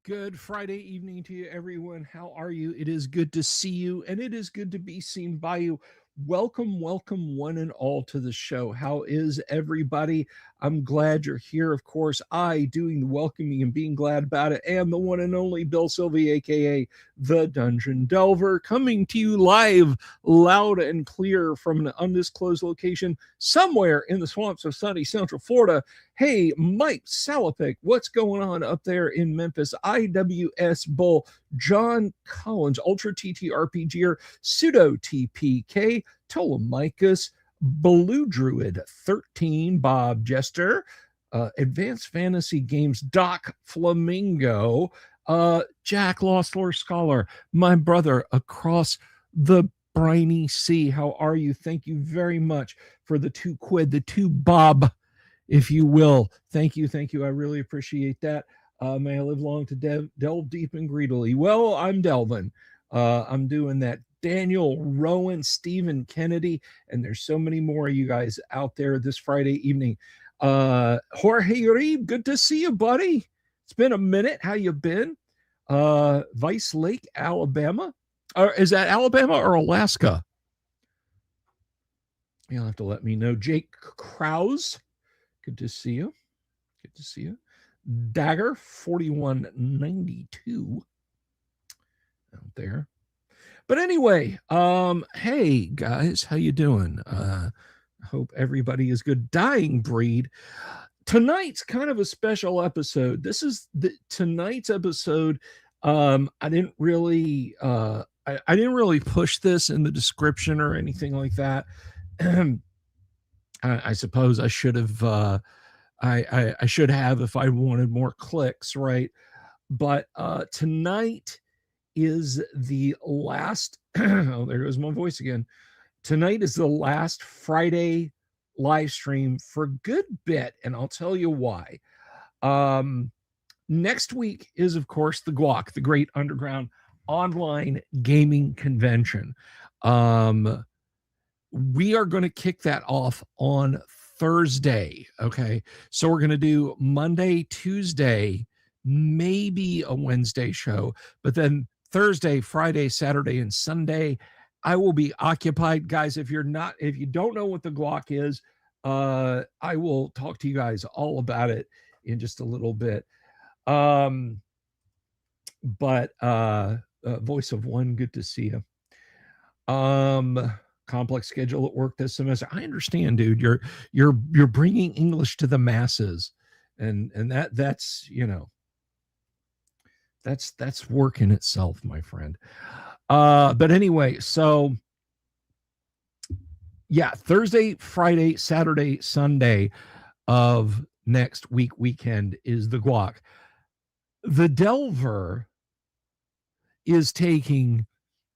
Good Friday evening to you, everyone. How are you? It is good to see you, and it is good to be seen by you. Welcome, welcome, one and all, to the show. How is everybody? I'm glad you're here. Of course, I doing the welcoming and being glad about it, and the one and only Bill Sylvie, aka the Dungeon Delver, coming to you live, loud and clear from an undisclosed location somewhere in the swamps of sunny Central Florida. Hey, Mike Salopik, what's going on up there in Memphis? IWS Bull, John Collins, Ultra TTRPGer, Pseudo TPK, Ptolemicus, Blue Druid 13, Bob Jester, Advanced Fantasy Games, Doc Flamingo, Jack Lost Lore Scholar, my brother across the briny sea. How are you? Thank you very much for the 2 quid, the 2 bob, if you will. Thank you. Thank you. I really appreciate that. May I live long to delve deep and greedily. Well, I'm delving. I'm doing that. Daniel, Rowan, Stephen Kennedy, and there's so many more of you guys out there this Friday evening. Jorge Reeb, good to see you, buddy. It's been a minute. How you been? Vice Lake, Alabama. Or is that Alabama or Alaska? You'll have to let me know. Jake Krause, good to see you. Good to see you. Dagger 4192 out there. But anyway, hey guys, how you doing? Hope everybody is good. Dying Breed. Tonight's kind of a special episode. This is tonight's episode. I didn't really I didn't really push this in the description or anything like that. I suppose I should have I should have if I wanted more clicks, right? But tonight is the last oh, there goes my voice again. Tonight is the last Friday live stream for a good bit, and I'll tell you why. Next week is, of course, the GWOC, the Great Underground Online Gaming Convention. We are going to kick that off on Thursday. Okay. So we're going to do Monday, Tuesday, maybe a Wednesday show, but then Thursday, Friday, Saturday, and Sunday, I will be occupied. Guys, if you don't know what the GWOC is, I will talk to you guys all about it in just a little bit. But Voice of One, good to see you. Complex schedule at work this semester. I understand, dude. You're bringing English to the masses, and that's you know that's work in itself, my friend. But anyway, so yeah, Thursday, Friday, Saturday, Sunday of next weekend is the GWOC. The Delver is taking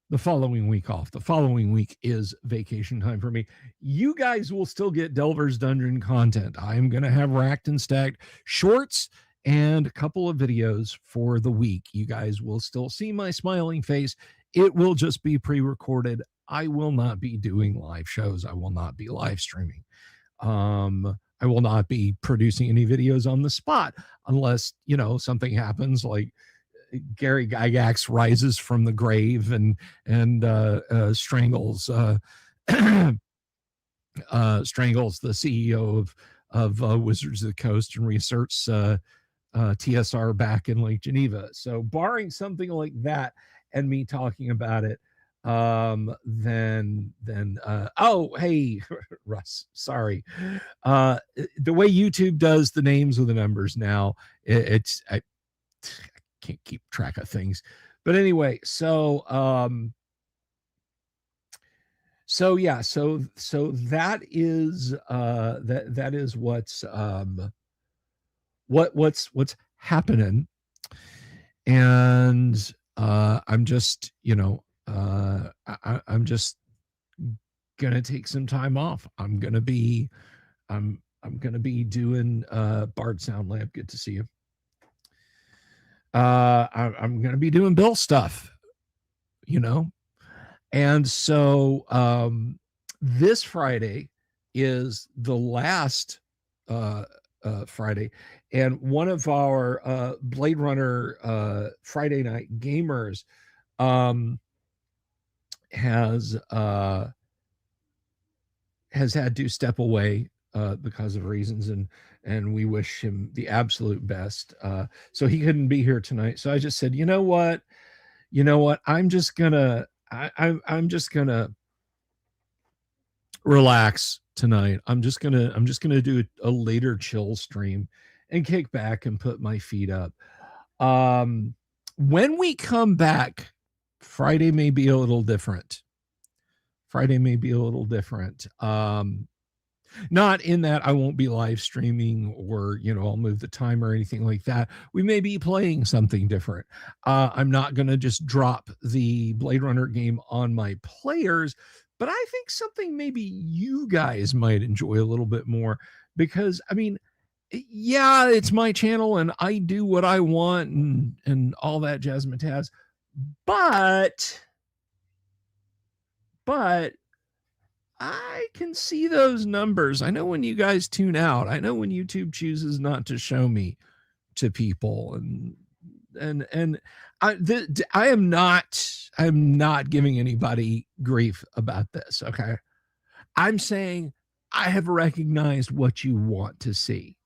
the following week off. The following week is vacation time for me. You guys will still get Delver's Dungeon content. I am going to have racked and stacked shorts and a couple of videos for the week. You guys will still see my smiling face. It will just be pre-recorded. I will not be doing live shows. I will not be live streaming. I will not be producing any videos on the spot unless, something happens like Gary Gygax rises from the grave and strangles strangles the CEO of Wizards of the Coast and reasserts TSR back in Lake Geneva. So barring something like that and me talking about it, then oh, hey, Russ, sorry. The way YouTube does the names with the numbers now, I can't keep track of things. But anyway, so yeah, so that is that is what's happening. And I'm just, I'm just gonna take some time off. I'm gonna be doing Bard Sound Lab. Good to see you. I'm gonna be doing Bill stuff, and so this Friday is the last Friday, and one of our Blade Runner Friday night gamers um, has had to step away because of reasons, and we wish him the absolute best. So he couldn't be here tonight. So I just said, you know what, I'm just gonna I'm just gonna relax tonight. I'm just gonna do a later chill stream and kick back and put my feet up. When we come back, Friday may be a little different. Not in that I won't be live streaming, or I'll move the time or anything like that. We may be playing something different. I'm not going to just drop the Blade Runner game on my players, but I think something maybe you guys might enjoy a little bit more, because I mean, yeah, it's my channel and I do what I want and all that jazz and Taz, but I can see those numbers. I know when you guys tune out. I know when YouTube chooses not to show me to people, and I am not giving anybody grief about this. Okay, I'm saying I have recognized what you want to see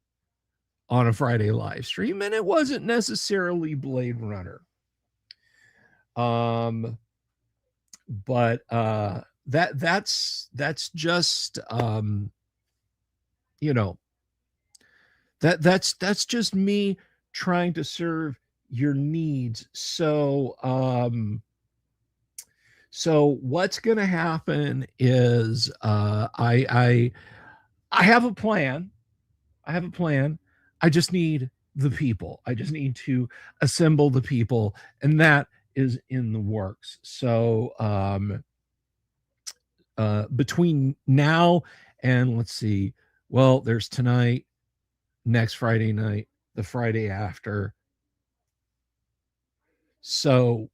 on a Friday live stream, and it wasn't necessarily Blade Runner. But that's just that's just me trying to serve your needs. So what's going to happen is I have a plan. I just need the people. I just need to assemble the people, and that is in the works. So between now and, let's see, well, there's tonight, next Friday night, the Friday after. So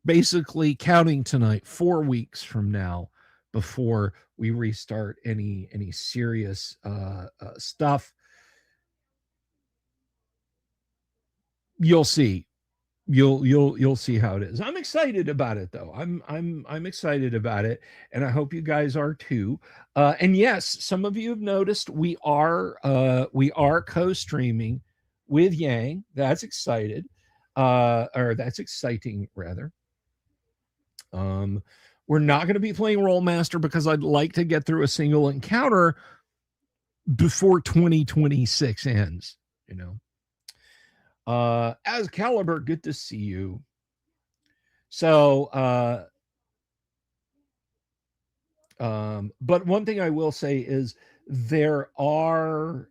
basically, counting tonight, 4 weeks from now, before we restart any serious stuff. You'll see. You'll see how it is. I'm excited about it, though. I'm excited about it, and I hope you guys are too. And yes, some of you have noticed we are co-streaming with Yang. That's excited, or that's exciting rather. We're not going to be playing Rollmaster because I'd like to get through a single encounter before 2026 ends. As Caliber, good to see you. So but one thing I will say is there are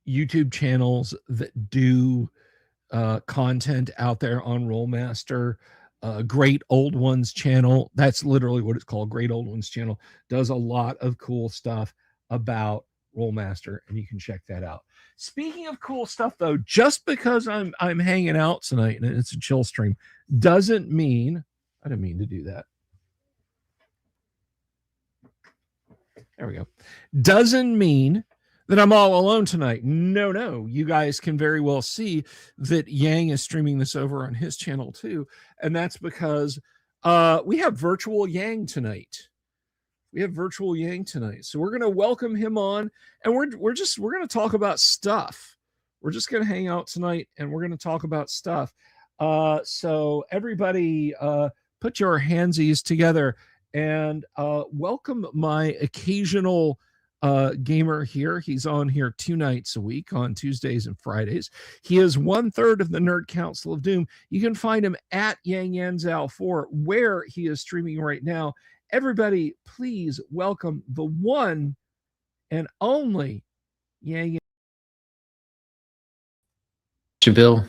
YouTube channels that do content out there on Rollmaster. Great Old Ones channel, that's literally what it's called, Great Old Ones channel, does a lot of cool stuff about Rollmaster, and you can check that out. Speaking of cool stuff, though, just because I'm hanging out tonight and it's a chill stream doesn't mean I didn't mean to do that. There we go. Doesn't mean that I'm all alone tonight. No. You guys can very well see that Yang is streaming this over on his channel too, and that's because we have virtual Yang tonight. So we're going to welcome him on, and we're going to talk about stuff. We're just going to hang out tonight, and we're going to talk about stuff. So everybody, put your handsies together and welcome my occasional gamer here. He's on here 2 nights a week, on Tuesdays and Fridays. He is 1/3 of the Nerd Council of Doom. You can find him at Yang Yanzhao 4, where he is streaming right now. Everybody, please welcome the one and only Yang. Bill,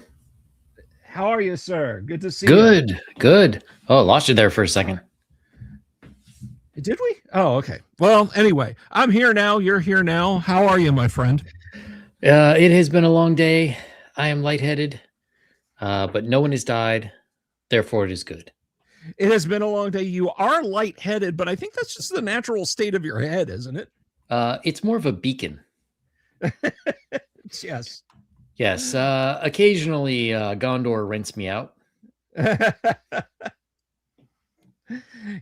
how are you, sir? Good to see you. Good. Oh, lost you there for a second. Did we? Oh, okay. Well, anyway, I'm here now. You're here now. How are you, my friend? It has been a long day. I am lightheaded, but no one has died. Therefore, it is good. It has been a long day. You are lightheaded, but I think that's just the natural state of your head, isn't it? It's more of a beacon. Yes. Yes. Occasionally, Gondor rents me out.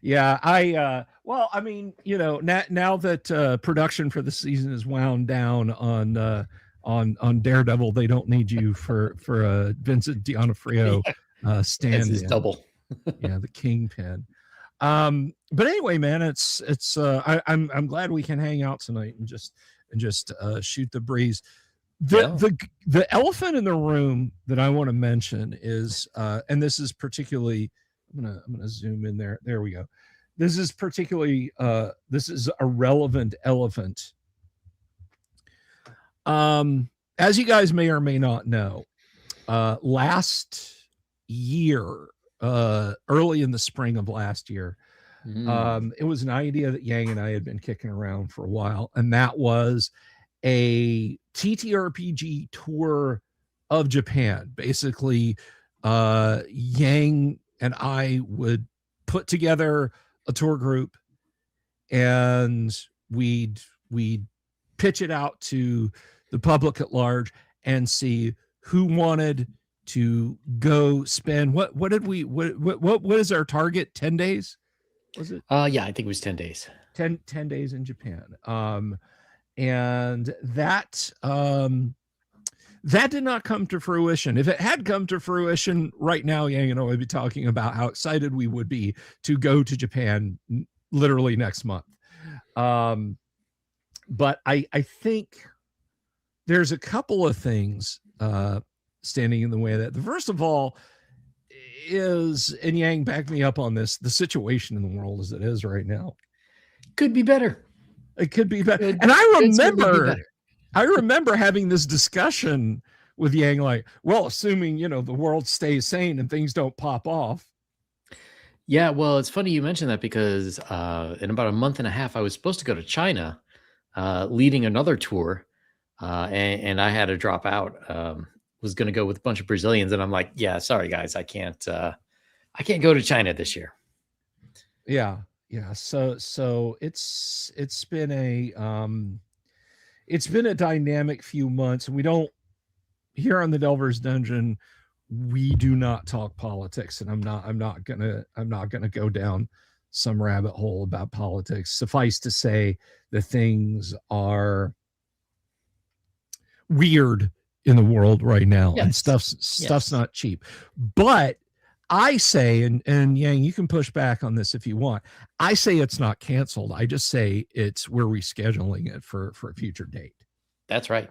Yeah, well, I mean, now that production for the season is wound down on Daredevil, they don't need you for Vincent D'Onofrio stand His in. double. Yeah, the Kingpin. But anyway, man, I'm glad we can hang out tonight and just shoot the breeze. The elephant in the room that I want to mention is and this is particularly, I'm gonna zoom in there. There we go. This is particularly this is a relevant elephant. As you guys may or may not know, last year, early in the spring of last year, it was an idea that Yang and I had been kicking around for a while, and that was a TTRPG tour of Japan. Basically, Yang and I would put together a tour group, and we'd pitch it out to the public at large and see who wanted to go spend what is our target? 10 days? Was it? Yeah, I think it was 10 days. 10 days in Japan. And that did not come to fruition. If it had come to fruition right now, Yang and I would be talking about how excited we would be to go to Japan literally next month. But I think there's a couple of things standing in the way of that. The first of all is, and Yang, back me up on this, the situation in the world as it is right now. Could be better. It could be better. And I remember having this discussion with Yang, like, well, assuming, the world stays sane and things don't pop off. Yeah, well, it's funny you mentioned that because in about a month and a half, I was supposed to go to China, leading another tour, and I had to drop out. Was going to go with a bunch of Brazilians, and I'm like, yeah, sorry guys, I can't go to China this year. Yeah. So it's been a dynamic few months, and we don't, here on the Delver's Dungeon, we do not talk politics, and I'm not gonna go down some rabbit hole about politics. Suffice to say, the things are weird in the world right now, and stuff's not cheap. But I say, and Yang, you can push back on this if you want. I say it's not canceled. I just say we're rescheduling it for a future date. That's right.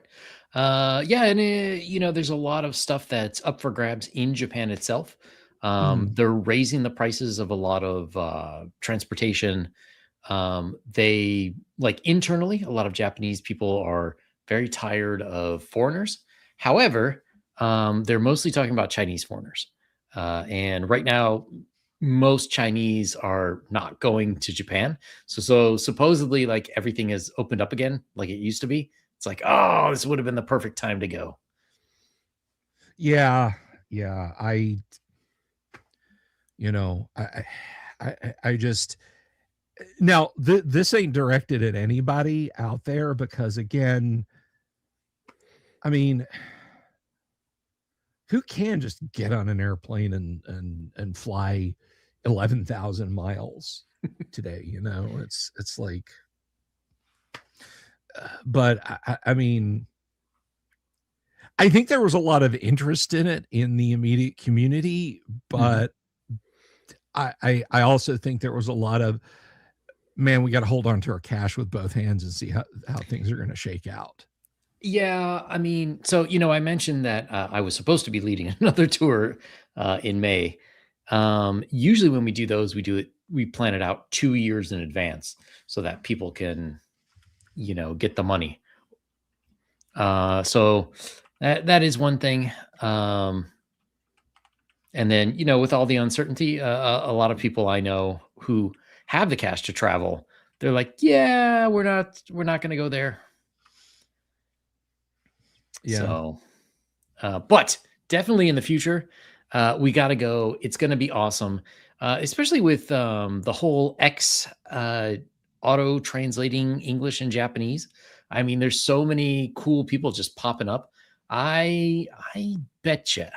Yeah, and there's a lot of stuff that's up for grabs in Japan itself. They're raising the prices of a lot of transportation. They, like, internally, a lot of Japanese people are very tired of foreigners. However, they're mostly talking about Chinese foreigners. And right now, most Chinese are not going to Japan. So supposedly, like, everything is opened up again like it used to be. It's like, oh, this would have been the perfect time to go. Yeah. I just, now this ain't directed at anybody out there, because again, I mean, who can just get on an airplane and fly 11,000 miles today? It's like, but I mean, I think there was a lot of interest in it in the immediate community, but I also think there was a lot of, man, we got to hold on to our cash with both hands and see how things are going to shake out. Yeah, I mean, so, I mentioned that I was supposed to be leading another tour in May. Usually when we do those, we plan it out 2 years in advance so that people can, get the money. So that is one thing. And then, with all the uncertainty, a lot of people I know who have the cash to travel, they're like, yeah, we're not going to go there. Yeah. So, but definitely in the future, We got to go. It's going to be awesome, especially with the whole X auto translating English and Japanese. I mean, there's so many cool people just popping up. I betcha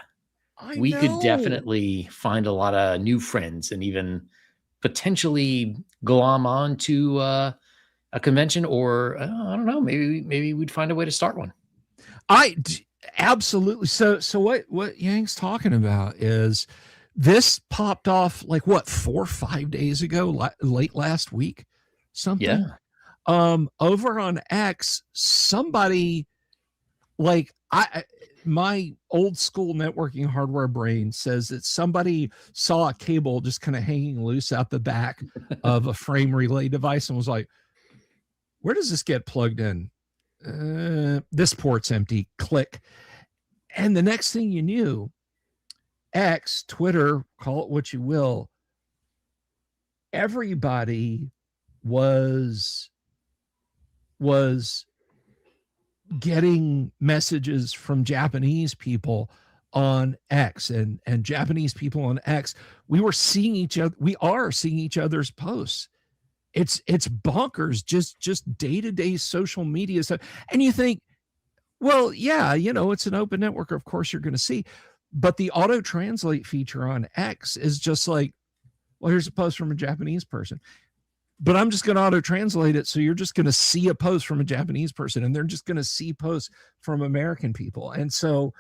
I we could know. definitely find a lot of new friends and even potentially glom on to a convention, or I don't know, maybe we'd find a way to start one. Absolutely. So what Yang's talking about is this popped off like what 4 or 5 days ago, late last week, something. Yeah. Over on X, somebody like my old school networking hardware brain says that somebody saw a cable just kind of hanging loose out the back of a frame relay device and was like, where does this get plugged in? This port's empty. Click. And the next thing you knew, X, Twitter, call it what you will, everybody was getting messages from Japanese people on X and Japanese people on X. We are seeing each other's posts. It's bonkers, just day-to-day social media stuff. And you think, well, yeah, it's an open network. Of course you're going to see. But the auto translate feature on X is just like, well, here's a post from a Japanese person. But I'm just going to auto translate it. So you're just going to see a post from a Japanese person and they're just going to see posts from American people. And so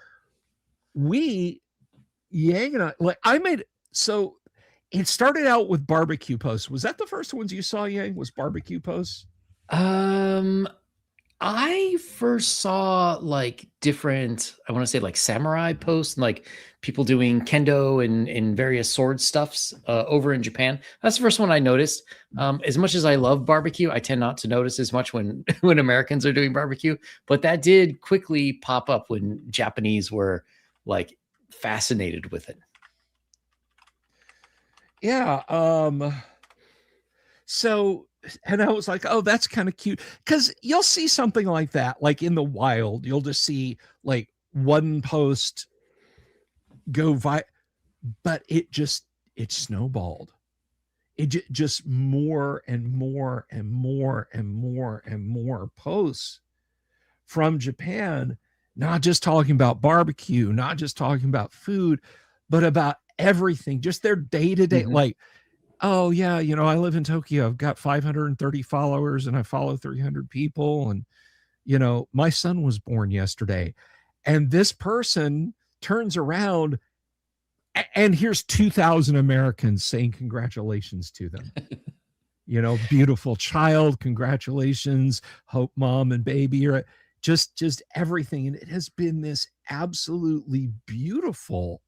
Yang and so it started out with barbecue posts. Was that the first ones you saw, Yang? Was barbecue posts? I first saw like different, I want to say like samurai posts and like people doing kendo and various sword stuffs over in Japan. That's the first one I noticed. As much as I love barbecue, I tend not to notice as much when when Americans are doing barbecue, but that did quickly pop up when Japanese were like fascinated with it. Yeah. So, and I was like, oh, that's kind of cute. Because you'll see something like that, like in the wild, you'll just see like one post go but it snowballed. It just more and more and more and more and more posts from Japan, not just talking about barbecue, not just talking about food, but about everything, just their day-to-day, like, oh yeah, I live in Tokyo. I've got 530 followers and I follow 300 people. And, my son was born yesterday. And this person turns around and here's 2,000 Americans saying congratulations to them. Beautiful child, congratulations. Hope mom and baby are just everything. And it has been this absolutely beautiful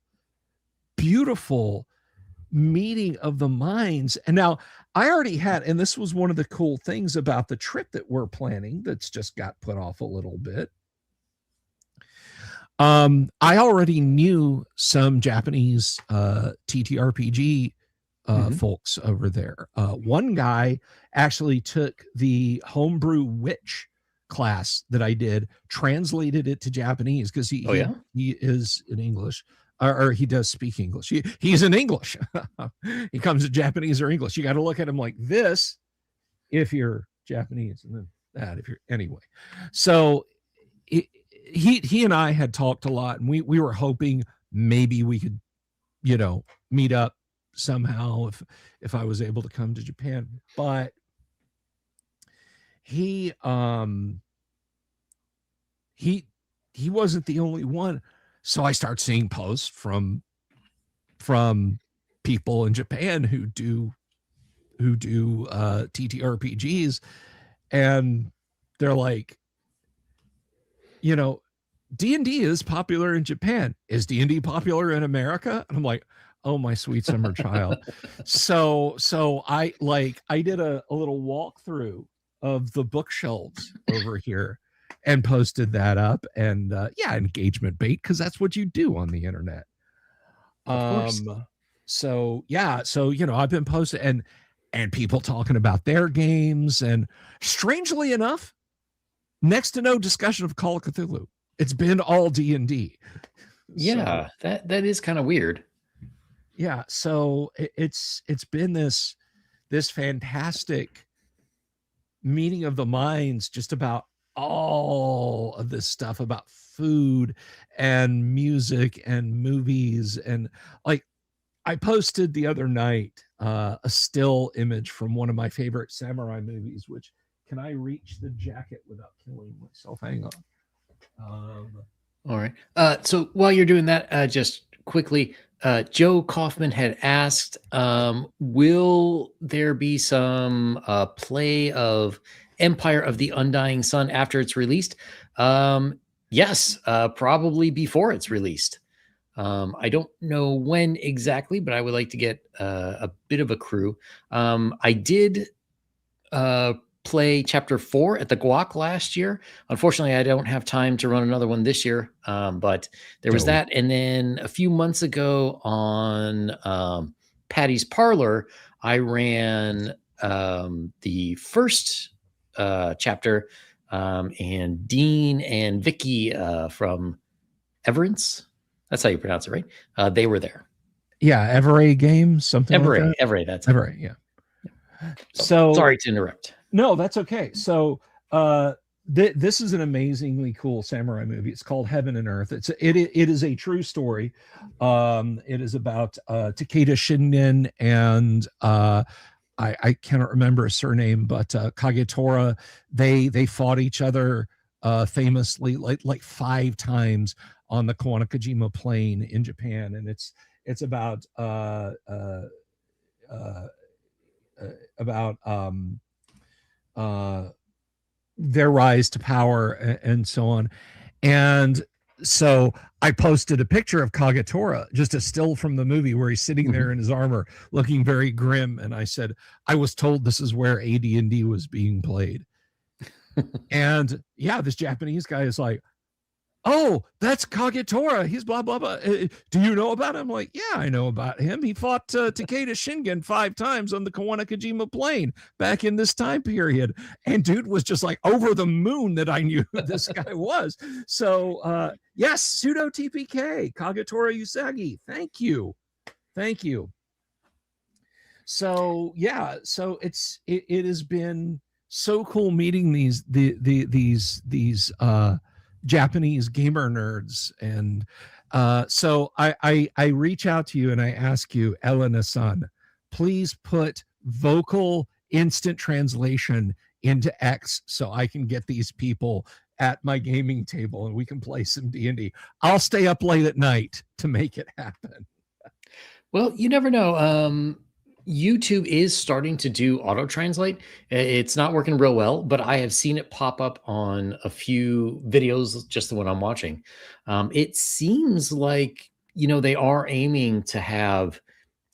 meeting of the minds. And now I already had, and this was one of the cool things about the trip that we're planning that's just got put off a little bit. I already knew some Japanese TTRPG folks over there. One guy actually took the Homebrew Witch class that I did, translated it to Japanese because he is in English. Or he does speak English. He's in English. He comes to Japanese or English. You got to look at him like this if you're Japanese, and then that if you're anyway. So he and I had talked a lot, and we were hoping maybe we could, meet up somehow if I was able to come to Japan. But he wasn't the only one. So I start seeing posts from people in Japan who do TTRPGs, and they're like, D&D is popular in Japan. Is D&D popular in America? And I'm like, oh, my sweet summer child. So I did a little walkthrough of the bookshelves over here and posted that up, and engagement bait, because that's what you do on the internet. Of course. So I've been posting and people talking about their games, and strangely enough, next to no discussion of Call of Cthulhu. It's been all D&D. So Yeah, that is kind of weird. yeah, so it's been this fantastic meeting of the minds just about all of this stuff about food and music and movies. And like, I posted the other night a still image from one of my favorite samurai movies, which, can I reach the jacket without killing myself? Hang on. All right. So while you're doing that, just quickly, Joe Kaufman had asked, will there be some play of Empire of the Undying Sun after it's released? Yes, probably before it's released. I don't know when exactly, but I would like to get a bit of a crew. I did play chapter 4 at the Guac last year. Unfortunately, I don't have time to run another one this year, but there was that. And then a few months ago on Patty's Parlor, I ran the first chapter, and Dean and Vicky from Everence, that's how you pronounce it, right? They were there. Yeah, Everay Games, something Everay, like that. Everay, that's Everay, yeah. So sorry to interrupt. No, that's okay. So this is an amazingly cool samurai movie. It's called Heaven and Earth. It is a true story. It is about Takeda Shingen and I cannot remember a surname, but Kagetora. They fought each other famously like 5 times on the Kawanakajima Plain in Japan, and it's about their rise to power and so on. And so I posted a picture of Kagetora, just a still from the movie where he's sitting there in his armor looking very grim, and I said, I was told this is where AD&D was being played. And yeah, this Japanese guy is like, oh, that's Kagetora. He's blah, blah, blah. Do you know about him? I'm like, yeah, I know about him. He fought Takeda Shingen 5 times on the Kawanakajima Plain back in this time period. And dude was just like over the moon that I knew who this guy was. So yes, pseudo TPK, Kagetora Usagi. Thank you. Thank you. So yeah, so it has been so cool meeting these Japanese gamer nerds. And so I reach out to you and I ask you, Elena-san, please put vocal instant translation into X so I can get these people at my gaming table and we can play some D&D. I'll stay up late at night to make it happen. Well, you never know. YouTube is starting to do auto translate. It's not working real well, but I have seen it pop up on a few videos, just the one I'm watching. It seems like, they are aiming to have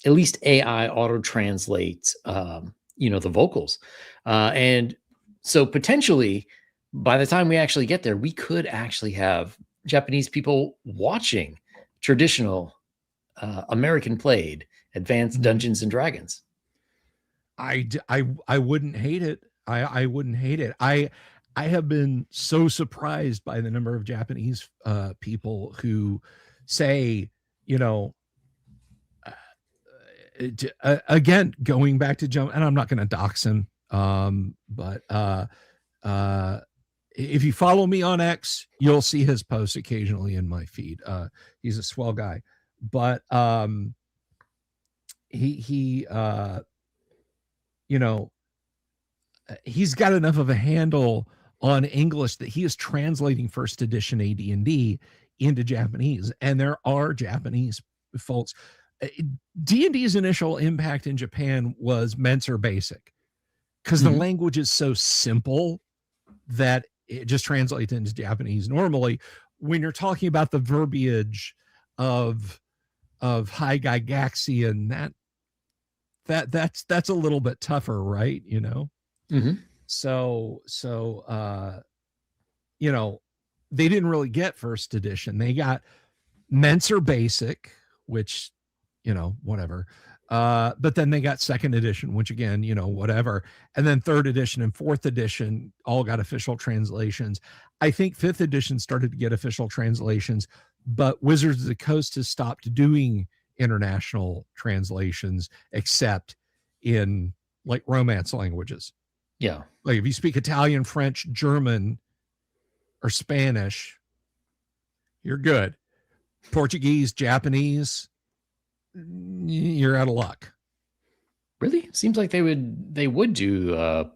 at least AI auto translate, the vocals. And so potentially by the time we actually get there, we could actually have Japanese people watching traditional American played Advanced Dungeons and Dragons. I wouldn't hate it. I wouldn't hate it. I have been so surprised by the number of Japanese people who say, again, going back to jump, and I'm not going to dox him, but if you follow me on X, you'll see his posts occasionally in my feed. He's a swell guy, but he's got enough of a handle on English that he is translating first edition AD&D into Japanese, and there are Japanese folks. D&D's initial impact in Japan was Menser Basic, because the language is so simple that it just translates into Japanese. Normally, when you're talking about the verbiage of High Gygaxian, that's a little bit tougher, right? So they didn't really get first edition. They got Menser Basic, which whatever, but then they got second edition, which again, whatever, and then third edition and fourth edition all got official translations. I think fifth edition started to get official translations but Wizards of the Coast has stopped doing international translations except in like Romance languages. Yeah. Like if you speak Italian, French, German, or Spanish, you're good. Portuguese, Japanese, you're out of luck. Really? Seems like they would do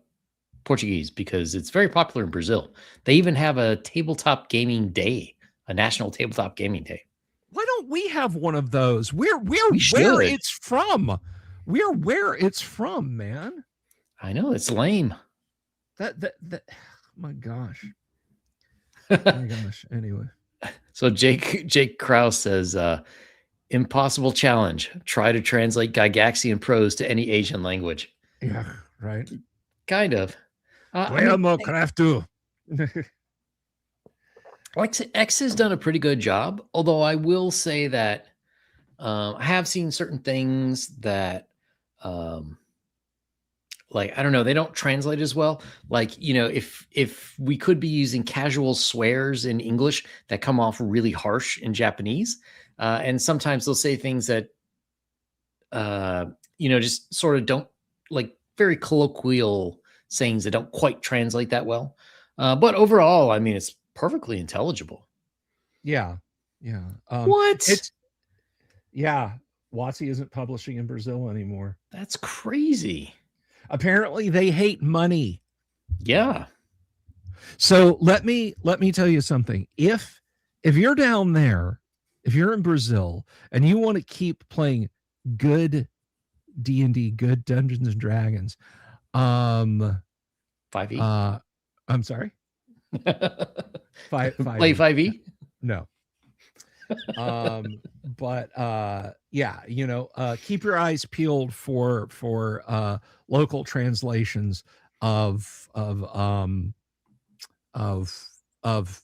Portuguese because it's very popular in Brazil. They even have a tabletop gaming day, a national tabletop gaming day. Why don't we have one of those? We're We where should. it's from. We're where it's from, man. I know it's lame. That my gosh. My gosh. Anyway. So Jake Krause says, impossible challenge. Try to translate Gygaxian prose to any Asian language. Yeah, right. Kind of. X has done a pretty good job, although I will say that I have seen certain things that like, I don't know, they don't translate as well. Like, you know, if we could be using casual swears in English that come off really harsh in Japanese, and sometimes they'll say things that you know, just sort of don't, like, very colloquial sayings that don't quite translate that well. But overall, I mean, it's perfectly intelligible. Yeah. Yeah. What? Yeah. WotC isn't publishing in Brazil anymore. That's crazy. Apparently they hate money. Yeah. So let me tell you something. If you're down there, if you're in Brazil and you want to keep playing good D&D, good Dungeons and Dragons, 5e. I'm sorry. Play 5e. No. But yeah, you know, keep your eyes peeled for local translations of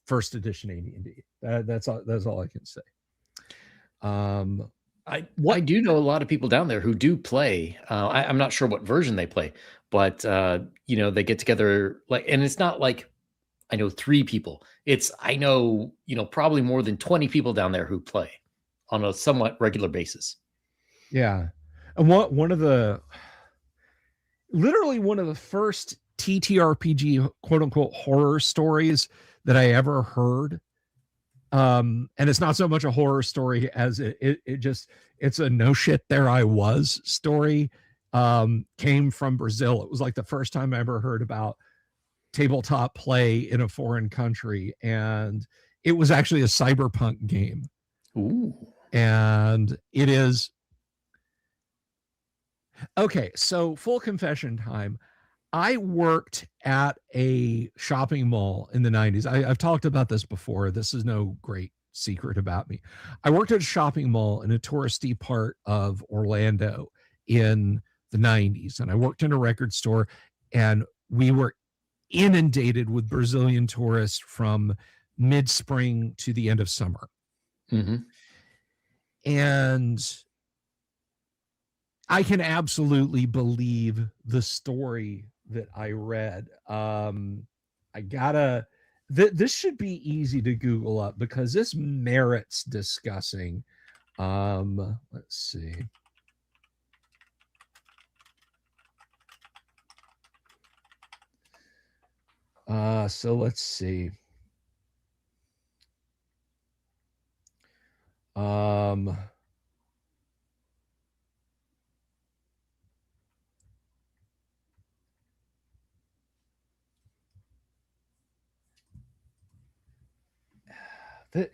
first edition AD&D. That's all I can say. I do know a lot of people down there who do play. I'm not sure what version they play, but you know, they get together, like, and it's not like I know 3 people. I know, you know, probably more than 20 people down there who play on a somewhat regular basis. Yeah. And one of the first TTRPG quote unquote horror stories that I ever heard. And it's not so much a horror story as it's a no shit there I was story. Came from Brazil. It was like the first time I ever heard about tabletop play in a foreign country, and it was actually a cyberpunk game. Ooh. And it is okay. So full confession time. I worked at a shopping mall in the 90s. I've talked about this before. This is no great secret about me. I worked at a shopping mall in a touristy part of Orlando in the 90s, and I worked in a record store, and we were inundated with Brazilian tourists from mid-spring to the end of summer. Mm-hmm. And I can absolutely believe the story that I read. This should be easy to Google up because this merits discussing. Let's see. So let's see.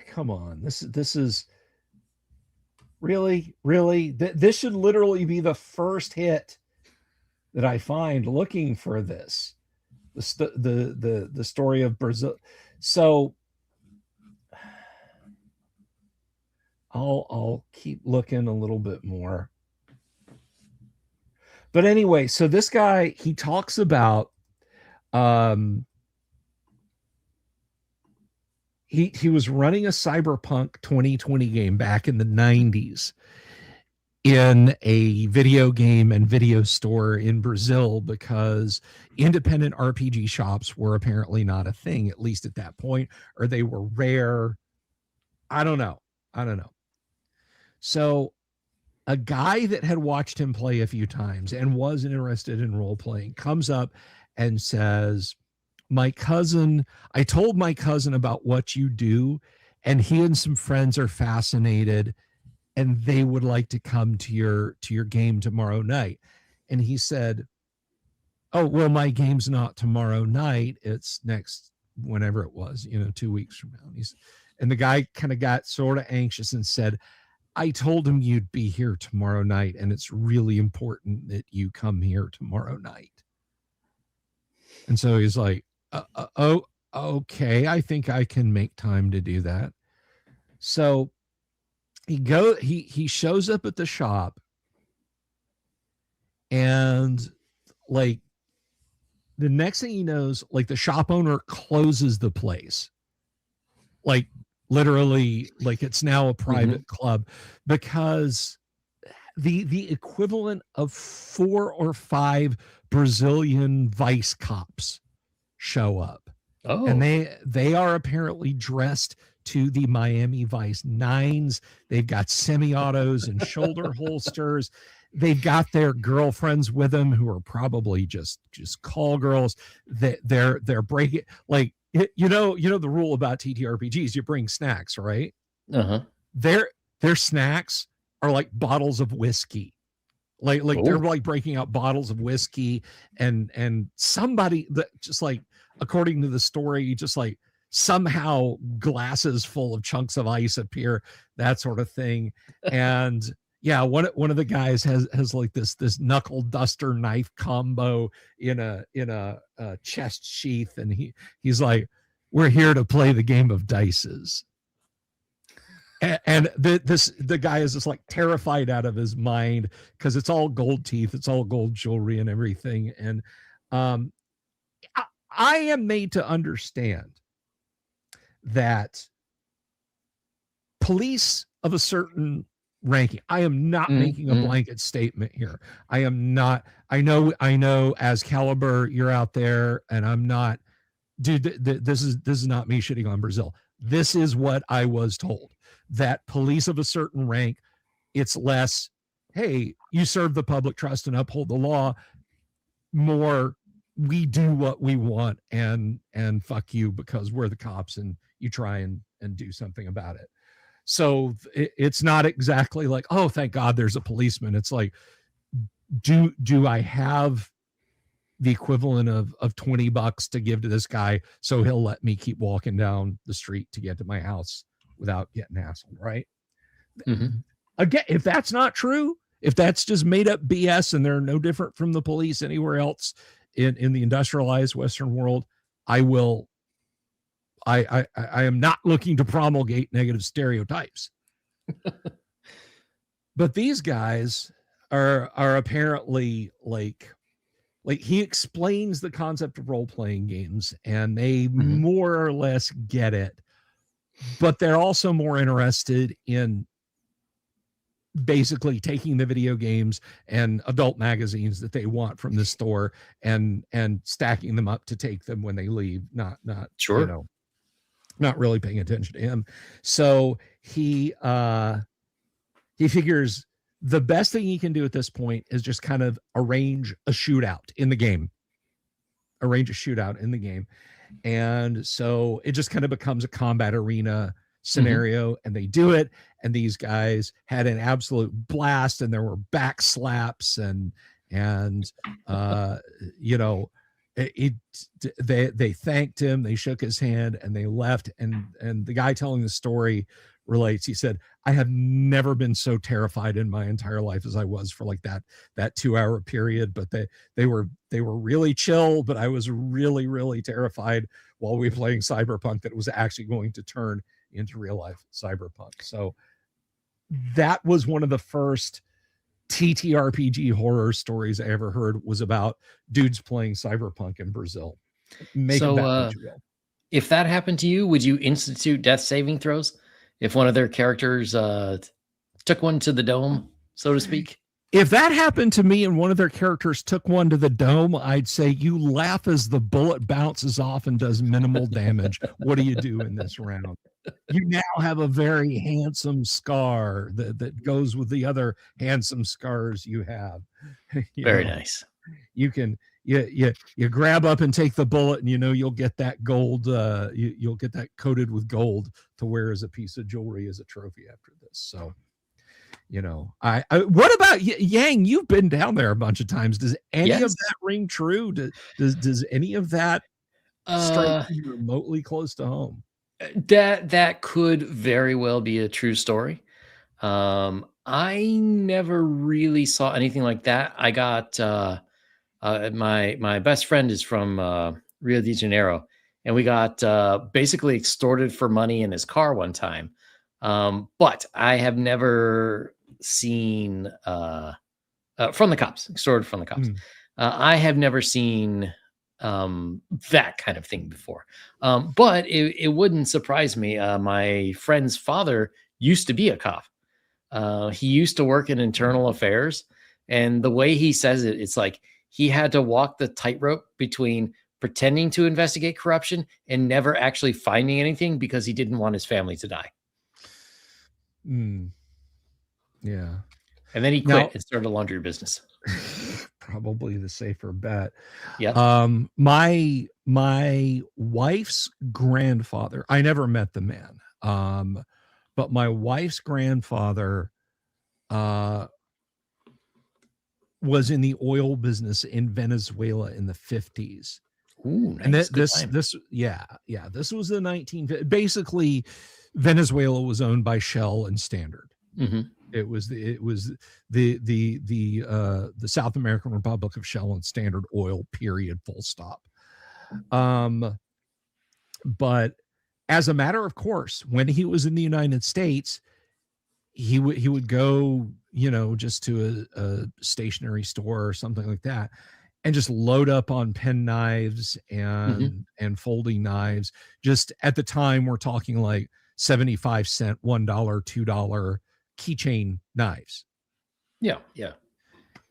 Come on, this is really this should literally be the first hit that I find looking for this, the story of Brazil. So I'll keep looking a little bit more. But anyway, so this guy, he talks about he was running a Cyberpunk 2020 game back in the 90s in a video game and video store in Brazil because independent RPG shops were apparently not a thing, at least at that point, or they were rare. I don't know. I don't know. So a guy that had watched him play a few times and was interested in role playing comes up and says, I told my cousin about what you do, and he and some friends are fascinated and they would like to come to your game tomorrow night. And he said, oh, well, my game's not tomorrow night. It's next, whenever it was, 2 weeks from now. And the guy kind of got sort of anxious and said, I told him you'd be here tomorrow night, and it's really important that you come here tomorrow night. And so he's like, oh, okay, I think I can make time to do that. So he shows up at the shop, and like the next thing he knows, like the shop owner closes the place. Like literally, like it's now a private club, because the equivalent of 4 or 5 Brazilian vice cops show up. Oh. And they are apparently dressed to the Miami Vice 9s. They've got semi-autos and shoulder holsters. They've got their girlfriends with them who are probably just call girls. They're breaking, like, you know the rule about TTRPGs, you bring snacks, right? Their snacks are like bottles of whiskey. Like they're like breaking out bottles of whiskey, and somebody that just like, according to the story, just like somehow glasses full of chunks of ice appear, that sort of thing. And yeah, one of the guys has like this knuckle duster knife combo in a chest sheath, and he's like, we're here to play the game of dices. And the guy is just like terrified out of his mind, because it's all gold teeth, it's all gold jewelry and everything. And I am made to understand that police of a certain ranking, I am not making a blanket statement here. I am not. I know as Caliber, you're out there, and I'm not, dude. This is not me shitting on Brazil. This is what I was told, that police of a certain rank, it's less, hey, you serve the public trust and uphold the law, more, we do what we want, and fuck you because we're the cops, and you try and do something about it. So it's not exactly like, oh, thank God there's a policeman. It's like, do I have the equivalent of $20 to give to this guy so he'll let me keep walking down the street to get to my house without getting hassled, right? Again, if that's not true, if that's just made up BS and they're no different from the police anywhere else in the industrialized Western world, I am not looking to promulgate negative stereotypes. But these guys are apparently like he explains the concept of role-playing games, and they more or less get it, but they're also more interested in basically taking the video games and adult magazines that they want from the store and stacking them up to take them when they leave, not sure, not really paying attention to him. So he figures the best thing he can do at this point is just kind of arrange a shootout in the game. And so it just kind of becomes a combat arena scenario, and they do it, and these guys had an absolute blast, and there were back slaps and they thanked him, they shook his hand, and they left. And the guy telling the story relates, he said, I have never been so terrified in my entire life as I was for like that 2-hour period. But they were really chill, but I was really, really terrified while we were playing Cyberpunk that it was actually going to turn into real life Cyberpunk. So that was one of the first TTRPG horror stories I ever heard, was about dudes playing Cyberpunk in Brazil. If that happened to you, would you institute death saving throws if one of their characters took one to the dome, so to speak? If that happened to me and one of their characters took one to the dome, I'd say, you laugh as the bullet bounces off and does minimal damage. What do you do in this round? You now have a very handsome scar that goes with the other handsome scars you have. You Very know, nice. you can you grab up and take the bullet, and you'll get that gold. You'll get that coated with gold to wear as a piece of jewelry as a trophy after this. So I what about Yang? You've been down there a bunch of times. Does any of Yes. that ring true? Does any of that strike Uh, you remotely close to home? that could very well be a true story. I never really saw anything like that. I got my best friend is from Rio de Janeiro, and we got basically extorted for money in his car one time. But I have never seen from the cops, extorted from the cops. Mm. I have never seen that kind of thing before. But it wouldn't surprise me. My friend's father used to be a cop. He used to work in internal affairs, and the way he says it, it's like he had to walk the tightrope between pretending to investigate corruption and never actually finding anything because he didn't want his family to die. Mm. Yeah. And then he Now, quit and started a laundry business. probably the safer bet. Yeah. My wife's grandfather, I never met the man. But my wife's grandfather uh was in the oil business in Venezuela in the 50s. Ooh, And nice. Good time. this was the basically Venezuela was owned by Shell and Standard. Mhm. It was the South American Republic of Shell and Standard Oil, period, full stop. But as a matter of course, when he was in the United States, he would go, just to a stationery store or something like that, and just load up on pen knives Mhm. and folding knives. Just at the time, we're talking like 75-cent, $1, $2 keychain knives, Yeah, yeah.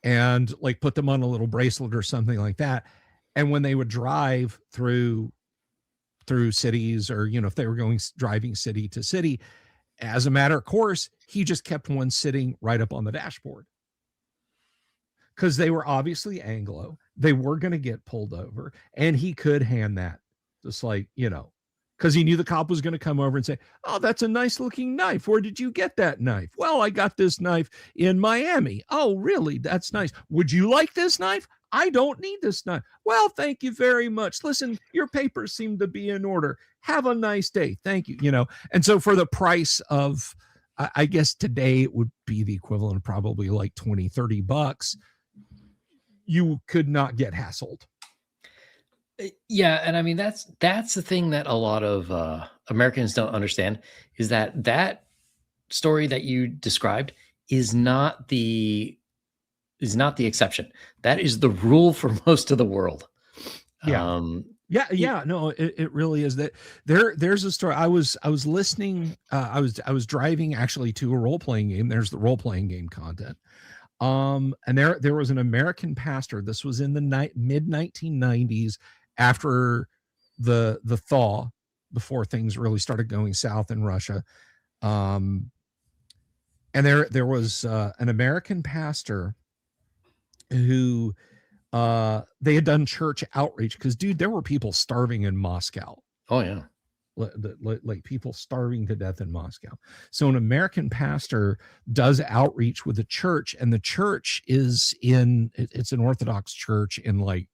and like put them on a little bracelet or something like that. And when they would drive through cities, or if they were going driving city to city, as a matter of course, he just kept one sitting right up on the dashboard, because they were obviously Anglo. They were going to get pulled over, and he could hand that, just like, because he knew the cop was going to come over and say, "Oh, that's a nice looking knife. Where did you get that knife?" "Well, I got this knife in Miami." "Oh, really? That's nice. Would you like this knife?" "I don't need this knife." "Well, thank you very much. Listen, your papers seem to be in order. Have a nice day. Thank you." And so for the price of, I guess today it would be the equivalent of probably like 20-30 bucks, you could not get hassled. Yeah, and I mean that's the thing that a lot of Americans don't understand, is that story that you described is not the exception. That is the rule for most of the world. Yeah. Um, Yeah. No, it really is. That there's a story. I was listening. I was driving actually to a role playing game. There's the role playing game content. And there was an American pastor. This was in the mid 1990s, after the thaw, before things really started going south in Russia. And there was an American pastor who, they had done church outreach, because, dude, there were people starving in Moscow. oh yeah. Like people starving to death in Moscow. So an American pastor does outreach with the church, and the church is it's an Orthodox church in like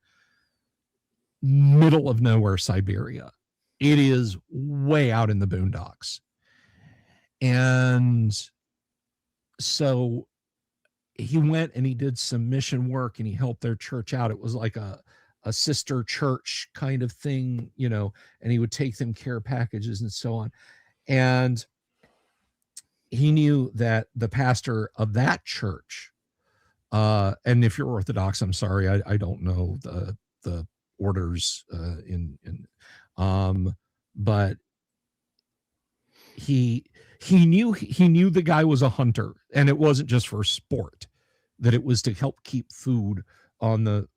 middle of nowhere Siberia. It is way out in the boondocks. And so he went and he did some mission work, and he helped their church out. It was like a sister church kind of thing, and he would take them care packages and so on. And he knew that the pastor of that church, and if you're Orthodox, I'm sorry, I don't know the orders, but he knew the guy was a hunter, and it wasn't just for sport, that it was to help keep food on the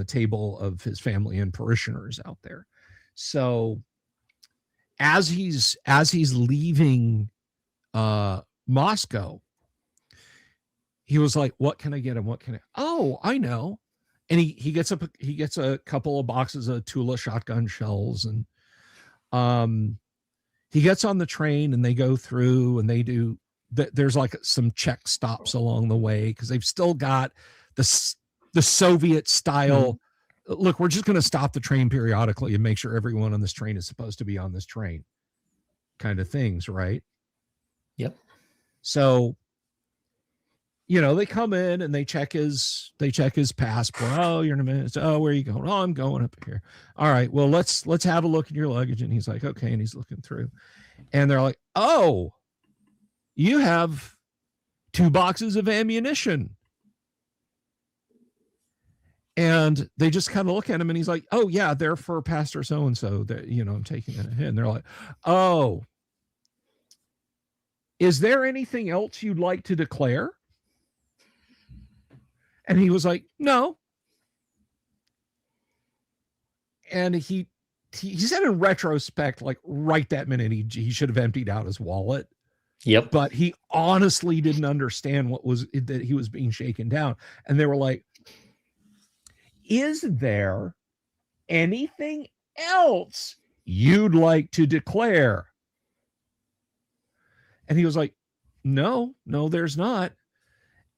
table of his family and parishioners out there. So as he's leaving Moscow, he was like, what can I get him? What can I? Oh, I know. And he gets a couple of boxes of Tula shotgun shells, and he gets on the train, and they go through, and they do there's like some check stops along the way because they've still got the Soviet style. Look, we're just going to stop the train periodically and make sure everyone on this train is supposed to be on this train kind of things, right? Yep. So, you know, they come in and they check his passport. Oh, you're in a minute. Oh, where are you going? Oh, I'm going up here. All right. Well, let's have a look at your luggage. And he's like, okay. And he's looking through, and they're like, oh, you have 2 boxes of ammunition. And they just kind of look at him, and he's like, oh yeah, they're for Pastor so-and-so, that, you know, I'm taking it. And they're like, oh, is there anything else you'd like to declare? And he was like, no. And he said in retrospect, like right that minute, he should have emptied out his wallet. Yep. But he honestly didn't understand that he was being shaken down. And they were like, is there anything else you'd like to declare? And he was like, no, there's not.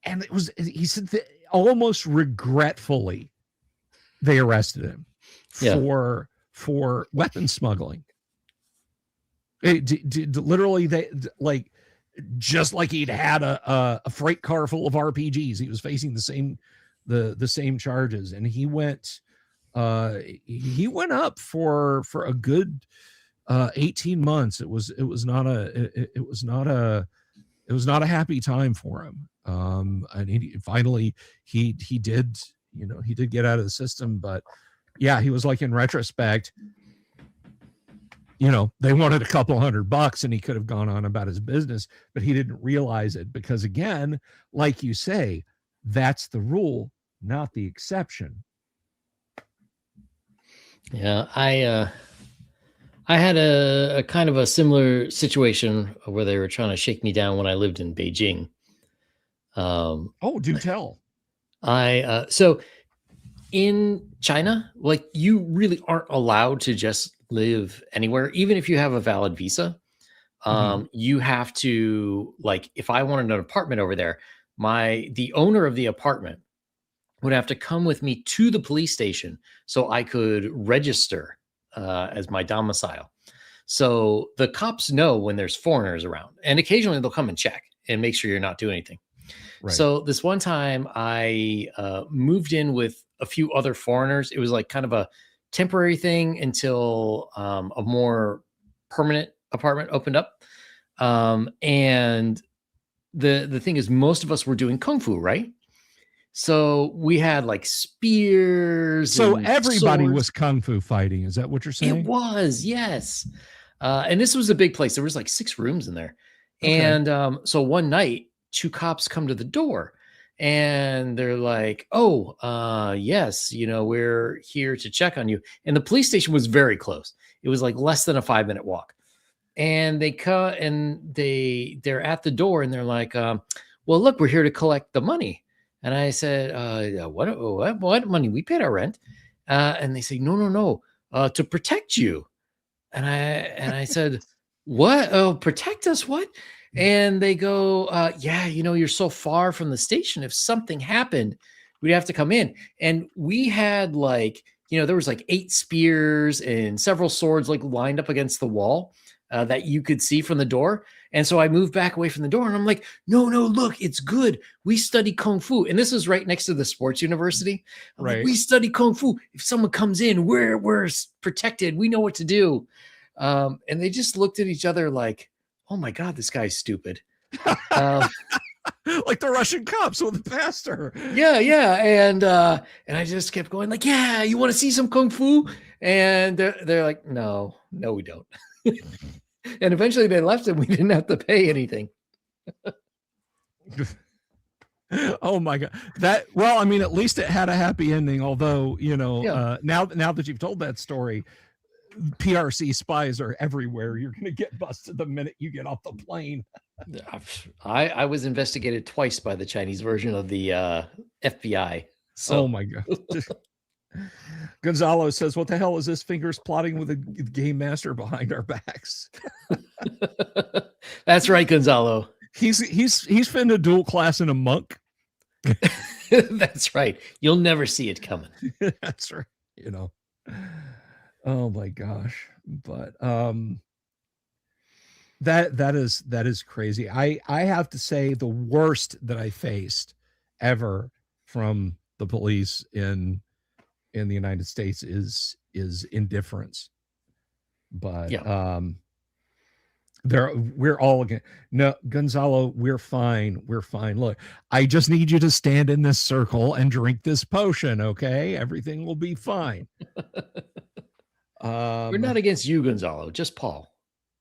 And he said that almost regretfully, they arrested him for weapons smuggling. Literally, they like, just like he'd had a freight car full of RPGs, he was facing the same charges, and he went up for a good 18 months. It was not a happy time for him. And finally he did get out of the system, but yeah, he was like, in retrospect, you know, they wanted a couple $100 and he could have gone on about his business, but he didn't realize it because, again, like you say, that's the rule, not the exception. Yeah, I had a kind of a similar situation where they were trying to shake me down when I lived in Beijing. Do tell. So in China, like, you really aren't allowed to just live anywhere, even if you have a valid visa. You have to, like, if I wanted an apartment over there, the owner of the apartment would have to come with me to the police station so I could register as my domicile. So the cops know when there's foreigners around, and occasionally they'll come and check and make sure you're not doing anything. Right. So this one time I moved in with a few other foreigners. It was like kind of a temporary thing until a more permanent apartment opened up. And the thing is, most of us were doing Kung Fu, right? So we had like spears. So everybody was Kung Fu fighting. Is that what you're saying? It was, yes. And this was a big place. There was like 6 rooms in there. Okay. And so one night, 2 cops come to the door, and they're like, oh, yes, you know, we're here to check on you. And the police station was very close. It was like less than a 5-minute walk. And they cut, and they're at the door, and they're like, well, look, we're here to collect the money. And I said, what money? We paid our rent. And they say, no, to protect you. And I said, what? Oh, protect us? What? And they go, yeah, you know, you're so far from the station. If something happened, we'd have to come in. And we had, like, you know, there was like 8 spears and several swords like lined up against the wall that you could see from the door. And so I moved back away from the door, and I'm like, no, look, it's good. We study Kung Fu. And this is right next to the sports university. Right. Like, we study Kung Fu. If someone comes in, we're protected. We know what to do. And they just looked at each other like, oh my God, this guy's stupid. Like the Russian cops with the pastor. Yeah. And I just kept going like, yeah, you want to see some Kung Fu? And they're like, no, we don't. And eventually they left, and we didn't have to pay anything. Oh my God. Well, I mean, at least it had a happy ending. Although, you know, now that you've told that story, PRC spies are everywhere. You're going to get busted the minute you get off the plane. I was investigated twice by the Chinese version of the FBI. So. Oh my God. Gonzalo says, what the hell is this? Fingers plotting with a game master behind our backs. That's right, Gonzalo. He's finna dual class in a monk. That's right. You'll never see it coming. That's right. You know. Oh my gosh. But that is crazy. I have to say the worst that I faced ever from the police in the United States is indifference. But yeah. We're all again. No, Gonzalo, we're fine. We're fine. Look, I just need you to stand in this circle and drink this potion, okay? Everything will be fine. We're not against you, Gonzalo, just Paul.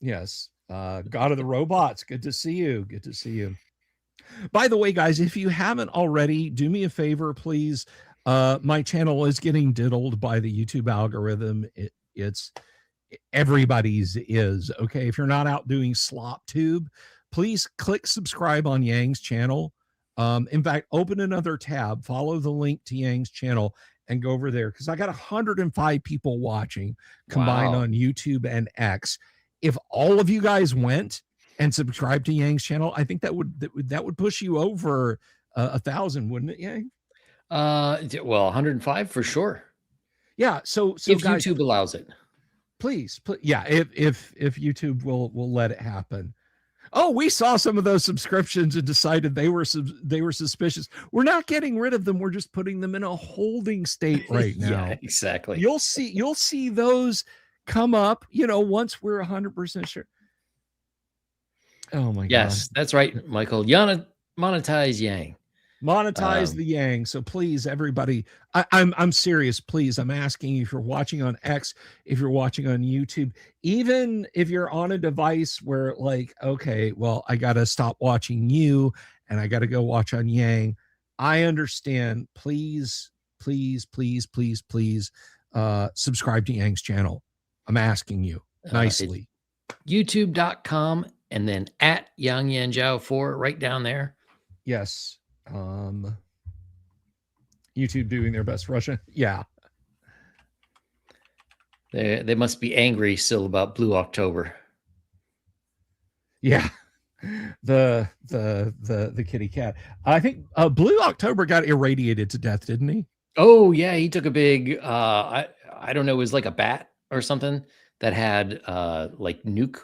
Yes. God of the Robots, good to see you. Good to see you. By the way, guys, if you haven't already, do me a favor, please. My channel is getting diddled by the YouTube algorithm. It's everybody's is, okay? If you're not out doing slop tube, please click subscribe on Yang's channel. In fact, open another tab, follow the link to Yang's channel, and go over there, because I got 105 people watching combined on YouTube and X. If all of you guys went and subscribed to Yang's channel, I think that would push you over 1,000, wouldn't it, Yang? Well, 105 for sure. Yeah. So if guys, YouTube allows it, please, yeah. If YouTube will let it happen. Oh, we saw some of those subscriptions and decided they were suspicious. We're not getting rid of them. We're just putting them in a holding state right now. Yeah, exactly. You'll see those come up, once we're 100% sure. Oh my God. Yes, that's right, Michael. Monetize Yang. Monetize the Yang. So please, everybody, I'm serious. Please, I'm asking you, if you're watching on X, if you're watching on YouTube, even if you're on a device where, like, okay, well, I got to stop watching you and I got to go watch on Yang. I understand. Please, please, please, please, please, subscribe to Yang's channel. I'm asking you nicely. YouTube.com and then at Yang Yanjiao 4 right down there. Yes. YouTube doing their best Russia. Yeah. They must be angry still about Blue October. Yeah. The kitty cat. I think Blue October got irradiated to death, didn't he? Oh yeah, he took a big I don't know, it was like a bat or something that had like nuke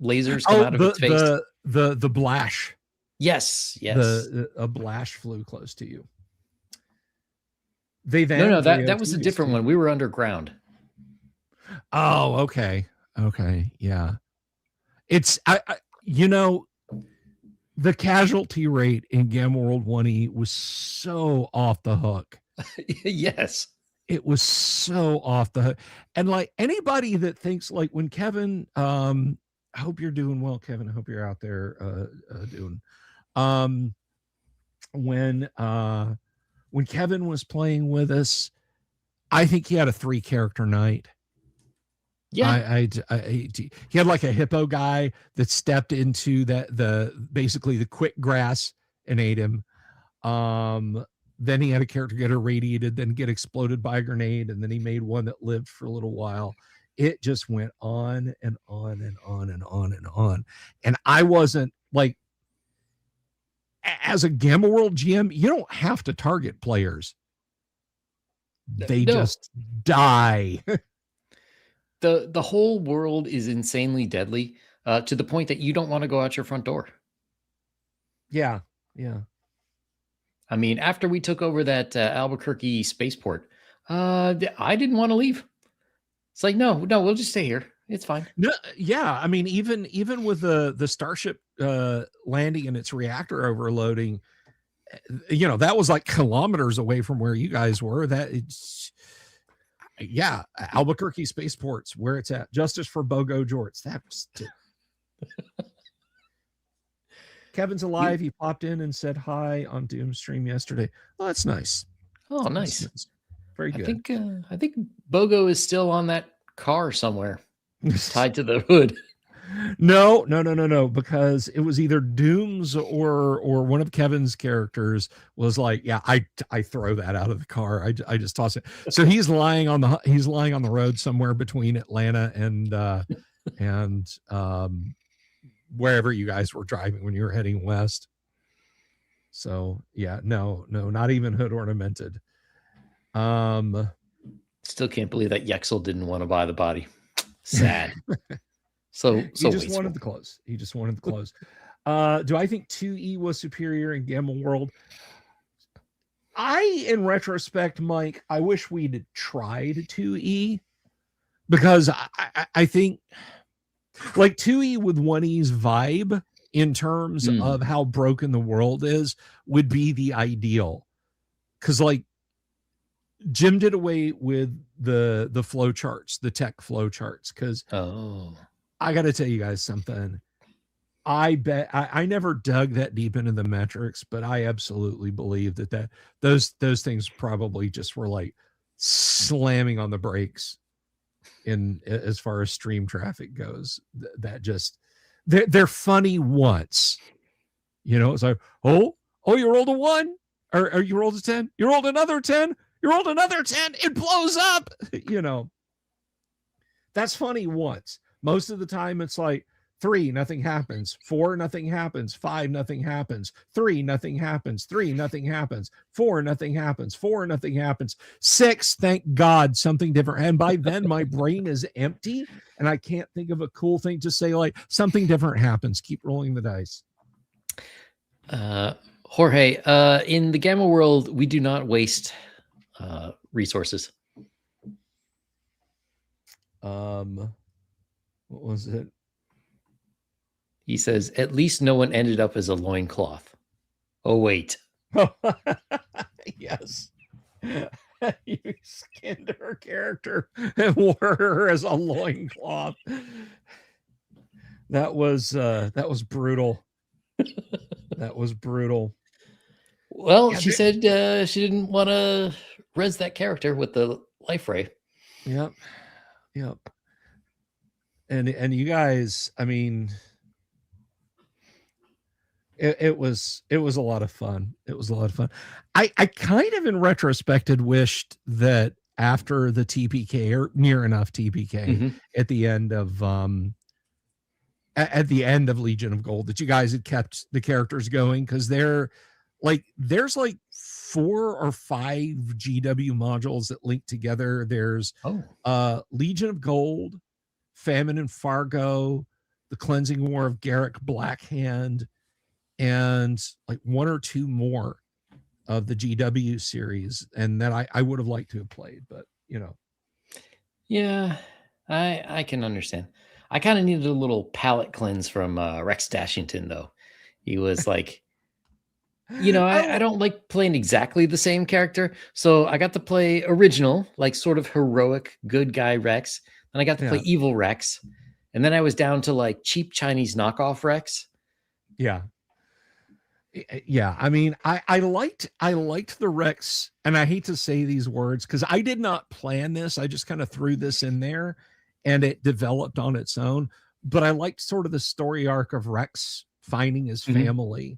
lasers come out of its face. The Blash. Yes. A Blash flew close to you. No, that was a different one. We were underground. Oh, okay. Yeah. It's the casualty rate in Gamma World 1E was so off the hook. Yes. It was so off the hook. And like anybody that thinks, like, when Kevin, I hope you're doing well, Kevin. I hope you're out there doing. When Kevin was playing with us, I think he had a 3-character night. Yeah. He had like a hippo guy that stepped into basically the quick grass and ate him. Then he had a character get irradiated, then get exploded by a grenade, and then he made one that lived for a little while. It just went on and on and on and on and on. And I wasn't like, as a Gamma World GM, you don't have to target players. They just die. The whole world is insanely deadly to the point that you don't want to go out your front door. Yeah. I mean, after we took over that Albuquerque spaceport, I didn't want to leave. It's like, no, we'll just stay here. It's fine. No, yeah. I mean, even with the Starship landing and its reactor overloading, that was like kilometers away from where you guys were. Albuquerque spaceport's where it's at. Justice for Bogo Jorts. That was Kevin's alive. He popped in and said hi on Doom stream yesterday. Oh, that's nice. Oh, nice. Very good. I think Bogo is still on that car somewhere tied to the hood. No, because it was either Dooms or one of Kevin's characters was like, yeah, I throw that out of the car. I just toss it. So he's lying on the road somewhere between Atlanta and wherever you guys were driving when you were heading west. So yeah, no, not even hood ornamented. Still can't believe that Yexel didn't want to buy the body. Sad. So he just wasteful. wanted the clothes. He just wanted the clothes. Do I think 2E was superior in Gamma World? In retrospect, Mike, I wish we'd tried 2E because I think like 2E with 1E's vibe in terms of how broken the world is would be the ideal. Because like Jim did away with the flow charts, the tech flow charts. Because I got to tell you guys something. I bet I never dug that deep into the metrics, but I absolutely believe that those things probably just were like slamming on the brakes in as far as stream traffic goes. That just they're funny once, it's like, oh, you rolled a 1 or you rolled a 10, you rolled another 10, you rolled another 10, it blows up. That's funny once. Most of the time it's like 3, nothing happens. 4, nothing happens. 5, nothing happens. 3, nothing happens. 3, nothing happens. 4, nothing happens. 4, nothing happens. 6, thank God, something different. And by then my brain is empty and I can't think of a cool thing to say, like something different happens. Keep rolling the dice. Jorge, in the Gamma world, we do not waste resources. What was it? He says, at least no one ended up as a loincloth. Oh, wait. Yes. You skinned her character and wore her as a loincloth. That was brutal. That was brutal. Well, she said she didn't want to res that character with the life ray. Yep. And you guys, I mean, it was a lot of fun. It was a lot of fun. I kind of in retrospect wished that after the TPK or near enough TPK at the end of Legion of Gold that you guys had kept the characters going, because there's like 4 or 5 GW modules that link together. There's Legion of Gold, Famine and Fargo, the Cleansing War of Garrick Blackhand, and like 1 or 2 more of the GW series, and that I would have liked to have played, but Yeah, I can understand. I kind of needed a little palate cleanse from Rex Dashington, though. He was like, I don't like playing exactly the same character, so I got to play original, like sort of heroic good guy Rex, and I got to play evil Rex, and then I was down to like cheap Chinese knockoff Rex. Yeah. I mean, I liked the Rex, and I hate to say these words because I did not plan this. I just kind of threw this in there and it developed on its own. But I liked sort of the story arc of Rex finding his family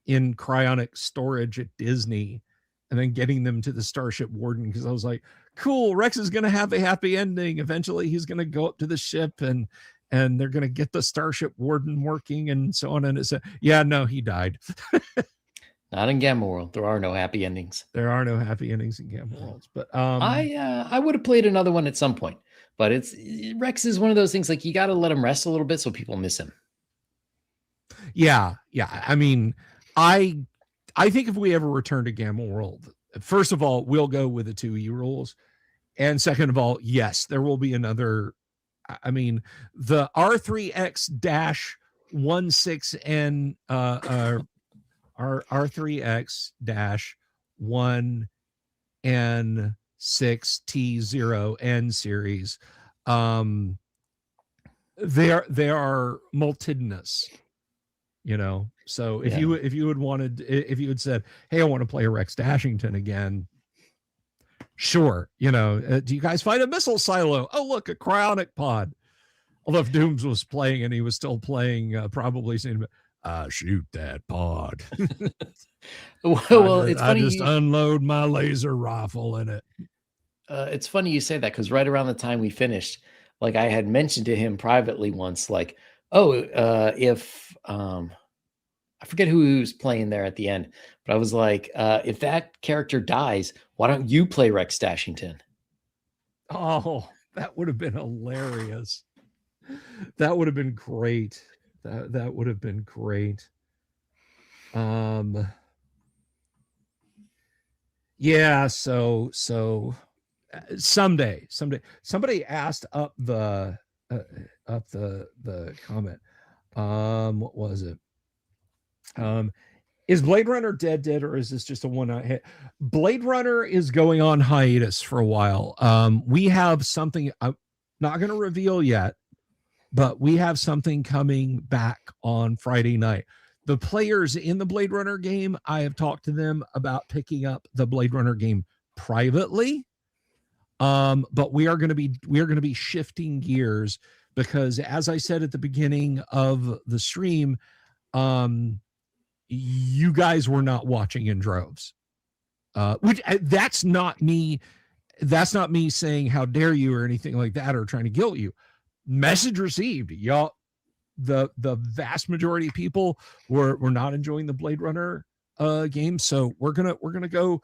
in cryonic storage at Disney and then getting them to the Starship Warden, because I was like, cool, Rex is going to have a happy ending. Eventually he's going to go up to the ship and they're going to get the Starship Warden working and so on. And it's he died. Not in Gamma World. There are no happy endings. There are no happy endings in Gamma Worlds. But I would have played another one at some point. But Rex is one of those things, like, you got to let him rest a little bit so people miss him. Yeah. I mean, I think if we ever return to Gamma World, first of all, we'll go with the 2E rules. And second of all, yes, there will be another. I mean, the R3X-16N R3X-1N6T0N series, they are multitudinous, so if you had said, hey, I want to play a Rex Dashington again, Sure. Do you guys find a missile silo? Oh, look, a cryonic pod. Although if Dooms was playing and he was still playing, probably saying, shoot that pod. Well, it's I funny. just unload my laser rifle in it. It's funny you say that, because right around the time we finished, like I had mentioned to him privately once, like, oh, if I forget who was playing there at the end, but I was like, if that character dies, why don't you play Rex Stashington? Oh, that would have been hilarious. That would have been great. That would have been great. Yeah, so someday somebody asked up the comment. What was it? Is Blade Runner dead, or is this just a one-night hit? Blade Runner is going on hiatus for a while. We have something I'm not going to reveal yet, but we have something coming back on Friday night. The players in the Blade Runner game, I have talked to them about picking up the Blade Runner game privately. But we are going to be shifting gears, because as I said at the beginning of the stream, you guys were not watching in droves. Which that's not me saying how dare you or anything like that, or trying to guilt you. Message received. Y'all, the vast majority of people were not enjoying the Blade Runner game, so we're gonna go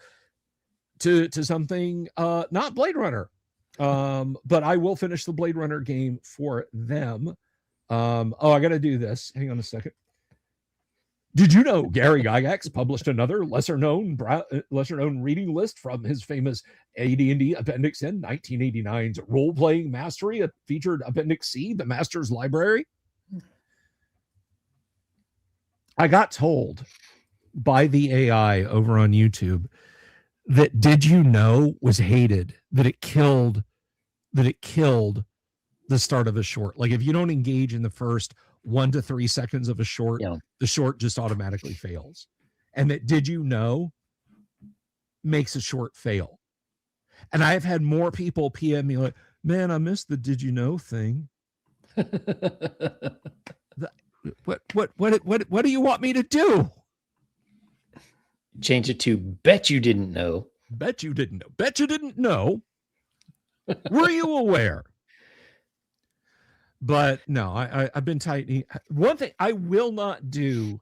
to something not Blade Runner, but I will finish the Blade Runner game for them. I gotta do this. Hang on a second. Did you know Gary Gygax published another lesser known reading list from his famous AD&D Appendix N, 1989's role-playing mastery? It featured Appendix C, the Master's Library. I got told by the AI over on YouTube that Did You Know was hated, that it killed the start of a short. Like, if you don't engage in the first 1 to 3 seconds of a short, the short just automatically fails. And that Did You Know makes a short fail. And I have had more people PM me like, man, I missed the Did You Know thing. What do you want me to do? Change it to bet you didn't know. Bet you didn't know. Bet you didn't know. Were you aware? But no, I've been tightening. One thing I will not do,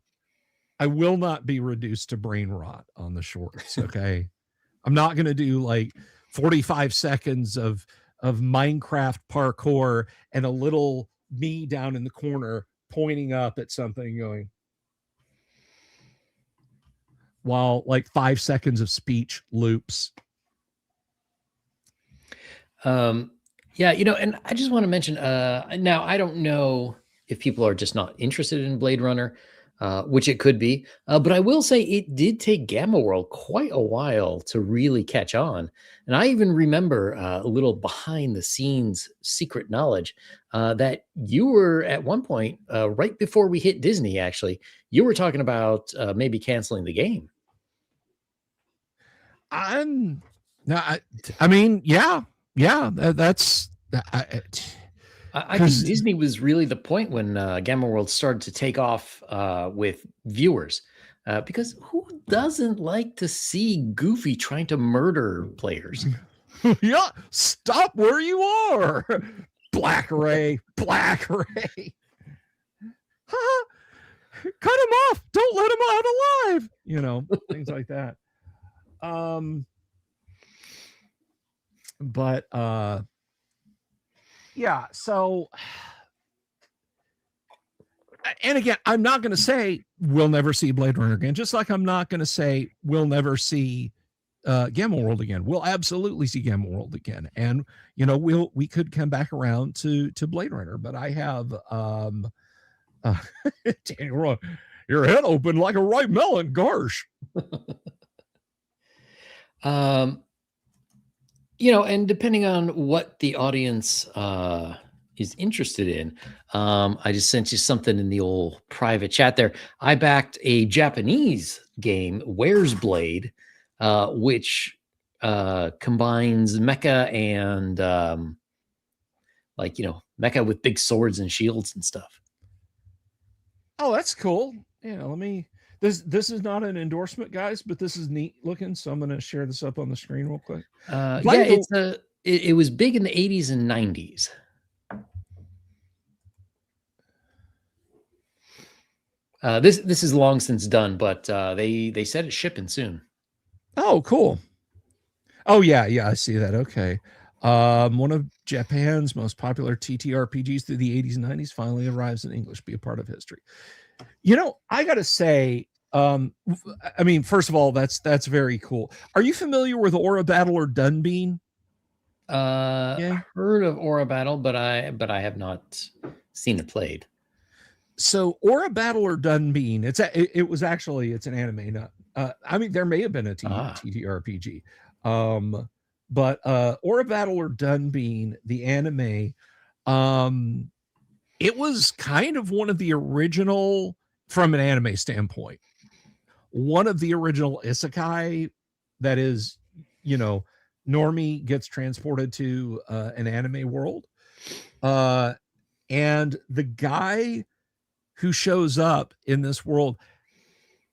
I will not be reduced to brain rot on the shorts. Okay. I'm not going to do like 45 seconds of Minecraft parkour and a little me down in the corner pointing up at something going, while like 5 seconds of speech loops. Yeah, and I just want to mention, now I don't know if people are just not interested in Blade Runner, which it could be, but I will say it did take Gamma World quite a while to really catch on. And I even remember a little behind the scenes secret knowledge that you were at one point, right before we hit Disney, actually, you were talking about maybe canceling the game. I mean, yeah, that's. I think Disney was really the point when Gamma World started to take off with viewers, because who doesn't like to see Goofy trying to murder players? Yeah, stop where you are, Black Ray. Cut him off. Don't let him out alive. Things like that. But yeah, so, and again, I'm not going to say we'll never see Blade Runner again, just like I'm not going to say we'll never see Gamma World again. We'll absolutely see Gamma World again, and we could come back around to Blade Runner. But I have Daniel, your head open like a ripe melon, gosh. And depending on what the audience is interested in, I just sent you something in the old private chat there. I backed a Japanese game, Where's Blade, which combines mecha and like, mecha with big swords and shields and stuff. Oh, that's cool. Yeah, let me. This is not an endorsement, guys, but this is neat looking. So I'm going to share this up on the screen real quick. Yeah, it was big in the 80s and 90s. This is long since done, but they said it's shipping soon. Oh, cool. Oh yeah, I see that. Okay. One of Japan's most popular TTRPGs through the 80s and 90s finally arrives in English. Be a part of history. I gotta say, I mean, first of all, that's very cool. Are you familiar with Aura Battle or Dunbean? Yeah. Heard of Aura Battle, but I have not seen it played. So Aura Battle or Dunbean, it's an anime. Not, I mean, there may have been a TTRPG, but Aura Battle or Dunbean, the anime, it was kind of one of the original, from an anime standpoint, one of the original isekai that is, normie gets transported to an anime world. And the guy who shows up in this world,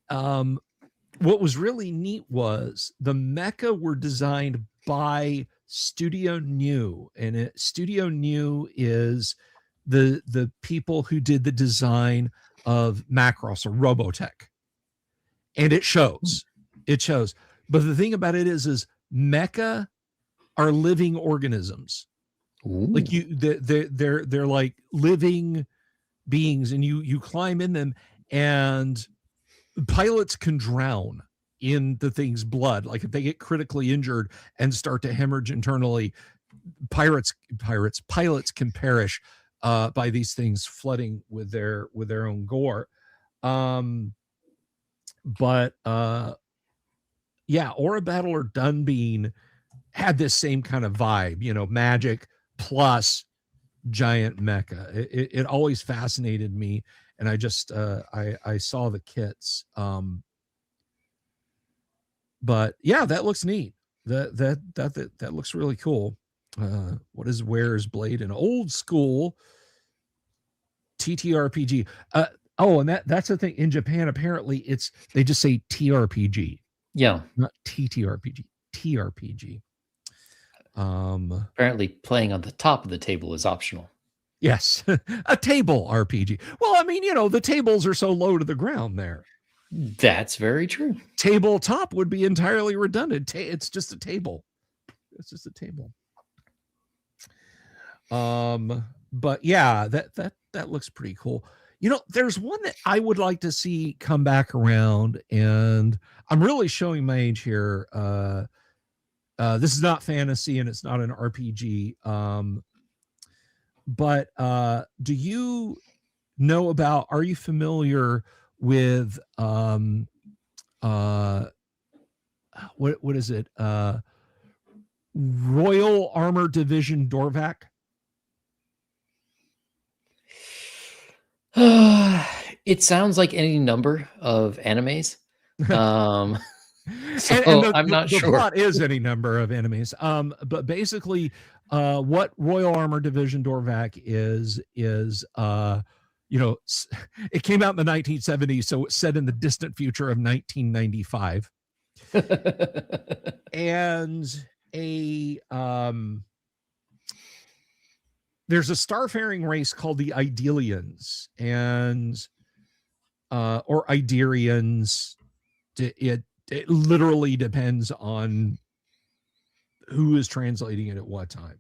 what was really neat was the mecha were designed by Studio New, and Studio New is the people who did the design of Macross or Robotech, and it shows. But the thing about it is mecha are living organisms. Ooh. Like they're like living beings, and you climb in them, and pilots can drown in the thing's blood. Like if they get critically injured and start to hemorrhage internally, pilots can perish by these things flooding with their own gore. But yeah, Aura Battle or Dunbean had this same kind of vibe, magic plus giant mecha. It always fascinated me, and I just I saw the kits. But yeah, that looks neat. That looks really cool. What is Wearer's Blade? An old school TTRPG. And that's the thing in Japan. Apparently, they just say TRPG. Yeah, not TTRPG. TRPG. Apparently, playing on the top of the table is optional. Yes, a table RPG. Well, I mean, the tables are so low to the ground there. That's very true. Tabletop would be entirely redundant. It's just a table. It's just a table. But yeah, that looks pretty cool. There's one that I would like to see come back around, and I'm really showing my age here. This is not fantasy and it's not an RPG. But do you know about, are you familiar with what is it? Royal Armor Division Dorvac? It sounds like any number of animes. So I'm not sure. The plot is any number of enemies. But basically, what Royal Armor Division Dorvac is it came out in the 1970s, so it's set in the distant future of 1995. And there's a starfaring race called the Idelians, and or Iderians. It literally depends on who is translating it at what time.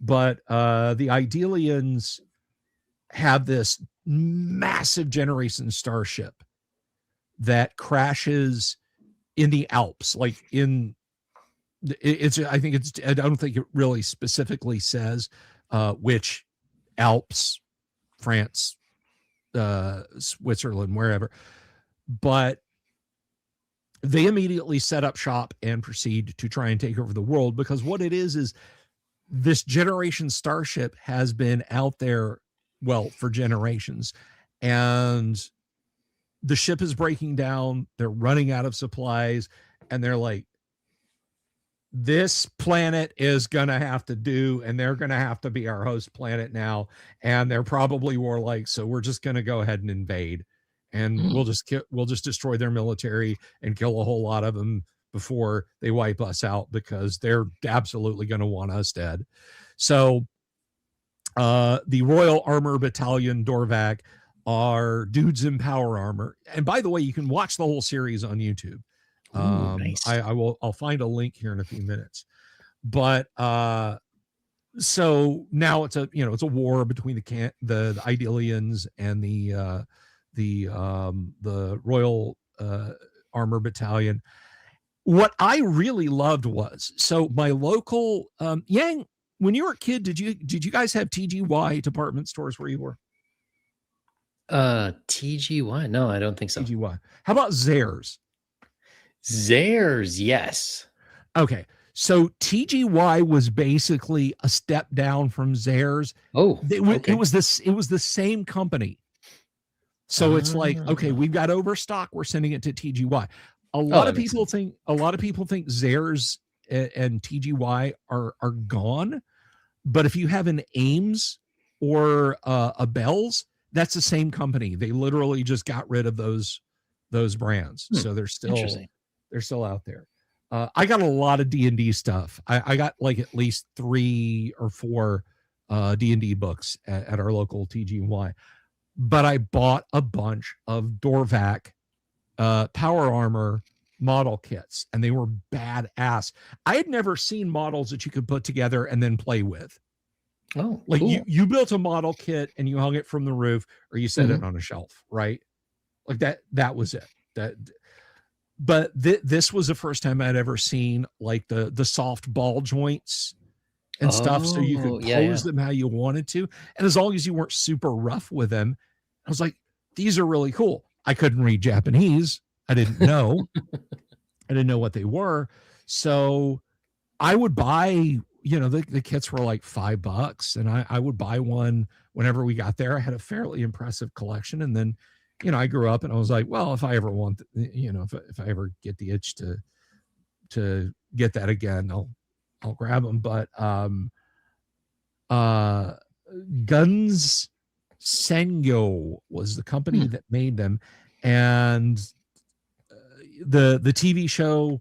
But the Idelians have this massive generation starship that crashes in the Alps, like I don't think it really specifically says which Alps, France, Switzerland, wherever, but they immediately set up shop and proceed to try and take over the world, because what it is this generation starship has been out there, well, for generations, and the ship is breaking down. They're running out of supplies, and they're like, this planet is going to have to do, and they're going to have to be our host planet now. And they're probably warlike. So we're just going to go ahead and invade, and Mm. we'll just destroy their military and kill a whole lot of them before they wipe us out, because they're absolutely going to want us dead. So the Royal Armor Battalion Dorvac are dudes in power armor. And by the way, you can watch the whole series on YouTube. Ooh, nice. I'll find a link here in a few minutes. But so now it's a war between the Idealians and the Royal Armor Battalion. What I really loved was, so my local Yang, when you were a kid, did you guys have TGY department stores where you were? TGY? No, I don't think so. TGY. How about Zehrs? Zehrs, yes. Okay. So TGY was basically a step down from Zehrs. Oh, it was the same company. So it's like, okay, we've got overstock, we're sending it to TGY. A lot of people think Zehrs and TGY are gone, but if you have an Ames or a Bell's, that's the same company. They literally just got rid of those brands, so they're still out there. I got a lot of D&D stuff. I got like at least 3 or 4 D&D books at our local TGY, but I bought a bunch of Dorvac power armor model kits, and they were badass. I had never seen models that you could put together and then play with. Oh, like cool. you built a model kit and you hung it from the roof, or you set it on a shelf, right? Like that was it. But this was the first time I'd ever seen like the soft ball joints and stuff, so you could pose them how you wanted to, and as long as you weren't super rough with them. I was like, these are really cool. I couldn't read Japanese. I didn't know. I didn't know what they were. So I would buy, the kits were like $5, and I would buy one whenever we got there. I had a fairly impressive collection. And then, I grew up and I was like, well, if I ever want, if I ever get the itch to get that again, I'll grab them. But Guns Sengo was the company that made them. And the TV show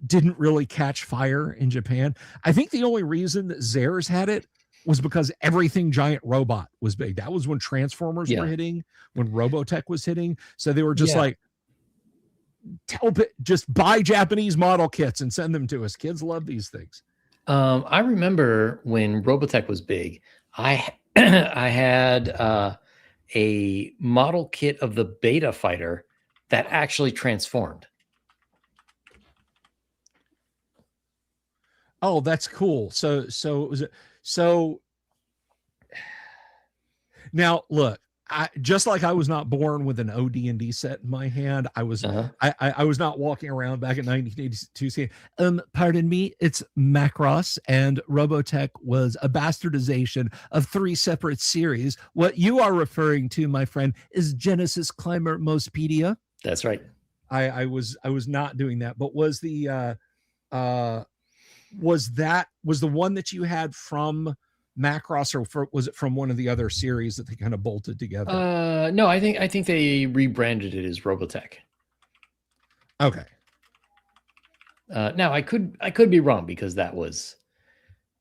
didn't really catch fire in Japan. I think the only reason that Zehrs had it was because everything giant robot was big. That was when Transformers were hitting, when Robotech was hitting. So they were just like, just buy Japanese model kits and send them to us. Kids love these things. I remember when Robotech was big, I had a model kit of the Beta Fighter that actually transformed. Oh, that's cool. So now look, just like I was not born with an OD&D set in my hand, I was I was not walking around back in 1982 saying, pardon me, it's Macross, and Robotech was a bastardization of 3 separate series. What you are referring to, my friend, is Genesis Climber Mostpedia. That's right. I was not doing that, but was the was the one that you had from Macross, or was it from one of the other series that they kind of bolted together? No, I think they rebranded it as Robotech. Okay. Now I could be wrong, because that was,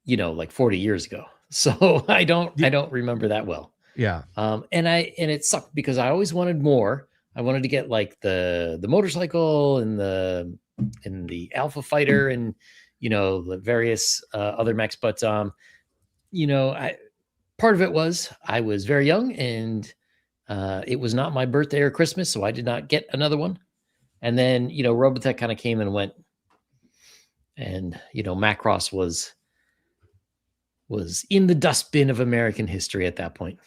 like 40 years ago. So I don't remember that well. Yeah. And it sucked because I always wanted more. I wanted to get like the motorcycle and the Alpha Fighter and the various other mechs, but part of it was I was very young, and it was not my birthday or Christmas, so I did not get another one. And then Robotech kind of came and went, and Macross was in the dustbin of American history at that point.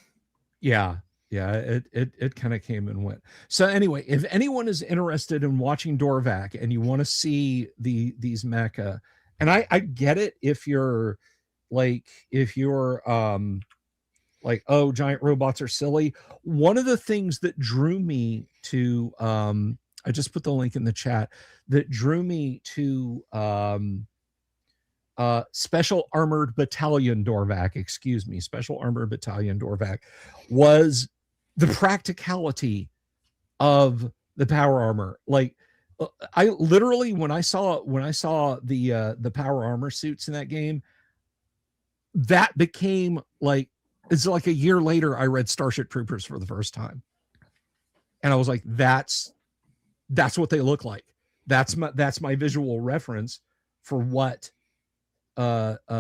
Yeah. It kind of came and went. So anyway, if anyone is interested in watching Dorvac and you want to see these mecha, and I get it if you're like, oh, giant robots are silly. One of the things that drew me to I just put the link in the chat that drew me to Special Armored Battalion Dorvac, Special Armored Battalion Dorvac, was the practicality of the power armor. Like, I literally, when I saw the power armor suits in that game, that became like, it's like a year later I read Starship Troopers for the first time, and I was like, that's what they look like. That's my visual reference for what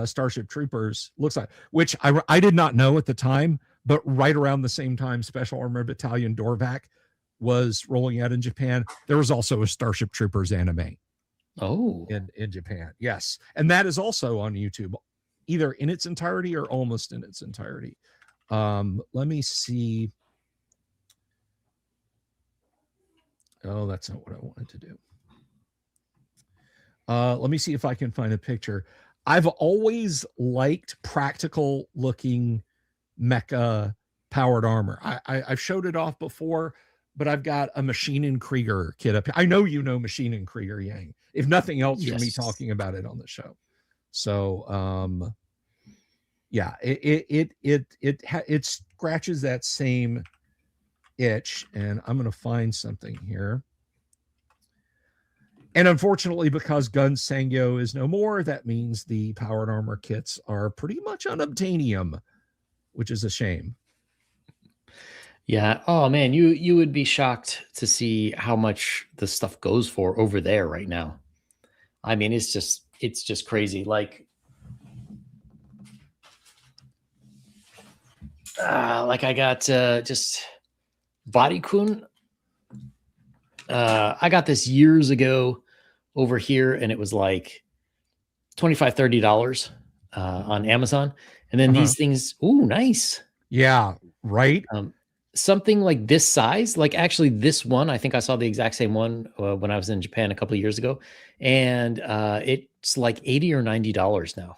Starship Troopers looks like, which I did not know at the time, but right around the same time Special Armored Battalion Dorvac was rolling out in Japan, there was also a Starship Troopers anime. Oh, in Japan, yes, and that is also on YouTube, either in its entirety or almost in its entirety. Let me see. Oh, that's not what I wanted to do. Let me see if I can find a picture. I've always liked practical looking mecha powered armor. I've showed it off before, but I've got a Machine and Krieger kit up here. I know you know Machine and Krieger, Yang, if nothing else, yes, from me talking about it on the show. So yeah, it scratches that same itch, and I'm going to find something here. And unfortunately, because Gun Sangyo is no more, that means the powered armor kits are pretty much unobtainium, which is a shame. Yeah. Oh man, you would be shocked to see how much the stuff goes for over there right now. I mean, it's just crazy. Like I got just Bodycoon. I got this years ago over here, and it was like $25-$30 on Amazon. And then these things, ooh, nice. Yeah, right. Something like this size, like actually this one, I think I saw the exact same one when I was in Japan a couple of years ago, and it's like $80 or $90 now.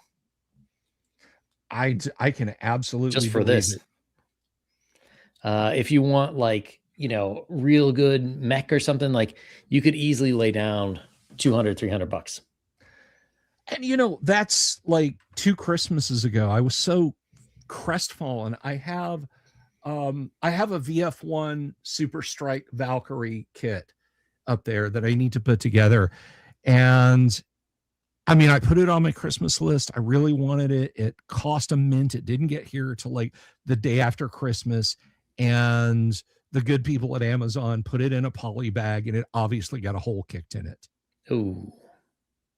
I can absolutely just for this. If you want like, real good mech or something, like you could easily lay down $200-$300. And that's like 2 Christmases ago. I was so crestfallen. I have a VF1 Super Strike Valkyrie kit up there that I need to put together. And I mean, I put it on my Christmas list. I really wanted it. It cost a mint. It didn't get here till like the day after Christmas. And the good people at Amazon put it in a poly bag, and it obviously got a hole kicked in it. Ooh.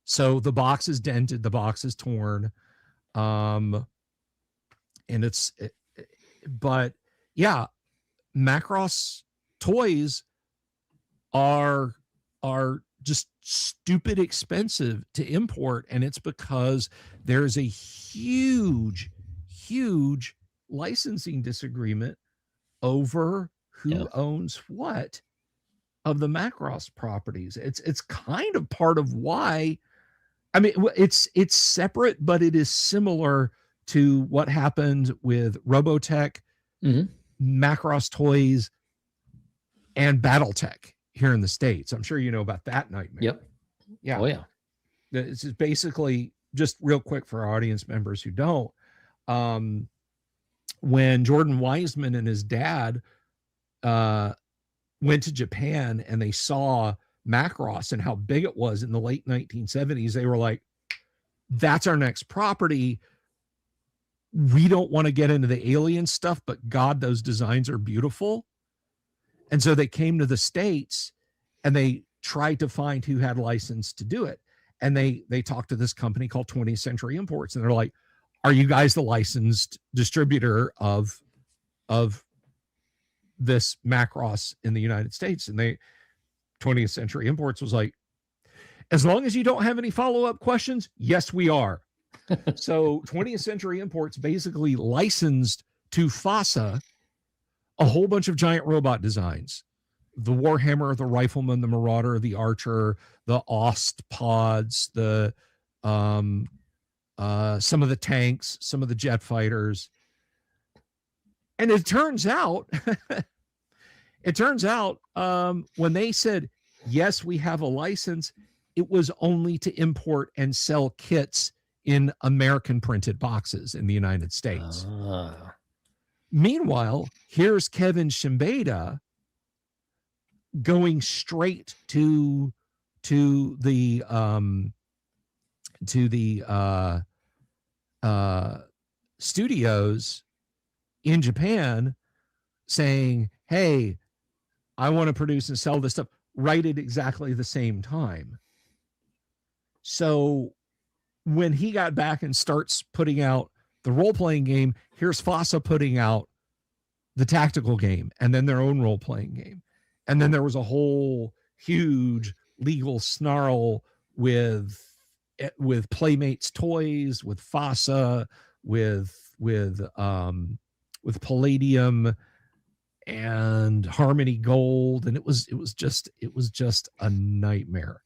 So the box is dented, the box is torn. And but yeah, Macross toys are just stupid expensive to import, and it's because there's a huge licensing disagreement over who owns what of the Macross properties. It's kind of part of why. I mean, it's separate, but it is similar to what happened with Robotech, Macross Toys, and BattleTech here in the States. I'm sure you know about that nightmare. Yep. Yeah. Oh yeah. This is basically, just real quick for our audience members who don't, when Jordan Weisman and his dad went to Japan and they saw Macross and how big it was in the late 1970s, they were like, that's our next property. We don't want to get into the alien stuff, but God, those designs are beautiful. And so they came to the States and they tried to find who had license to do it. And they talked to this company called 20th Century Imports, and they're like, are you guys the licensed distributor of this Macross in the United States? And 20th Century Imports was like, as long as you don't have any follow-up questions, yes, we are. So 20th Century Imports basically licensed to FASA a whole bunch of giant robot designs. The Warhammer, the Rifleman, the Marauder, the Archer, the Ost pods, the some of the tanks, some of the jet fighters. And it turns out when they said, yes, we have a license. It was only to import and sell kits in American printed boxes in the United States. Meanwhile, here's Kevin Shimbeda going straight to the studios in Japan saying, hey, I want to produce and sell this stuff right at exactly the same time. So when he got back and starts putting out the role-playing game, here's FASA putting out the tactical game and then their own role-playing game. And then there was a whole huge legal snarl with Playmates Toys, with FASA, with Palladium and Harmony Gold, and it was just a nightmare.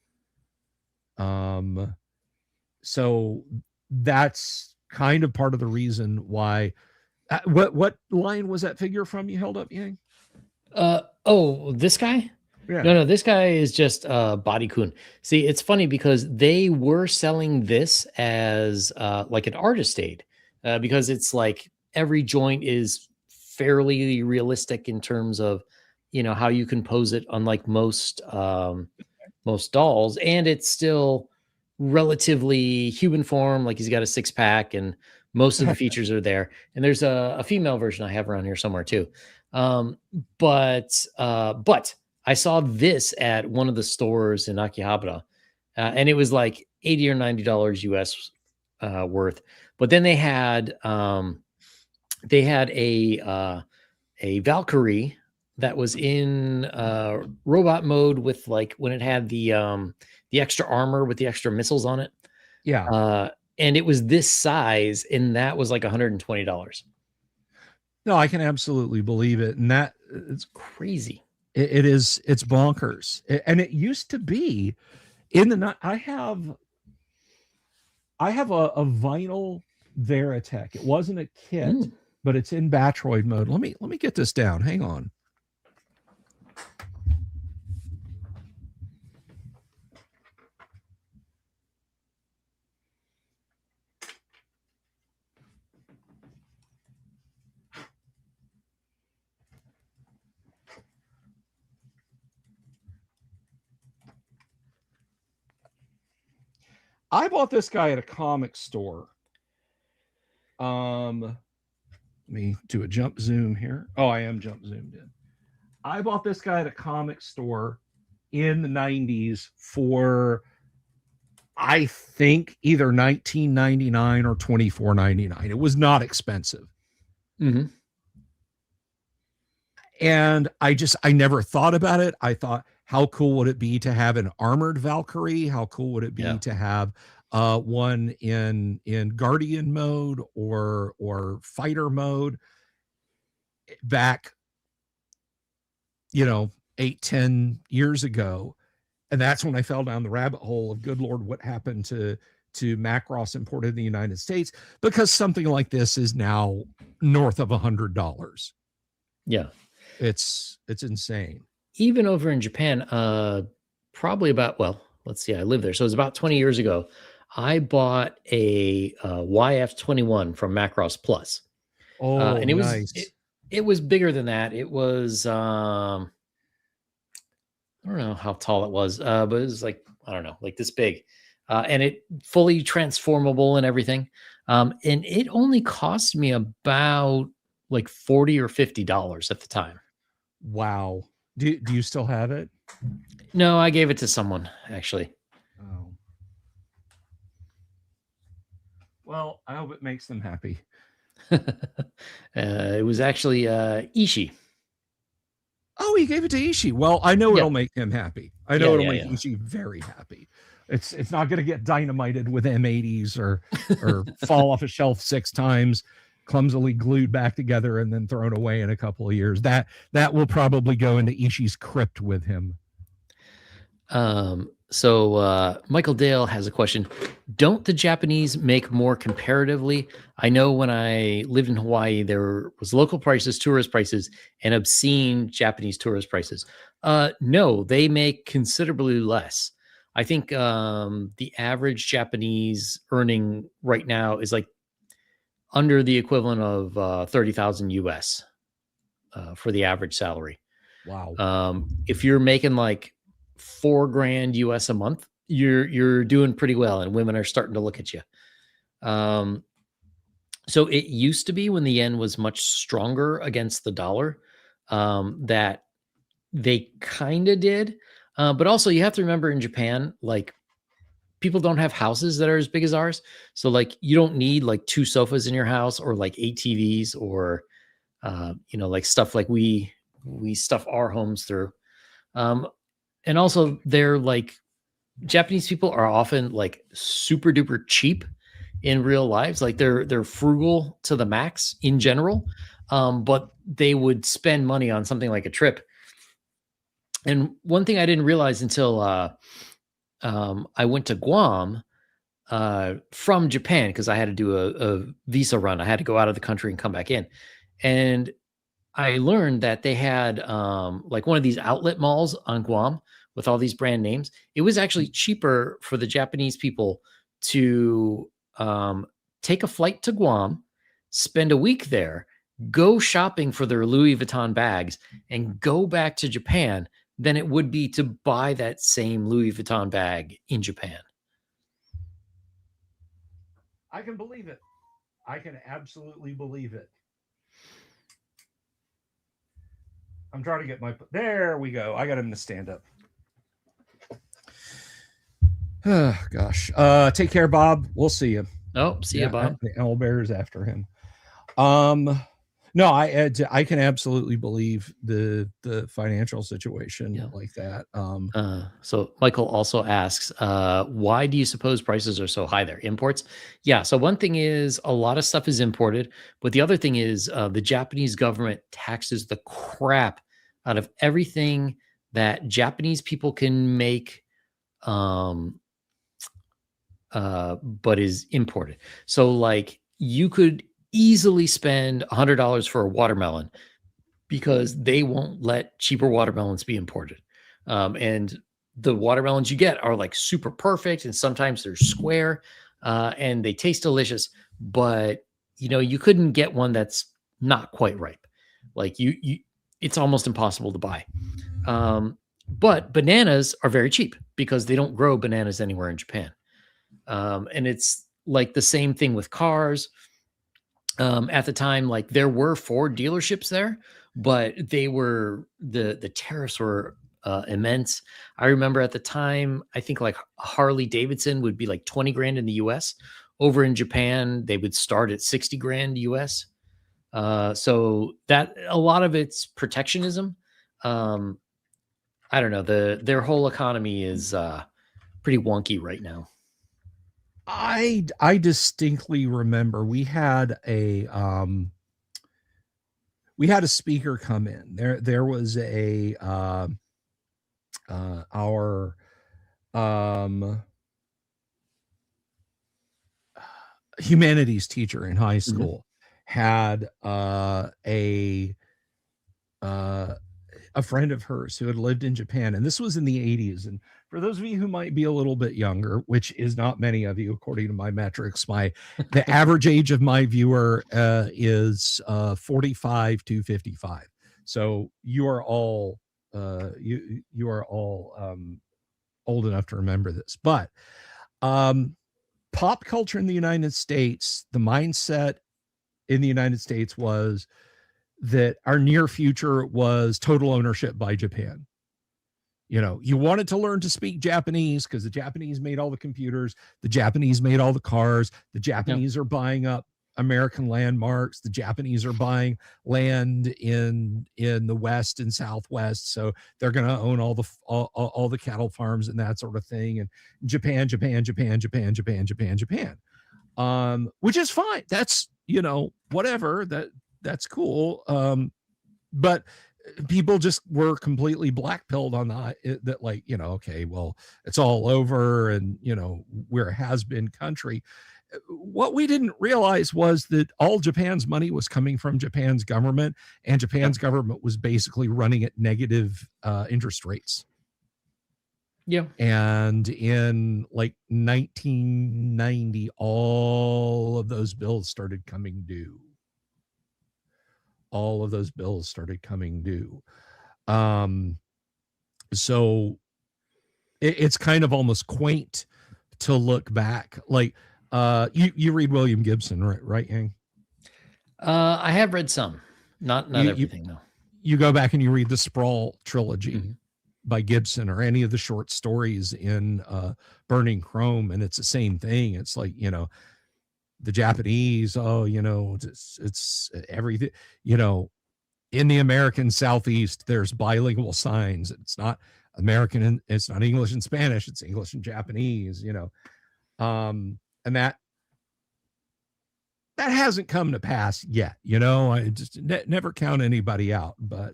So that's kind of part of the reason why. What line was that figure from you held up, Yang? This guy? Yeah. No, this guy is just Body Kun. See, it's funny because they were selling this as like an artist aid because it's like every joint is fairly realistic in terms of, you know, how you can pose it, unlike most dolls, and it's still relatively human form. Like he's got a 6-pack and most of the features are there. And there's a female version I have around here somewhere too. But I saw this at one of the stores in Akihabara, and it was like $80 or $90 US worth. But then they had a Valkyrie that was in robot mode with, like, when it had the extra armor with the extra missiles on it. Yeah. And it was this size, and that was like $120. No, I can absolutely believe it. And that it's crazy. It's bonkers. And it used to be in the, I have a vinyl Veritech. It wasn't a kit, but it's in Batroid mode. Let me get this down. Hang on. I bought this guy at a comic store. Let me do a jump zoom here. Oh, I am jump zoomed in. I bought this guy at a comic store in the 90s for, I think, either $19.99 or $24.99. It was not expensive. Mm-hmm. And I never thought about it. I thought, how cool would it be to have an armored Valkyrie? How cool would it be to have one in Guardian mode or fighter mode back, 8-10 years ago? And that's when I fell down the rabbit hole of, good Lord, what happened to Macross imported in the United States? Because something like this is now north of $100. Yeah. It's insane. Even over in Japan, probably about, let's see, I lived there. So it was about 20 years ago. I bought a YF-21 from Macross Plus. Oh, and it nice. it was bigger than that. It was, I don't know how tall it was, but it was like, I don't know, like this big. And it fully transformable and everything. And it only cost me about like $40 or $50 at the time. Wow. Do you still have it? No, I gave it to someone, actually. Oh. Well, I hope it makes them happy. It was actually Ishii. Oh, he gave it to Ishii. Well, I know it'll make him happy. I know it'll make Ishii very happy. It's not going to get dynamited with M80s or fall off a shelf 6 times, clumsily glued back together and then thrown away in a couple of years. That will probably go into Ishii's crypt with him. So Michael Dale has a question. Don't the Japanese make more comparatively? I know when I lived in Hawaii, there was local prices, tourist prices, and obscene Japanese tourist prices. No, they make considerably less. I think the average Japanese earning right now is like under the equivalent of 30,000 US for the average salary. Wow. If you're making like $4,000 US a month, you're doing pretty well, and women are starting to look at you. So it used to be when the yen was much stronger against the dollar, that they kind of did. But also, you have to remember in Japan, like people don't have houses that are as big as ours. So like you don't need like two sofas in your house or like eight TVs or like stuff like we stuff our homes through. Um, and also they're like Japanese people are often like super duper cheap in real lives. Like they're frugal to the max in general. But they would spend money on something like a trip. And one thing I didn't realize until I went to Guam from Japan because I had to do a visa run. I had to go out of the country and come back in. And I learned that they had like one of these outlet malls on Guam with all these brand names. It was actually cheaper for the Japanese people to take a flight to Guam, spend a week there, go shopping for their Louis Vuitton bags, and go back to Japan than it would be to buy that same Louis Vuitton bag in Japan. I can believe it. I can absolutely believe it. I'm trying to get my. There we go. I got him to stand up. Oh, gosh. Take care, Bob. We'll see you. Oh, see you, Bob. The owl bear's after him. No, I can absolutely believe the financial situation like that. So Michael also asks, why do you suppose prices are so high there? Imports? Yeah. So one thing is a lot of stuff is imported, but the other thing is the Japanese government taxes the crap out of everything that Japanese people can make, but is imported. So like you could easily spend $100 for a watermelon because they won't let cheaper watermelons be imported. And the watermelons you get are like super perfect, and sometimes they're square, and they taste delicious. But you couldn't get one that's not quite ripe. Like it's almost impossible to buy. But bananas are very cheap because they don't grow bananas anywhere in Japan. And it's like the same thing with cars. At the time, like there were Ford dealerships there, but they were the tariffs were immense. I remember at the time, I think like Harley Davidson would be like 20 grand in the US. Over in Japan, they would start at 60 grand US. So that a lot of it's protectionism. I don't know. Their whole economy is pretty wonky right now. I distinctly remember we had a speaker come in. There was a our humanities teacher in high school had a friend of hers who had lived in Japan, and this was in the 80s. And for those of you who might be a little bit younger, which is not many of you according to my metrics, the average age of my viewer is 45 to 55. So you are all you are all old enough to remember this. But pop culture in the United States, the mindset in the United States was that our near future was total ownership by Japan. You wanted to learn to speak Japanese because the Japanese made all the computers, the Japanese made all the cars, the Japanese are buying up American landmarks, the Japanese are buying land in the West and Southwest, so they're going to own all the cattle farms and that sort of thing. And Japan, which is fine. That's whatever, that's cool. But people just were completely blackpilled on that, like, okay, well, it's all over, and we're a has-been country. What we didn't realize was that all Japan's money was coming from Japan's government, and Japan's government was basically running at negative interest rates. Yeah. And in like 1990, all of those bills started coming due. All of those bills started coming due. So it's kind of almost quaint to look back. Like, you read William Gibson, right, Yang? I have read some, not everything though. You go back and you read the Sprawl trilogy by Gibson, or any of the short stories in Burning Chrome, and it's the same thing. It's like, the Japanese, it's everything, in the American Southeast, there's bilingual signs. It's not American, and it's not English and Spanish, it's English and Japanese, and that hasn't come to pass yet. I just never count anybody out, but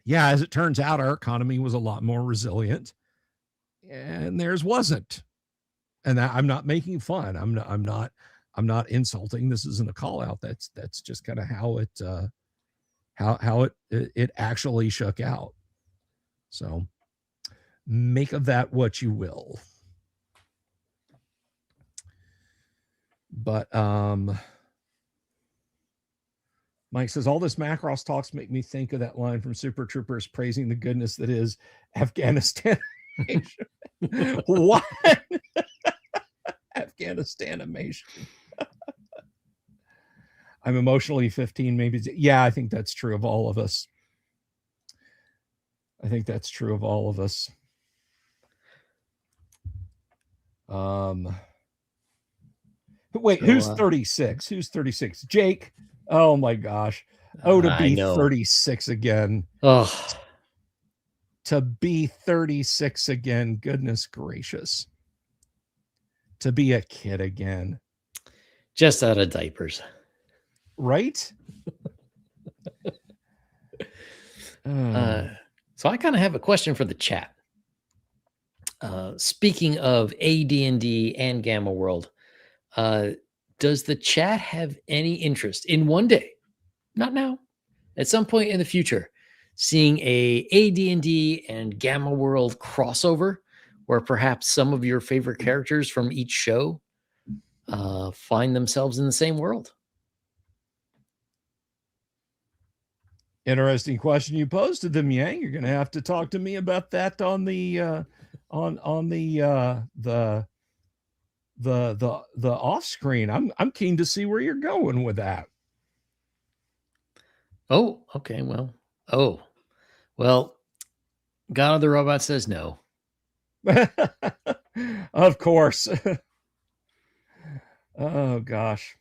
yeah, as it turns out, our economy was a lot more resilient, and theirs wasn't. And I'm not making fun. I'm not insulting. This isn't a call out. That's just kind of how it actually shook out. So make of that what you will. But Mike says, all this Macross talks make me think of that line from Super Troopers praising the goodness that is Afghanistan. What? Afghanistanimation. I'm emotionally 15, maybe. Yeah, I think that's true of all of us. Wait, so, who's 36? Who's 36? Jake. Oh my gosh. Oh, to be 36 again. Oh. To be 36 again. Goodness gracious. To be a kid again. Just out of diapers. Right? So I kind of have a question for the chat. Speaking of AD&D and Gamma World, does the chat have any interest in one day, not now, at some point in the future, seeing a AD&D and Gamma World crossover, where perhaps some of your favorite characters from each show find themselves in the same world? Interesting question you posed to them, Yang. You're going to have to talk to me about that on the the off screen. I'm keen to see where you're going with that. Oh, okay. Well, God of the Robot says no. Of course. Oh gosh.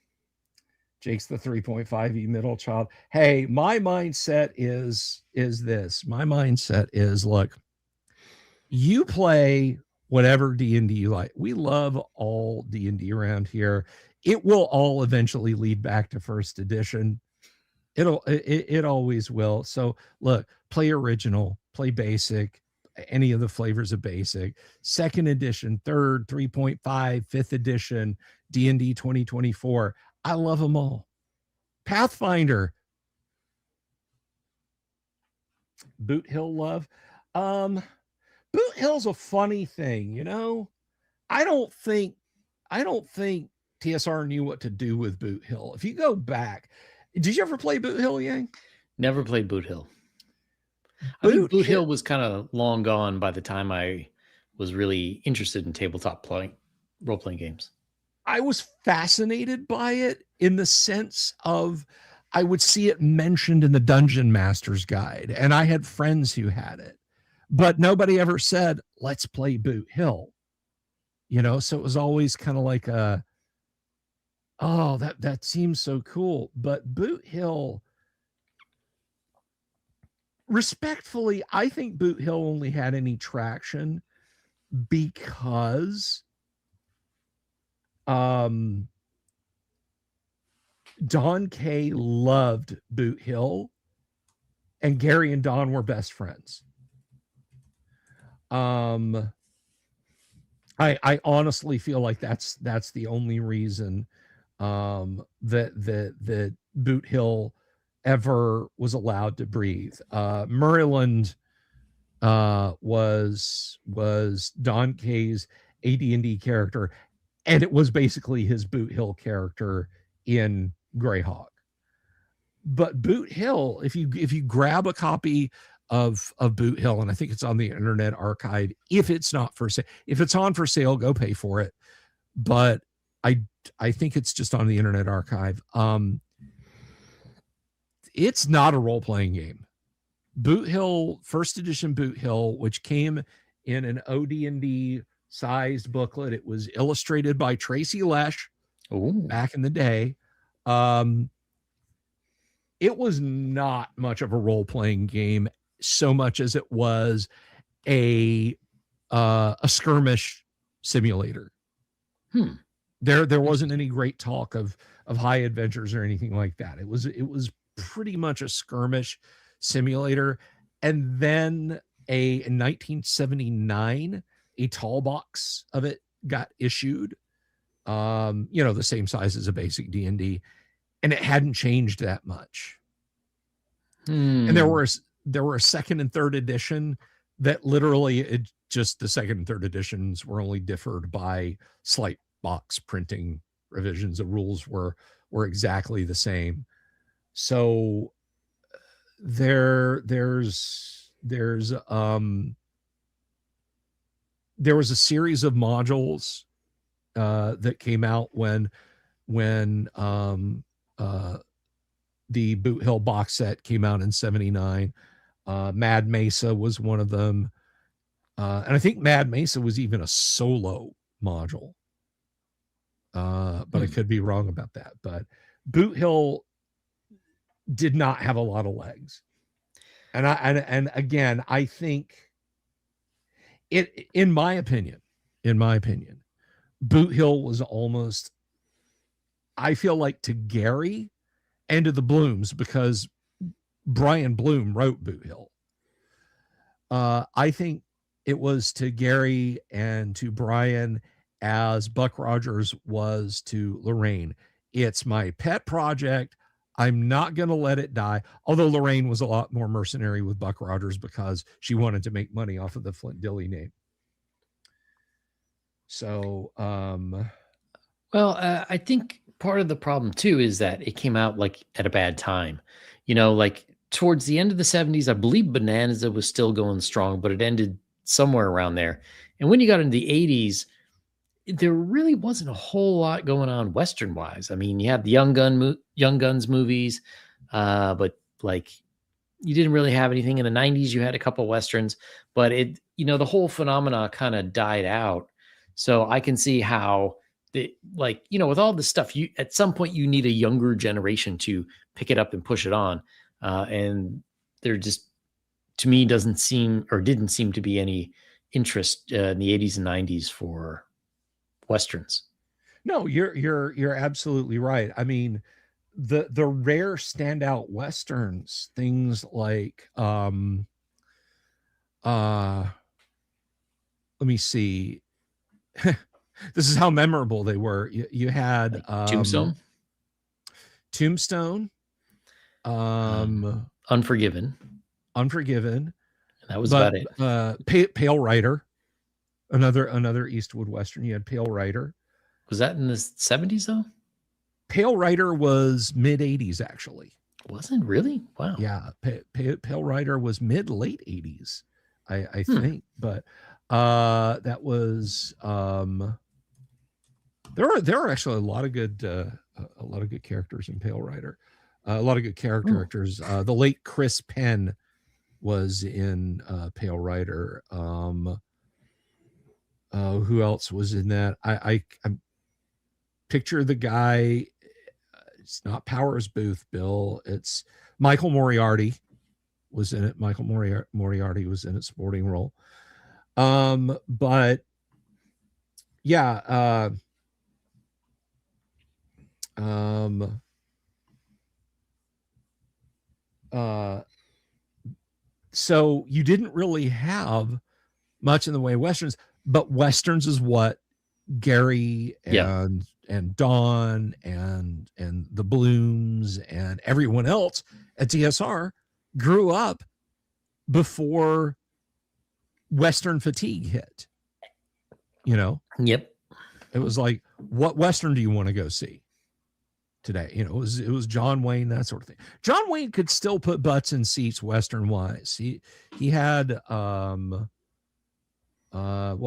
Jake's the 3.5e middle child. Hey, my mindset is this. My mindset is, look, you play whatever D&D you like. We love all D&D around here. It will all eventually lead back to first edition. It always will. So look, play original, play basic, any of the flavors of basic, second edition, third, 3.5, 5th edition, D&D 2024. I love them all. Pathfinder. Boot Hill love. Boot Hill's a funny thing, I don't think TSR knew what to do with Boot Hill. If you go back, did you ever play Boot Hill, Yang? Never played Boot Hill. I think Boot Hill was kind of long gone by the time I was really interested in tabletop role-playing games. I was fascinated by it in the sense of I would see it mentioned in the Dungeon Master's Guide, and I had friends who had it, but nobody ever said, let's play Boot Hill. So it was always kind of like that seems so cool. But Boot Hill, respectfully, I think Boot Hill only had any traction because Don K loved Boot Hill and Gary and Don were best friends. I honestly feel like that's the only reason that Boot Hill ever was allowed to breathe. Murrayland was Don Kaye's AD&D character, and it was basically his Boot Hill character in Greyhawk. But Boot Hill, if you grab a copy of Boot Hill, and I think it's on the Internet Archive, if it's not for sale, if it's on for sale, go pay for it. But I think it's just on the Internet Archive. It's not a role-playing game. Boot Hill, first edition Boot Hill, which came in an OD&D sized booklet. It was illustrated by Tracy Lesh. Ooh. Back in the day. It was not much of a role-playing game, so much as it was a skirmish simulator. There wasn't any great talk of high adventures or anything like that. It was pretty much a skirmish simulator. And then in 1979, a tall box of it got issued, the same size as a basic D&D, and it hadn't changed that much. And there were a second and third edition that literally the second and third editions were only differed by slight box printing revisions. The rules were exactly the same. So there was a series of modules that came out when the Boot Hill box set came out in 79. Mad Mesa was one of them. And I think Mad Mesa was even a solo module. But I could be wrong about that. But Boot Hill did not have a lot of legs. And again, I think in my opinion, Boot Hill was almost, I feel like, to Gary and to the Blooms, because Brian Bloom wrote Boot Hill. I think it was to Gary and to Brian as Buck Rogers was to Lorraine. It's my pet project. I'm not going to let it die. Although Lorraine was a lot more mercenary with Buck Rogers because she wanted to make money off of the Flint Dille name. So, I think part of the problem too is that it came out like at a bad time. Like towards the end of the 70s, I believe Bonanza was still going strong, but it ended somewhere around there. And when you got into the 80s, there really wasn't a whole lot going on Western wise. I mean, you had the Young Guns movies, but like you didn't really have anything in the 90s. You had a couple Westerns, but the whole phenomena kind of died out. So I can see how with all this stuff, at some point you need a younger generation to pick it up and push it on. And there just, to me, didn't seem to be any interest in the 80s and 90s for Westerns. No, you're absolutely right. I mean, the rare standout Westerns, things like, let me see. This is how memorable they were. You had Tombstone, Unforgiven. That was about it. Pale Rider, another Eastwood Western. You had Pale Rider. Was that in the 70s though? Pale Rider was mid 80s actually. Was it really? Wow. Yeah, Pale Rider was late 80s, I think. But that was there are actually a lot of good characters in Pale Rider. A lot of good character actors. The late Chris Penn was in Pale Rider. Who else was in that? I picture the guy. It's not Powers Booth, Bill. It's Michael Moriarty was in it. Michael Moriarty was in it, supporting role. But yeah. So you didn't really have much in the way of Westerns, but Westerns is what Gary Yeah. and Don and the Blooms and everyone else at TSR grew up before Western fatigue hit. You know, Yep. it was like, what Western do you want to go see today? You know, it was John Wayne, that sort of thing. John Wayne could still put butts in seats Western wise. He had what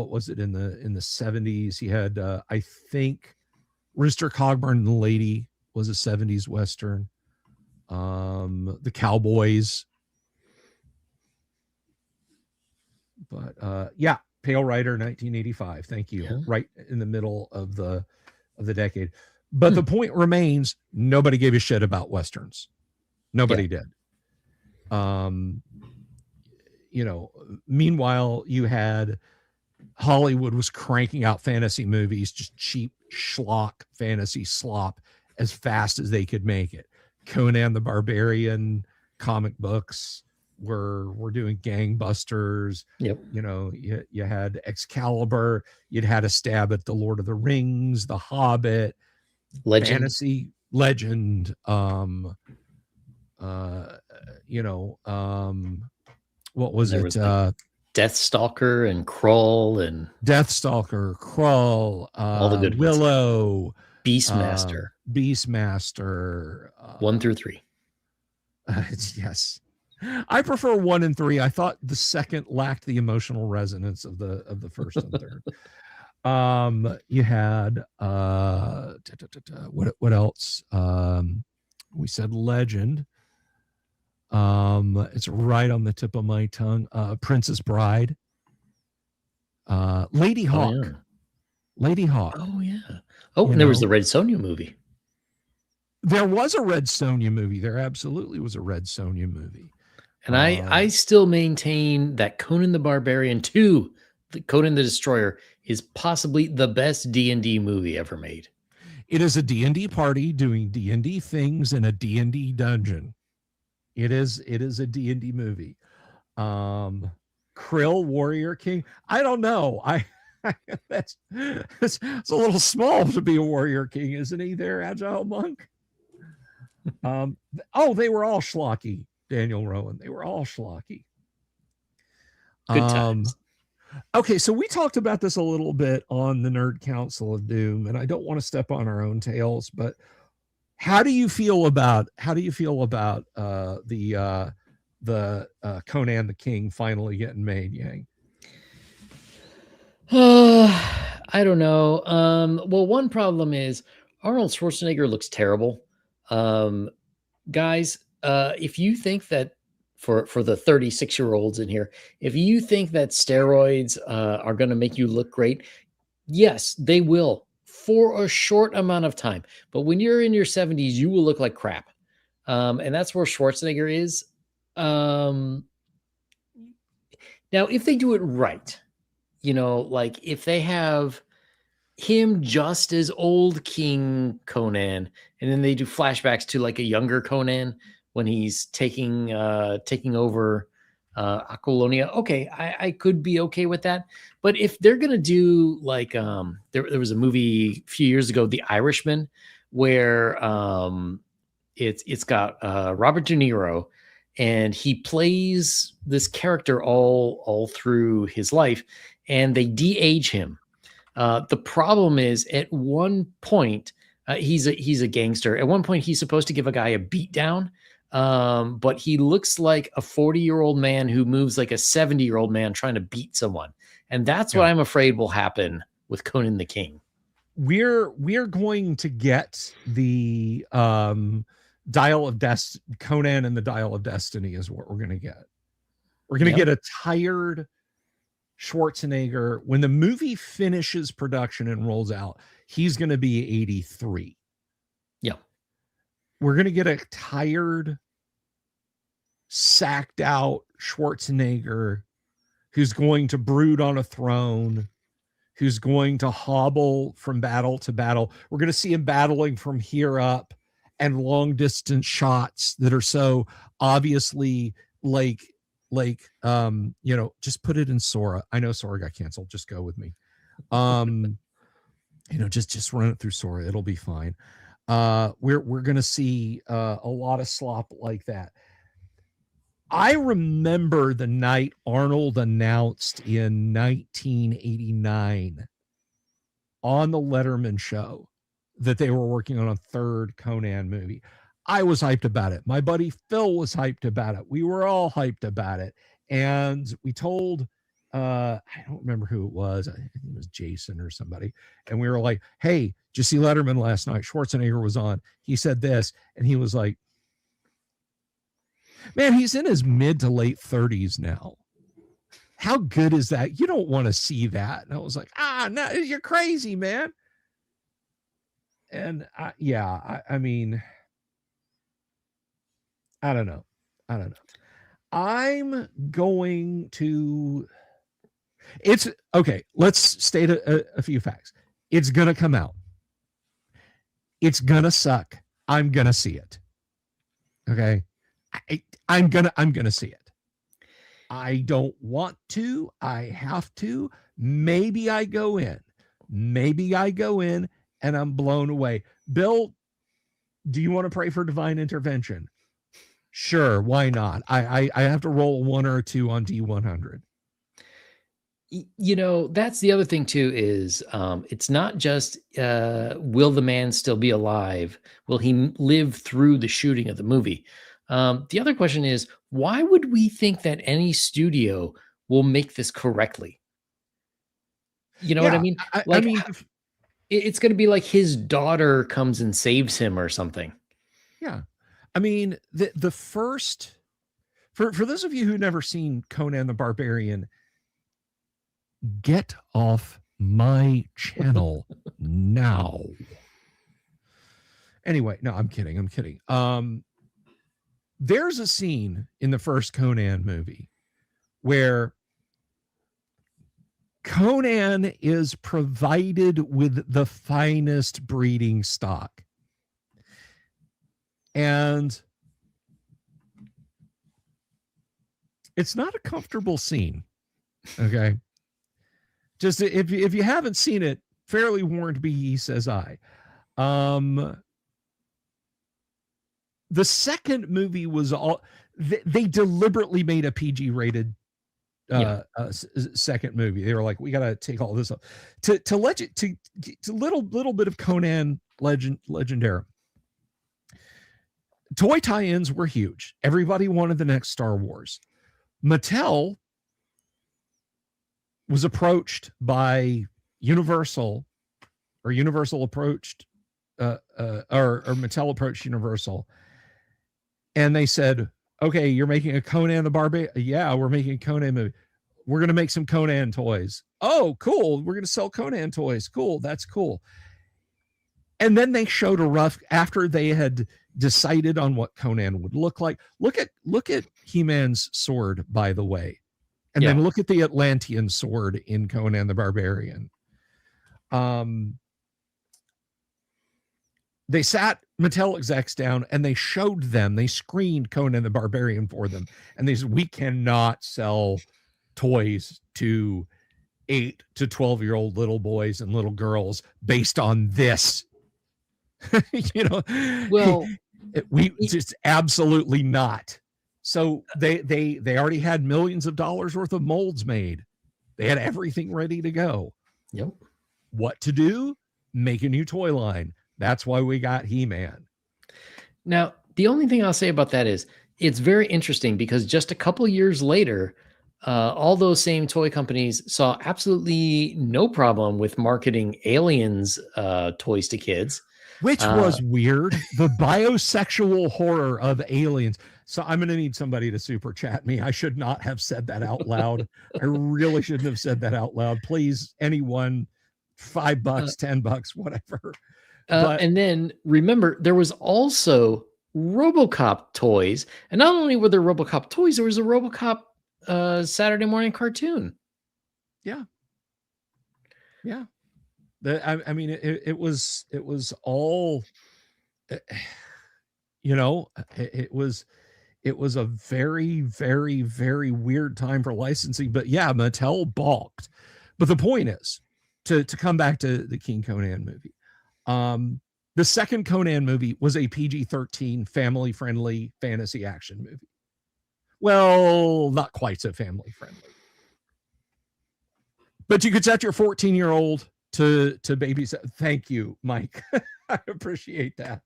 was it in the 70s? He had I think Rooster Cogburn and the Lady was a 70s Western. The Cowboys. But yeah, Pale Rider 1985. Thank you. Yeah. Right in the middle of the decade. But the point remains, nobody gave a shit about Westerns. Nobody did. You know, meanwhile, you had Hollywood was cranking out fantasy movies, just cheap schlock fantasy slop as fast as they could make it. Conan the Barbarian comic books were doing gangbusters. Yep. You know, you had Excalibur, you'd had a stab at the Lord of the Rings, the Hobbit, Legend. fantasy legend, you know, what was there it? Was like Deathstalker and Krull and Deathstalker, Krull, all the good Willow, ones. Beastmaster. Beastmaster. 1 through 3. Yes. I prefer 1 and 3. I thought the second lacked the emotional resonance of the first and third. You had what else? We said Legend. It's right on the tip of my tongue. Princess Bride. Lady Hawk. Oh, yeah. Lady Hawk. Oh yeah. Oh, and there was the Red Sonja movie. There was a Red Sonja movie. There absolutely was a Red Sonja movie. And I still maintain that Conan the Barbarian 2, the Conan the Destroyer, is possibly the best D&D movie ever made. It is a D&D party doing D&D things in a D&D dungeon. It is a D&D movie. Krill, Warrior King. I don't know. That's a little small to be a Warrior King, isn't he? There, Agile Monk. They were all schlocky. Daniel Rowan. They were all schlocky. Good times. Okay, so we talked about this a little bit on the Nerd Council of Doom, and I don't want to step on our own tails, but how do you feel about the Conan the King finally getting made, Yang? I don't know. Well, one problem is Arnold Schwarzenegger looks terrible. Guys, if you think that for the 36-year-olds in here, if you think that steroids are going to make you look great, yes, they will for a short amount of time. But when you're in your 70s, you will look like crap. And that's where Schwarzenegger is. Now, if they do it right, you know, like if they have him just as old King Conan, and then they do flashbacks to like a younger Conan when he's taking over Aquilonia. Okay, I could be okay with that. But if they're gonna do like there was a movie a few years ago, The Irishman, where it's got Robert De Niro, and he plays this character all through his life, and they de-age him. The problem is at one point he's a gangster. At one point he's supposed to give a guy a beat down, but he looks like a 40-year-old man who moves like a 70-year-old man trying to beat someone, and that's what I'm afraid will happen with Conan the King. We're going to get the Dial of Destiny. Conan and the Dial of Destiny is what we're going to get. We're going to get a tired Schwarzenegger. When the movie finishes production and rolls out, he's going to be 83. Yeah. We're going to get a tired, sacked out Schwarzenegger who's going to brood on a throne, who's going to hobble from battle to battle. We're going to see him battling from here up, and long distance shots that are so obviously like just put it in Sora. I know Sora got canceled. Just go with me. Just run it through Sora. It'll be fine. We're gonna see a lot of slop like that. I remember the night Arnold announced in 1989 on the Letterman show that they were working on a third Conan movie. I was hyped about it. My buddy Phil was hyped about it. We were all hyped about it. And we told, I don't remember who it was. I think it was Jason or somebody. And we were like, hey, did you see Letterman last night? Schwarzenegger was on. He said this. And he was like, man, he's in his mid to late 30s now. How good is that? You don't want to see that. And I was like, no, you're crazy, man. And I mean, I don't know. I'm going to, it's okay. Let's state a few facts. It's going to come out. It's going to suck. I'm going to see it. Okay. I'm going to see it. I don't want to. I have to. Maybe I go in and I'm blown away. Bill, do you want to pray for divine intervention? Sure. Why not? I have to roll 1 or 2 on D100. That's the other thing too, is it's not just will the man still be alive? Will he live through the shooting of the movie? The other question is, why would we think that any studio will make this correctly? You know what I mean? It's going to be like his daughter comes and saves him or something. Yeah. I mean, the first, for those of you who've never seen Conan the Barbarian, get off my channel now. Anyway, no, I'm kidding. There's a scene in the first Conan movie where Conan is provided with the finest breeding stock. And it's not a comfortable scene. Okay. Just if you haven't seen it, fairly warned be ye, says I. The second movie was they deliberately made a PG rated second movie. They were like, we got to take all this up to let you to little bit of Conan legendary. Toy tie-ins were huge. Everybody wanted the next Star Wars. Mattel was approached by Universal, or Universal approached, or Mattel approached Universal, and they said, okay, you're making a Conan the Barbarian? Yeah, we're making a Conan movie. We're going to make some Conan toys. Oh, cool. We're going to sell Conan toys. Cool. That's cool. And then they showed a rough, after they had decided on what Conan would look like. Look at He-Man's sword, by the way. And then look at the Atlantean sword in Conan the Barbarian. They sat Mattel execs down and they screened Conan the Barbarian for them. And they said, we cannot sell toys to 8 to 12-year-old little boys and little girls based on this. Well, we just absolutely not. So they already had millions of dollars worth of molds made. They had everything ready to go. Yep. What to do? Make a new toy line. That's why we got He-Man. Now, the only thing I'll say about that is it's very interesting, because just a couple years later, all those same toy companies saw absolutely no problem with marketing Aliens toys to kids. Which was weird. The biosexual horror of Aliens. So I'm going to need somebody to super chat me. I should not have said that out loud. I really shouldn't have said that out loud. Please, anyone, $5, $10, whatever. And then remember, there was also RoboCop toys. And not only were there RoboCop toys, there was a RoboCop Saturday morning cartoon. Yeah. Yeah. I mean, it was all, it was It was a very, very, very weird time for licensing, but yeah, Mattel balked. But the point is, to come back to the King Conan movie, the second Conan movie was a PG-13 family-friendly fantasy action movie. Well, not quite so family-friendly. But you could set your 14-year-old to babysit. Thank you, Mike. I appreciate that.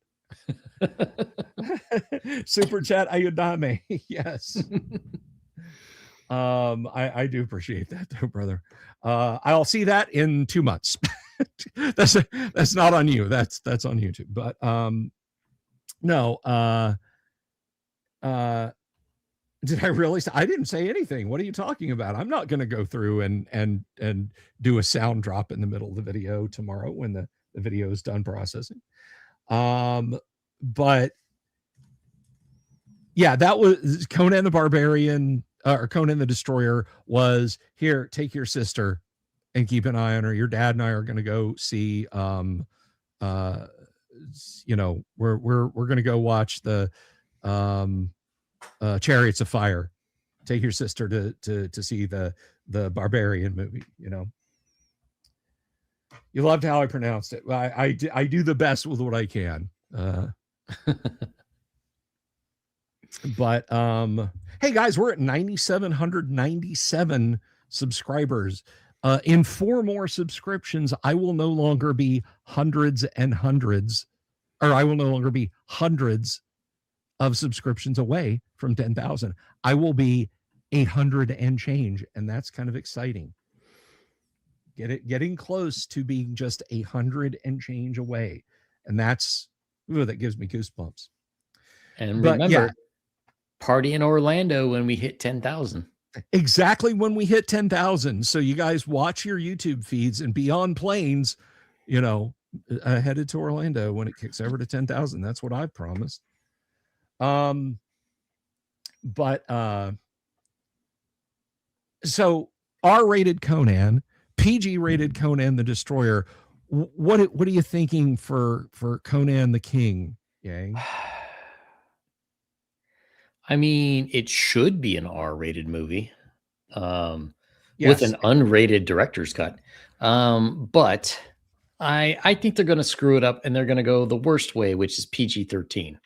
Super chat Ayudame. Yes. I do appreciate that though, brother. I'll see that in 2 months. that's not on you. That's on YouTube. But no, did I really say? I didn't say anything. What are you talking about? I'm not going to go through and do a sound drop in the middle of the video tomorrow when the video is done processing. But yeah, that was Conan the Barbarian, or Conan the Destroyer was, here, take your sister and keep an eye on her. Your dad and I are going to go see, we're going to go watch the Chariots of Fire. Take your sister to see the Barbarian movie. You loved how I pronounced it. I do the best with what I can. But hey guys, we're at 9,797 subscribers. In 4 more subscriptions, I will no longer be hundreds and hundreds, or I will no longer be hundreds of subscriptions away from 10,000. I will be 800 and change, and that's kind of exciting. Getting close to being just 100 and change away, and that gives me goosebumps. And remember, party in Orlando when we hit 10,000. Exactly when we hit 10,000. So you guys watch your YouTube feeds and be on planes, headed to Orlando when it kicks over to 10,000. That's what I've promised. So R-rated Conan, PG-rated Conan the Destroyer. What are you thinking for Conan the King, Yang? I mean, it should be an R-rated movie, with an unrated director's cut. But I think they're going to screw it up, and they're going to go the worst way, which is PG-13.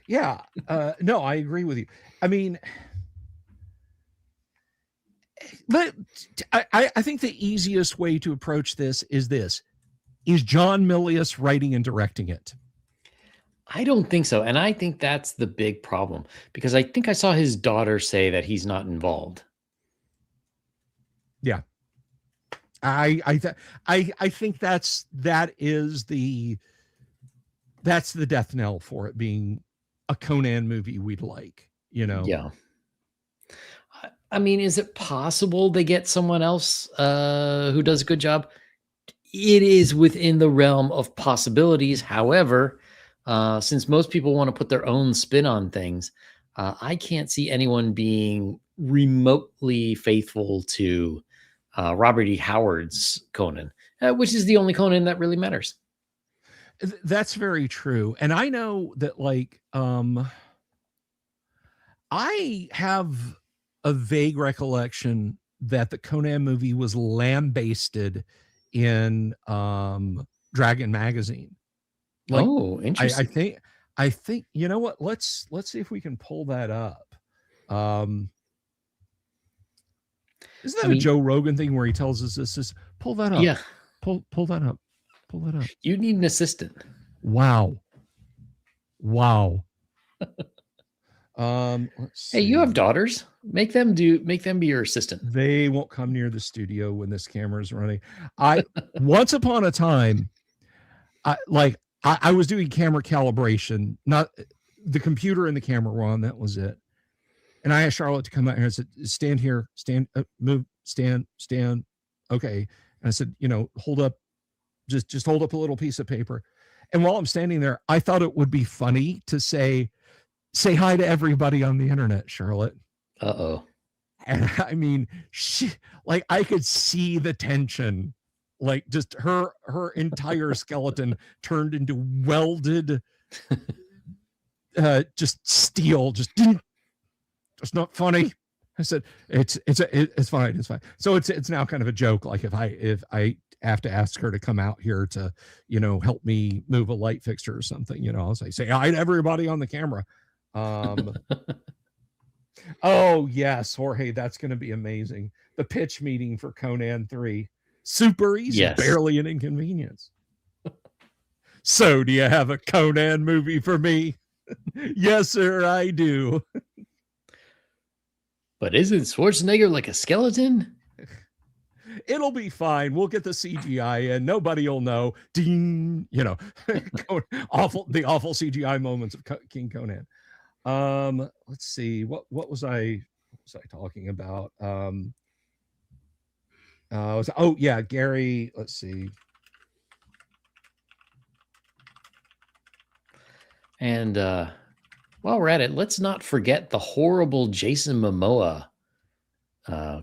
Yeah. No, I agree with you. I mean, but I think the easiest way to approach this is John Milius writing and directing it? I don't think so. And I think that's the big problem, because I think I saw his daughter say that he's not involved. Yeah. I think that's the death knell for it being a Conan movie we'd like, Yeah. I mean, is it possible they get someone else who does a good job? It is within the realm of possibilities. However, since most people want to put their own spin on things, I can't see anyone being remotely faithful to Robert E. Howard's Conan, which is the only Conan that really matters. That's very true. And I know that, I have a vague recollection that the Conan movie was lambasted in Dragon magazine. Interesting. I think you know what? Let's see if we can pull that up. Isn't that a Joe Rogan thing where he tells us this? Pull that up. Yeah. Pull that up. Pull that up. You need an assistant. Wow. Let's see. Hey, you have daughters. Make them be your assistant. They won't come near the studio when this camera is running. Once upon a time, I was doing camera calibration, not the computer and the camera were on. That was it. And I asked Charlotte to come out here. I said, stand here, move, stand. Okay. And I said, hold up, just hold up a little piece of paper. And while I'm standing there, I thought it would be funny to say hi to everybody on the internet, Charlotte. Uh-oh. And I mean, I could see the tension like just her entire skeleton turned into welded just steel. Just it's not funny. I said it's fine. So it's now kind of a joke. Like if I have to ask her to come out here to, help me move a light fixture or something, I'll say hi to everybody on the camera. Oh yes, Jorge, that's going to be amazing. The pitch meeting for Conan 3. Super easy, yes. Barely an inconvenience. So do you have a Conan movie for me? Yes, sir, I do. But isn't Schwarzenegger like a skeleton? It'll be fine. We'll get the CGI in. Nobody will know. Ding, the awful CGI moments of King Conan. Let's see. What was I talking about? Gary. Let's see. And while we're at it, let's not forget the horrible Jason Momoa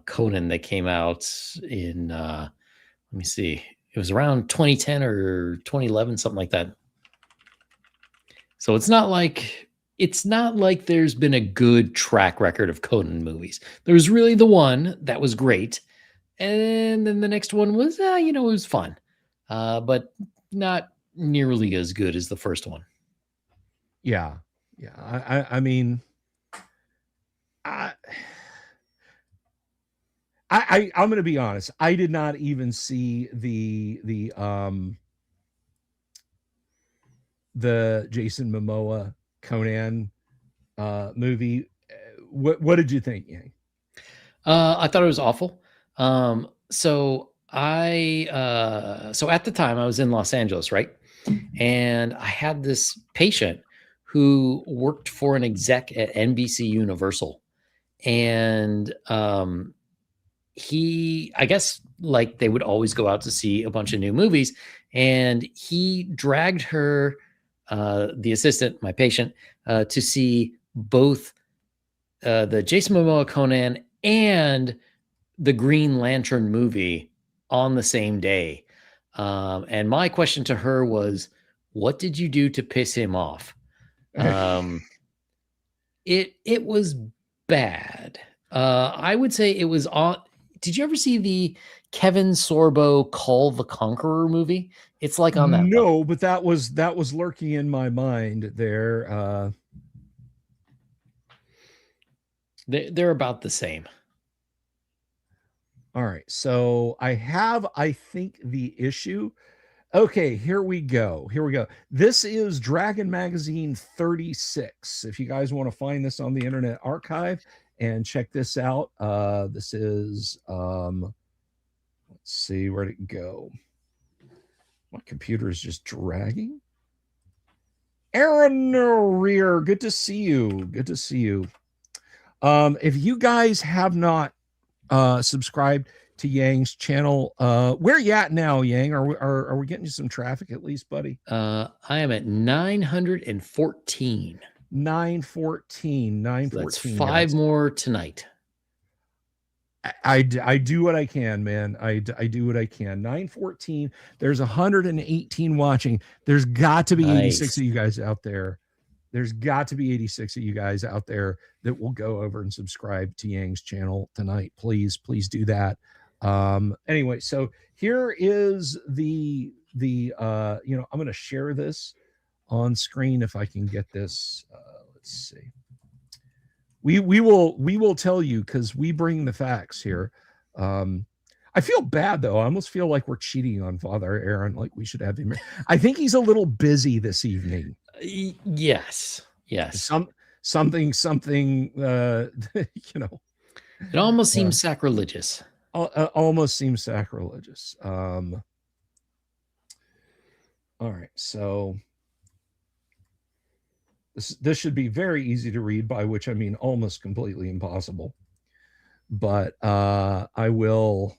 Conan that came out in let me see, it was around 2010 or 2011, something like that. So it's not like there's been a good track record of Conan movies. There was really the one that was great, and then the next one was it was fun, but not nearly as good as the first one. Yeah. I mean, I'm going to be honest. I did not even see the Jason Momoa Conan movie. What did you think, Yang? I thought it was awful. So at the time I was in Los Angeles, right? And I had this patient who worked for an exec at NBC Universal. And I guess like they would always go out to see a bunch of new movies. And he dragged her, the assistant, my patient, to see both the Jason Momoa Conan and the Green Lantern movie on the same day. And my question to her was, what did you do to piss him off? It was bad. I would say it was on. Did you ever see the Kevin Sorbo Call the Conqueror movie? It's like on that. No, level. But that was lurking in my mind there. They're about the same. All right. So I think the issue. Okay, here we go. This is Dragon Magazine 36. If you guys want to find this on the Internet Archive and check this out, this is, let's see, where'd it go? My computer is just dragging. Aaron Rear, good to see you. If you guys have not subscribed to Yang's channel, where you at now, Yang? Are we getting you some traffic at least, buddy? I am at 914. 914. So that's 5 more tonight. I do what I can, man. I do what I can. 914. There's 118 watching. There's got to be 86 of you guys out there. There's got to be 86 of you guys out there that will go over and subscribe to Yang's channel tonight. Please do that. Anyway, so here is the I'm going to share this on screen if I can get this. Let's see. We will tell you because we bring the facts here. I feel bad though. I almost feel like we're cheating on Father Aaron. Like we should have him. I think he's a little busy this evening. Yes. Something. It almost seems sacrilegious. Almost seems sacrilegious. All right, so this should be very easy to read, by which I mean almost completely impossible. But I will,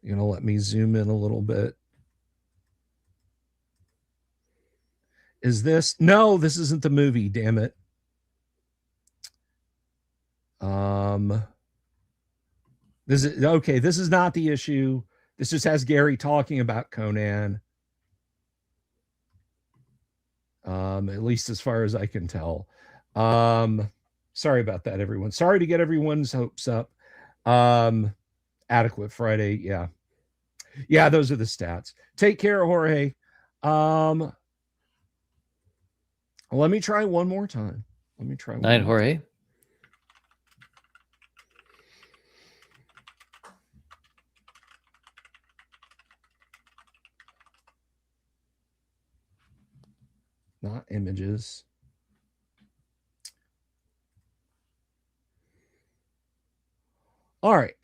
let me zoom in a little bit. Is this? No, this isn't the movie, damn it. This is okay. This is not the issue. This just has Gary talking about Conan. At least as far as I can tell. Sorry about that, everyone. Sorry to get everyone's hopes up. Adequate Friday, yeah. Yeah, those are the stats. Take care, Jorge. Let me try one more time. Let me try one Night, more Jorge. time. Not images. All right.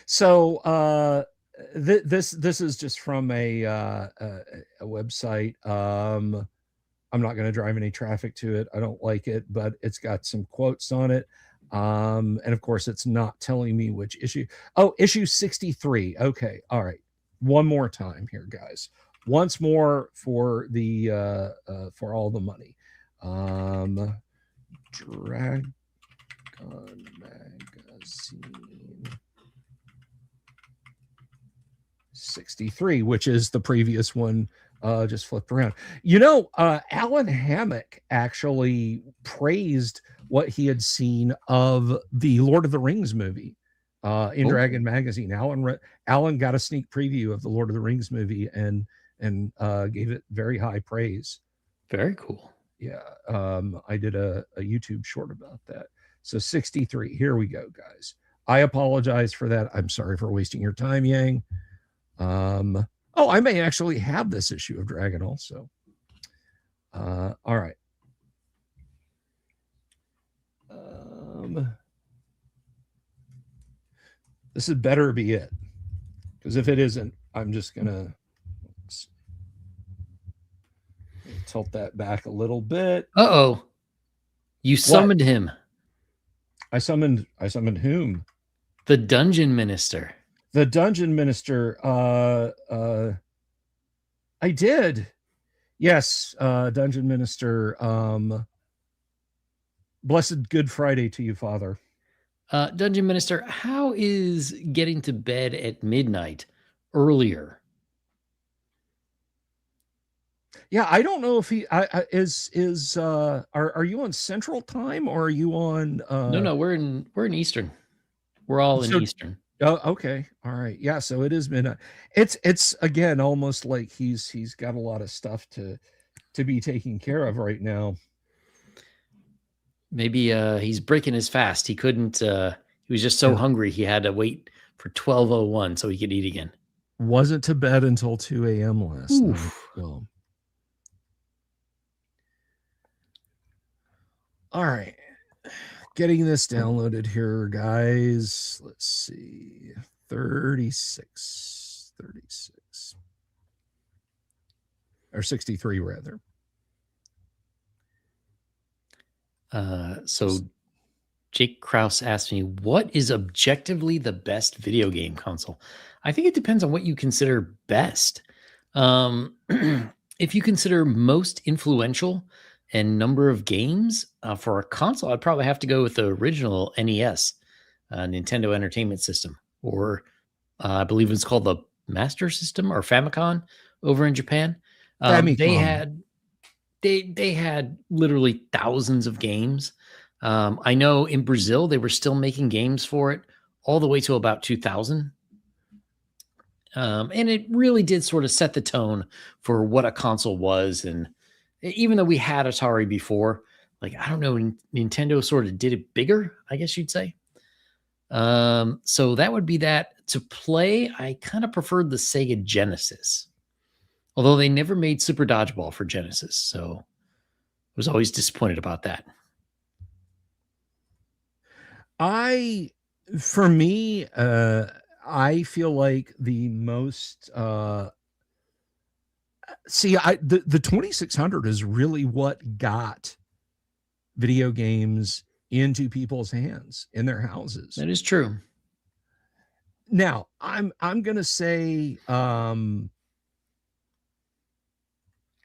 So this is just from a website. I'm not going to drive any traffic to it. I don't like it, but it's got some quotes on it. And of course, it's not telling me which issue. Oh, issue 63. Okay. All right. One more time here, guys. Once more for the for all the money. Dragon Magazine 63, which is the previous one, just flipped around. Alan Hammock actually praised what he had seen of the Lord of the Rings movie in Dragon Magazine. Alan got a sneak preview of the Lord of the Rings movie and gave it very high praise. Very cool. Yeah, I did a YouTube short about that. So 63, here we go, guys. I apologize for that. I'm sorry for wasting your time, Yang. I may actually have this issue of Dragon also. All right. This had better be it, because if it isn't, I'm just gonna tilt that back a little bit. Uh-oh. You summoned him. I summoned whom? The Dungeon Minister. The Dungeon Minister. I did. Yes, Dungeon Minister. Blessed Good Friday to you, Father. Dungeon Minister, how is getting to bed at midnight earlier? Yeah, I don't know if he are you on Central Time or are you on No, we're in Eastern. We're all in Eastern. Oh, okay. All right. Yeah, so it is midnight. It's again almost like he's got a lot of stuff to be taken care of right now. Maybe he's breaking his fast. He couldn't he was just so hungry he had to wait for 12:01 so he could eat again. Wasn't to bed until 2 a.m. last night. Well. All right. Getting this downloaded here, guys. Let's see. 36. Or 63, rather. So Jake Krause asked me, what is objectively the best video game console? I think it depends on what you consider best. If you consider most influential and number of games for a console, I'd probably have to go with the original NES, Nintendo Entertainment System, or I believe it's called the Master System or Famicom over in Japan. They had literally thousands of games. I know in Brazil they were still making games for it all the way to about 2000. And it really did sort of set the tone for what a console was. And even though we had Atari before, like, I don't know, Nintendo sort of did it bigger, I guess you'd say. So that would be that. To play, I kind of preferred the Sega Genesis, although they never made Super Dodgeball for Genesis. So I was always disappointed about that. I feel like the most the 2600 is really what got video games into people's hands in their houses. That is true. Now, I'm going to say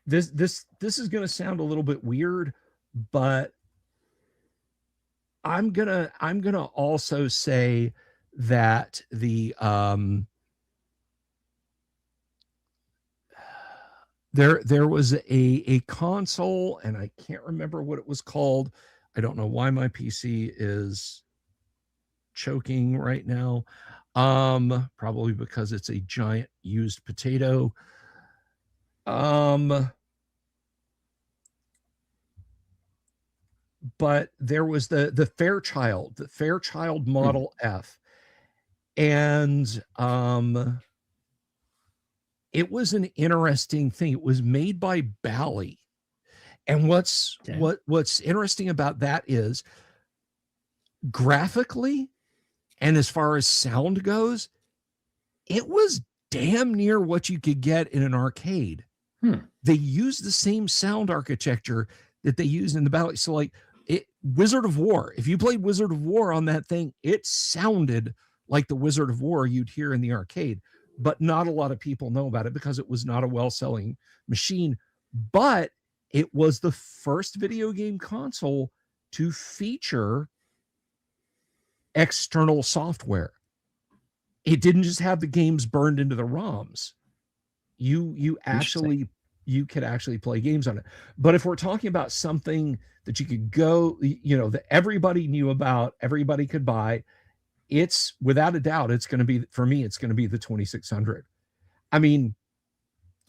this is going to sound a little bit weird, but I'm gonna also say that there was a console, and I can't remember what it was called. I don't know why my PC is choking right now. Probably because it's a giant used potato. But there was the Fairchild Model F, and it was an interesting thing. It was made by Bally, and what's interesting about that is graphically and as far as sound goes, it was damn near what you could get in an arcade. They used the same sound architecture that they used in the Bally. So like Wizard of War, if you played Wizard of War on that thing, it sounded like the Wizard of War you'd hear in the arcade, but not a lot of people know about it because it was not a well-selling machine. But it was the first video game console to feature external software. It didn't just have the games burned into the ROMs. You could actually play games on it. But if we're talking about something that you could go, that everybody knew about, everybody could buy, it's without a doubt, it's going to be, for me, it's going to be the 2600. I mean,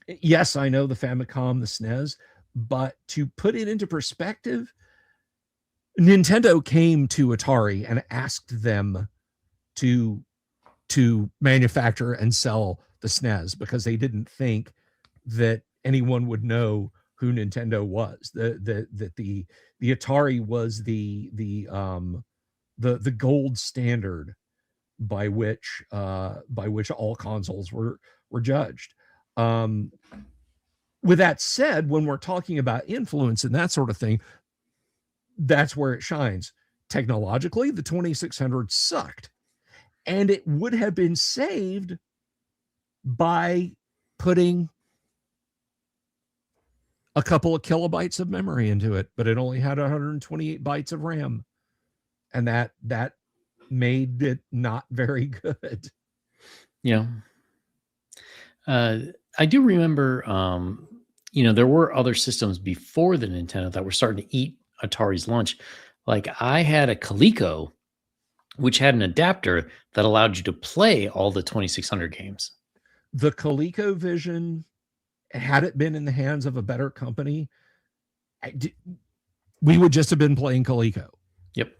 yes, I know the Famicom, the SNES, but to put it into perspective, Nintendo came to Atari and asked them to manufacture and sell the SNES because they didn't think that anyone would know who Nintendo was. That the Atari was the gold standard by which all consoles were judged. With that said, when we're talking about influence and that sort of thing, that's where it shines. Technologically, the 2600 sucked, and it would have been saved by putting a couple of kilobytes of memory into it, but it only had 128 bytes of RAM, and that made it not very good. Yeah. I do remember, there were other systems before the Nintendo that were starting to eat Atari's lunch. Like I had a Coleco, which had an adapter that allowed you to play all the 2600 games. The ColecoVision, had it been in the hands of a better company, we would just have been playing Coleco. Yep.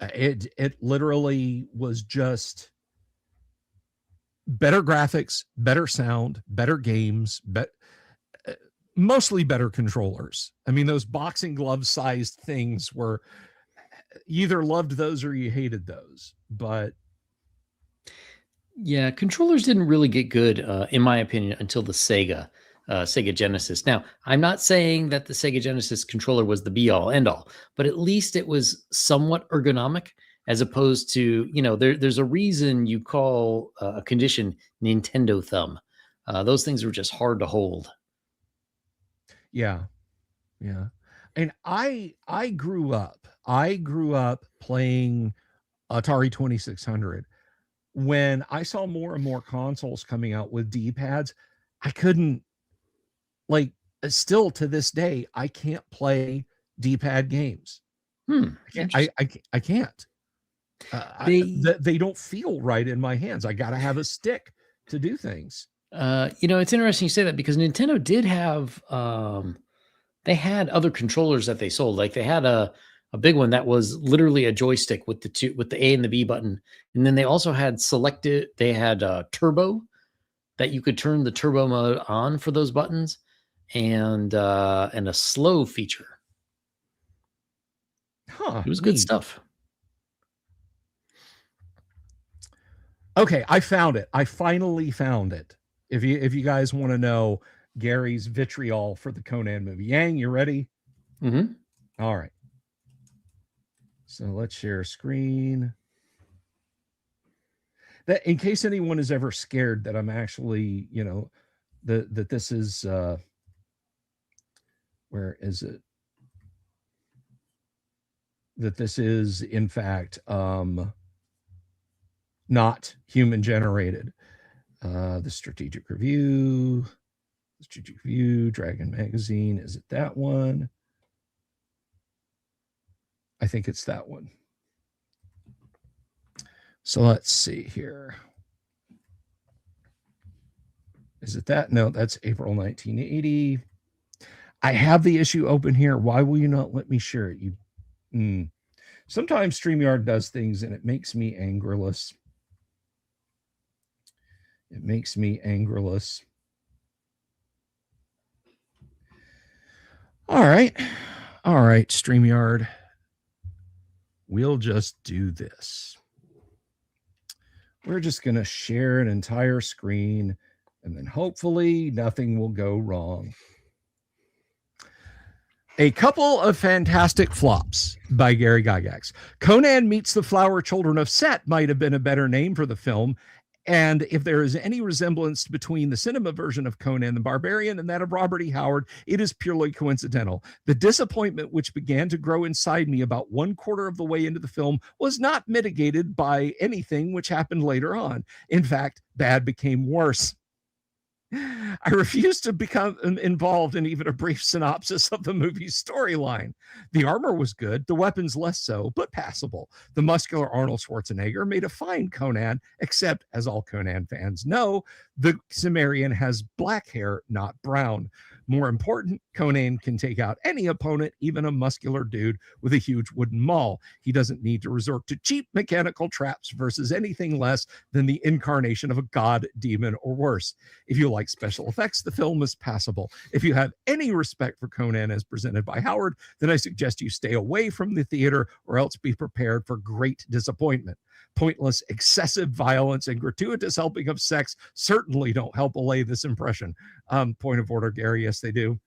It literally was just better graphics, better sound, better games, mostly better controllers. I mean, those boxing glove sized things were, you either loved those or you hated those. But yeah, controllers didn't really get good, in my opinion, until the Sega Genesis. Now, I'm not saying that the Sega Genesis controller was the be all end all, but at least it was somewhat ergonomic, as opposed to, there's a reason you call a condition Nintendo thumb. Those things were just hard to hold. Yeah. And I grew up playing Atari 2600. When I saw more and more consoles coming out with D-pads, I couldn't, still to this day, I can't play D-pad games. I can't. They don't feel right in my hands. I got to have a stick to do things. It's interesting you say that, because Nintendo did have, they had other controllers that they sold. Like they had a big one that was literally a joystick with the A and the B button. And then they also had turbo, that you could turn the turbo mode on for those buttons, and a slow feature. It was good stuff. Okay, I found it. I finally found it. If you guys want to know Gary's vitriol for the Conan movie, Yang, you ready? Mm-hmm. All right. So let's share screen. That, in case anyone is ever scared that I'm actually, that this is, where is it? that this is in fact not human generated. The Strategic Review, Dragon Magazine. Is it that one? I think it's that one. So let's see here. Is it that? No, that's April 1980. I have the issue open here. Why will you not let me share it? Sometimes StreamYard does things and it makes me angerless. It makes me angerless. All right, StreamYard. We'll just do this. We're just going to share an entire screen, and then hopefully nothing will go wrong. A Couple of Fantastic Flops by Gary Gygax. Conan Meets the Flower Children of Set might have been a better name for the film. And if there is any resemblance between the cinema version of Conan the Barbarian and that of Robert E. Howard, it is purely coincidental. The disappointment which began to grow inside me about 1/4 of the way into the film was not mitigated by anything which happened later on. In fact, bad became worse. I refused to become involved in even a brief synopsis of the movie's storyline. The armor was good, the weapons less so, but passable. The muscular Arnold Schwarzenegger made a fine Conan, except, as all Conan fans know, the Cimmerian has black hair, not brown. More important, Conan can take out any opponent, even a muscular dude with a huge wooden maul. He doesn't need to resort to cheap mechanical traps versus anything less than the incarnation of a god, demon, or worse. If you like special effects, the film is passable. If you have any respect for Conan as presented by Howard, then I suggest you stay away from the theater or else be prepared for great disappointment. Pointless, excessive violence and gratuitous helping of sex certainly don't help allay this impression. Point of order, Gary. Yes, they do.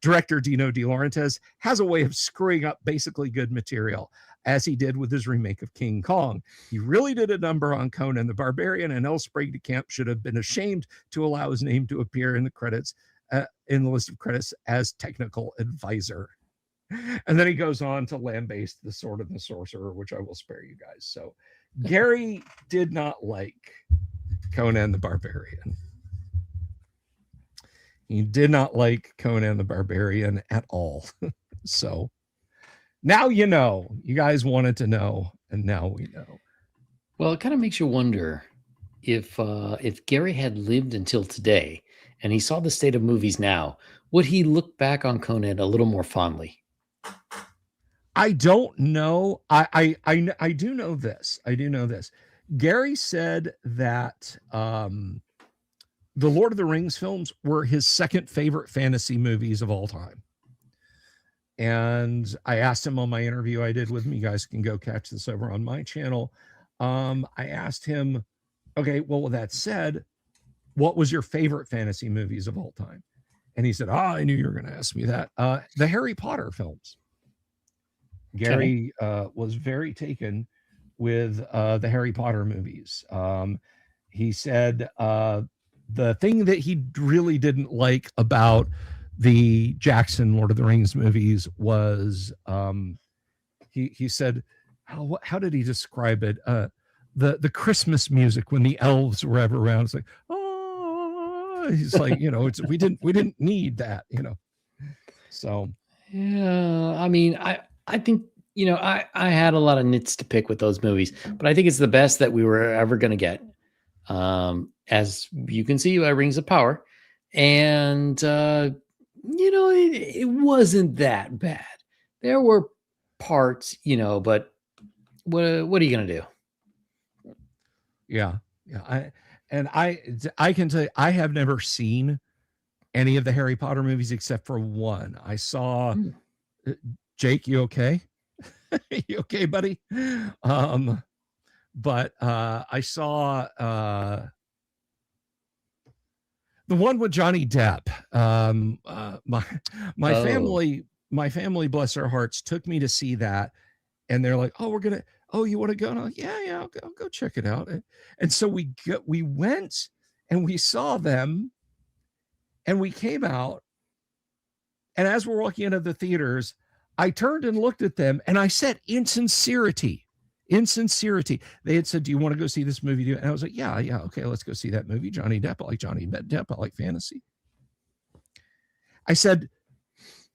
Director Dino De Laurentiis has a way of screwing up basically good material, as he did with his remake of King Kong. He really did a number on Conan the Barbarian, and L. Sprague de Camp should have been ashamed to allow his name to appear in the credits, in the list of credits as technical advisor. And then he goes on to lambaste The Sword and the Sorcerer, which I will spare you guys. So Gary did not like Conan the Barbarian. He did not like Conan the Barbarian at all. So now you know. You guys wanted to know, and now we know. Well, it kind of makes you wonder if Gary had lived until today and he saw the state of movies now, would he look back on Conan a little more fondly? I don't know. I do know this. I do know this. Gary said that the Lord of the Rings films were his second favorite fantasy movies of all time. And I asked him on my interview I did with him, you guys can go catch this over on my channel. I asked him, okay, well, with that said, what was your favorite fantasy movies of all time? And he said, I knew you were going to ask me that. The Harry Potter films. Gary was very taken with the Harry Potter movies. He said the thing that he really didn't like about the Jackson Lord of the Rings movies was he said, how did he describe it? The Christmas music when the elves were ever around. It's like, oh, he's like, we didn't need that, So yeah, I mean, I think, I had a lot of nits to pick with those movies, but I think it's the best that we were ever going to get. As you can see by Rings of Power. And, it wasn't that bad. There were parts, but what are you going to do? Yeah. I can tell you, I have never seen any of the Harry Potter movies except for one. I saw Jake, you okay? You okay, buddy? But I saw the one with Johnny Depp. My family, bless their hearts, took me to see that, and they're like, "Oh, you want to go?" And I'm like, yeah, I'll go check it out. And so we went and we saw them, and we came out, and as we're walking into the theaters, I turned and looked at them and I said, in sincerity, they had said, do you want to go see this movie? And I was like, yeah, okay, let's go see that movie. Johnny Depp. I like Johnny Depp. I like fantasy. I said,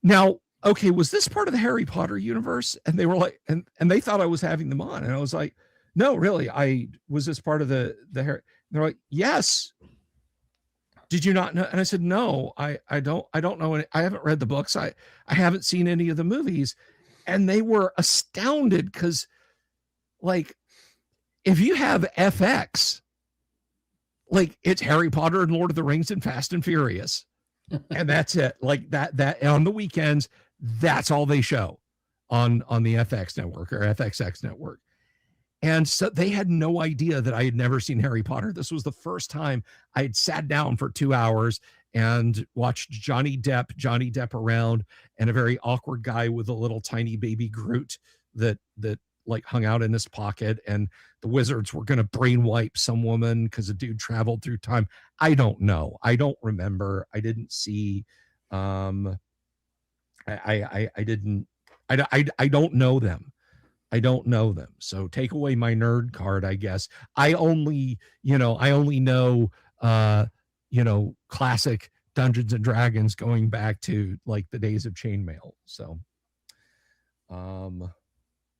now, okay, was this part of the Harry Potter universe? And they were like, and they thought I was having them on. And I was like, no, really, was this part of the Harry? And they're like, yes. Did you not know? And I said, no, I don't know. I haven't read the books. I haven't seen any of the movies. And they were astounded because, like, if you have FX, like, it's Harry Potter and Lord of the Rings and Fast and Furious. And that's it. Like that on the weekends, that's all they show on the FX network or FXX network. And so they had no idea that I had never seen Harry Potter. This was the first time I had sat down for 2 hours and watched Johnny Depp around, and a very awkward guy with a little tiny baby Groot that like hung out in his pocket, and the wizards were going to brain wipe some woman because a dude traveled through time. I don't know. I don't remember. I didn't see. I don't know them. I don't know them. So take away my nerd card, I guess. I only know, classic Dungeons and Dragons going back to like the days of chainmail. So,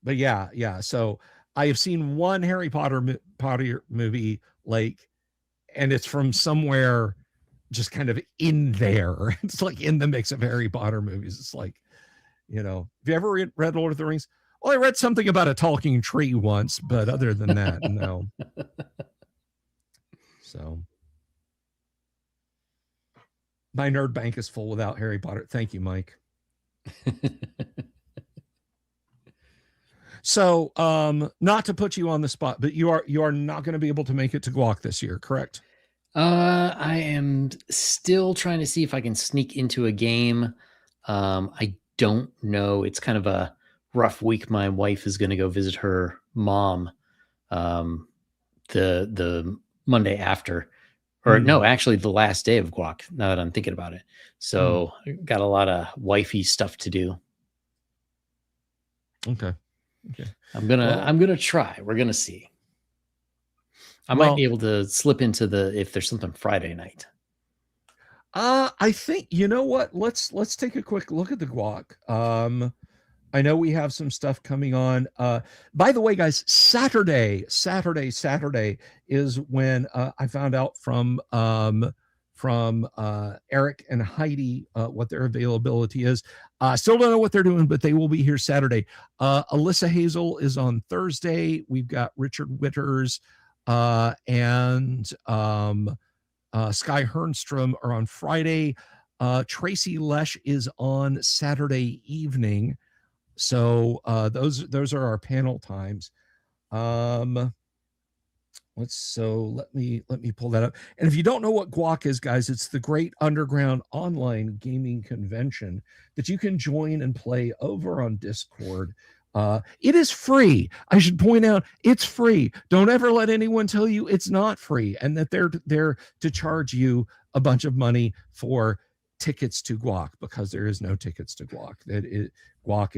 but yeah. So I have seen one Harry Potter movie, like, and it's from somewhere just kind of in there. It's like in the mix of Harry Potter movies. It's like, have you ever read Lord of the Rings? Well, I read something about a talking tree once, but other than that, no. So my nerd bank is full without Harry Potter. Thank you, Mike. So, not to put you on the spot, but you are not going to be able to make it to GWOC this year, correct? I am still trying to see if I can sneak into a game. I don't know. It's kind of a rough week. My wife is going to go visit her mom the Monday after, or no, actually the last day of GWOC, now that I'm thinking about it. So got a lot of wifey stuff to do. Okay. I'm gonna try. We're gonna see. I might be able to slip into if there's something Friday night. I think, you know what? Let's take a quick look at the GWOC. I know we have some stuff coming on. By the way, guys, Saturday is when I found out from Eric and Heidi what their availability is. Still don't know what they're doing, but they will be here Saturday. Alyssa Hazel is on Thursday. We've got Richard Witters and Sky Hernstrom are on Friday. Tracy Lesh is on Saturday evening. So those are our panel times. Let me pull that up. And if you don't know what GWOC is, guys, it's the Great Underground Online Gaming Convention that you can join and play over on Discord. It is free. I should point out it's free. Don't ever let anyone tell you it's not free and that they're there to charge you a bunch of money for tickets to GWOC, because there is no tickets to GWOC. GWOC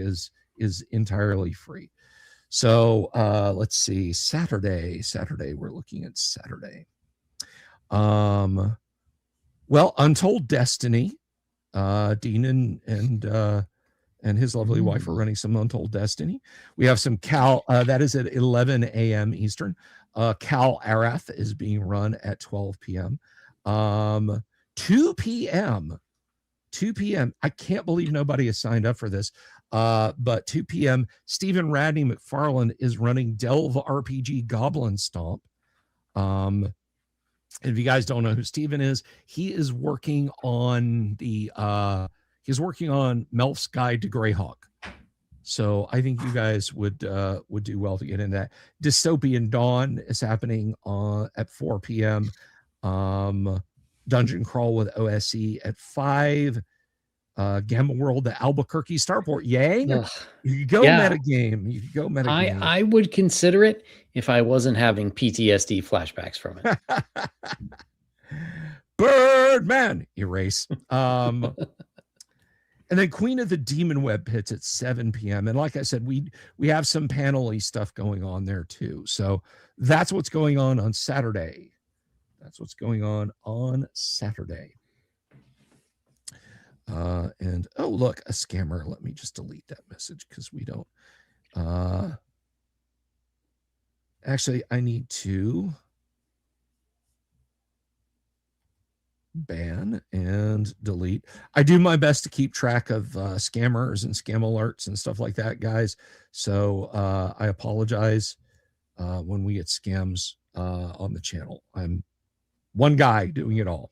is entirely free. So let's see. Saturday. We're looking at Saturday. Well, Untold Destiny. Dean and his lovely wife are running some Untold Destiny. We have some Cal. That is at 11 a.m. Eastern. Cal Arath is being run at 12 p.m. 2 p.m. I can't believe nobody has signed up for this. But 2 p.m. Stephen Radney McFarlane is running Delve RPG Goblin Stomp. If you guys don't know who Stephen is, he is working on Melf's Guide to Greyhawk. So I think you guys would do well to get in that. Dystopian Dawn is happening at 4 p.m. Dungeon Crawl with OSE at 5. Gamma World to Albuquerque Starport. Yay! You go metagame. I would consider it if I wasn't having PTSD flashbacks from it. Birdman erase. And then Queen of the Demon Web Pits at 7 p.m. And like I said, we have some panel-y stuff going on there too. So that's what's going on Saturday. That's what's going on Saturday. And oh, look, a scammer. Let me just delete that message because we don't. Actually, I need to ban and delete. I do my best to keep track of scammers and scam alerts and stuff like that, guys. So I apologize when we get scams on the channel. I'm one guy doing it all.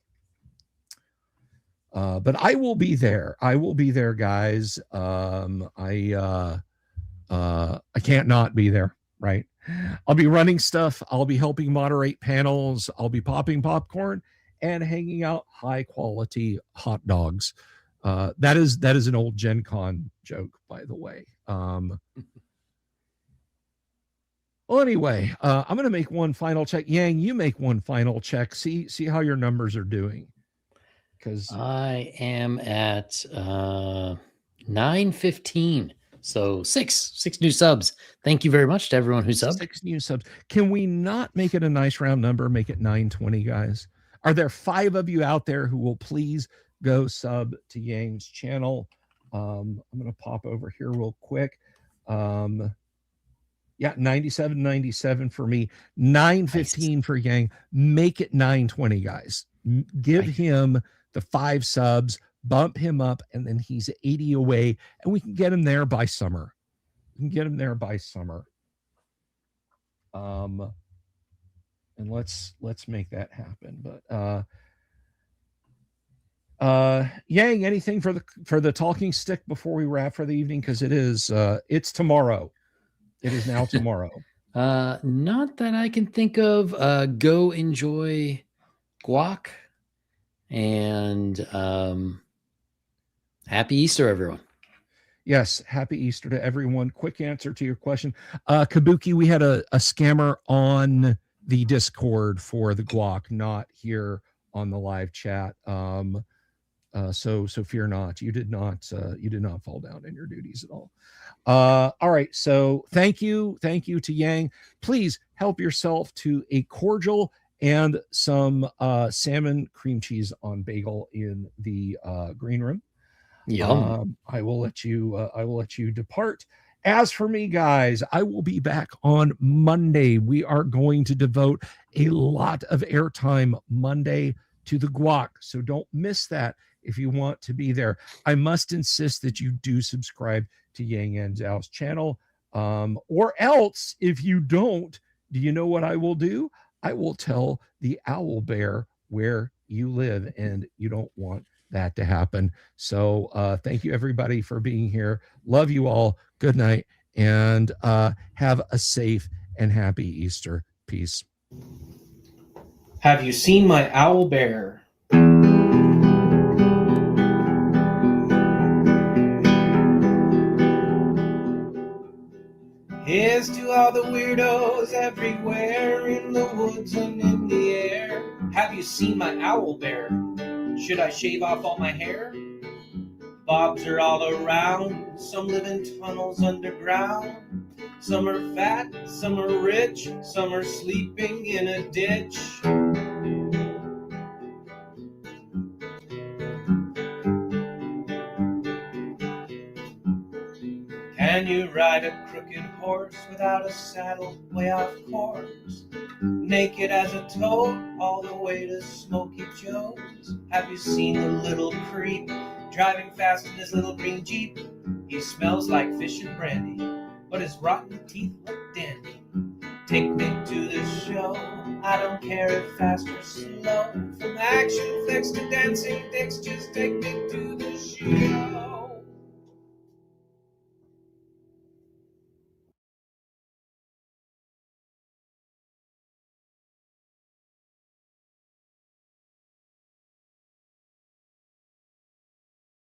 But I will be there. I will be there, guys. I can't not be there, right? I'll be running stuff. I'll be helping moderate panels. I'll be popping popcorn and hanging out high quality hot dogs. That is an old Gen Con joke, by the way. Well, anyway, I'm going to make one final check. Yang, you make one final check. See how your numbers are doing. Because I am at 915. So six new subs. Thank you very much to everyone who subbed. 6 new subs. Can we not make it a nice round number? Make it 920, guys. Are there 5 of you out there who will please go sub to Yang's channel? I'm going to pop over here real quick. Yeah, 97 for me, 915 nice. For Yang. Make it 920, guys. Give him the 5 subs, bump him up, and then he's 80 away, and we can get him there by summer. And let's make that happen. But Yang, anything for the talking stick before we wrap for the evening? Because it's tomorrow. It is now tomorrow. Not that I can think of. Go enjoy guac, and happy Easter, everyone. Yes, happy Easter to everyone. Quick answer to your question. Kabuki, we had a scammer on the Discord for the guac, not here on the live chat. So fear not. You did not fall down in your duties at all. All right. So thank you to Yang. Please help yourself to a cordial and some salmon cream cheese on bagel in the green room. Yum. I will let you depart. As for me, guys, I will be back on Monday. We are going to devote a lot of airtime Monday to the guac, so don't miss that if you want to be there. I must insist that you do subscribe to Yang and Zhao's channel, or else if you don't, do you know what I will do? I will tell the owl bear where you live, and you don't want that to happen. So thank you everybody for being here. Love you all. Good night, and have a safe and happy Easter. Peace. Have you seen my owl bear? Here's to all the weirdos everywhere in the woods and in the air. Have you seen my owl bear? Should I shave off all my hair? Bobs are all around. Some live in tunnels underground. Some are fat, some are rich, some are sleeping in a ditch. Can you ride a crooked horse without a saddle way off course? Naked as a toad all the way to Smoky Joe's. Have you seen the little creep driving fast in his little green Jeep? He smells like fish and brandy, but his rotten teeth look dandy. Take me to the show, I don't care if fast or slow. From action flicks to dancing dicks, just take me to the show.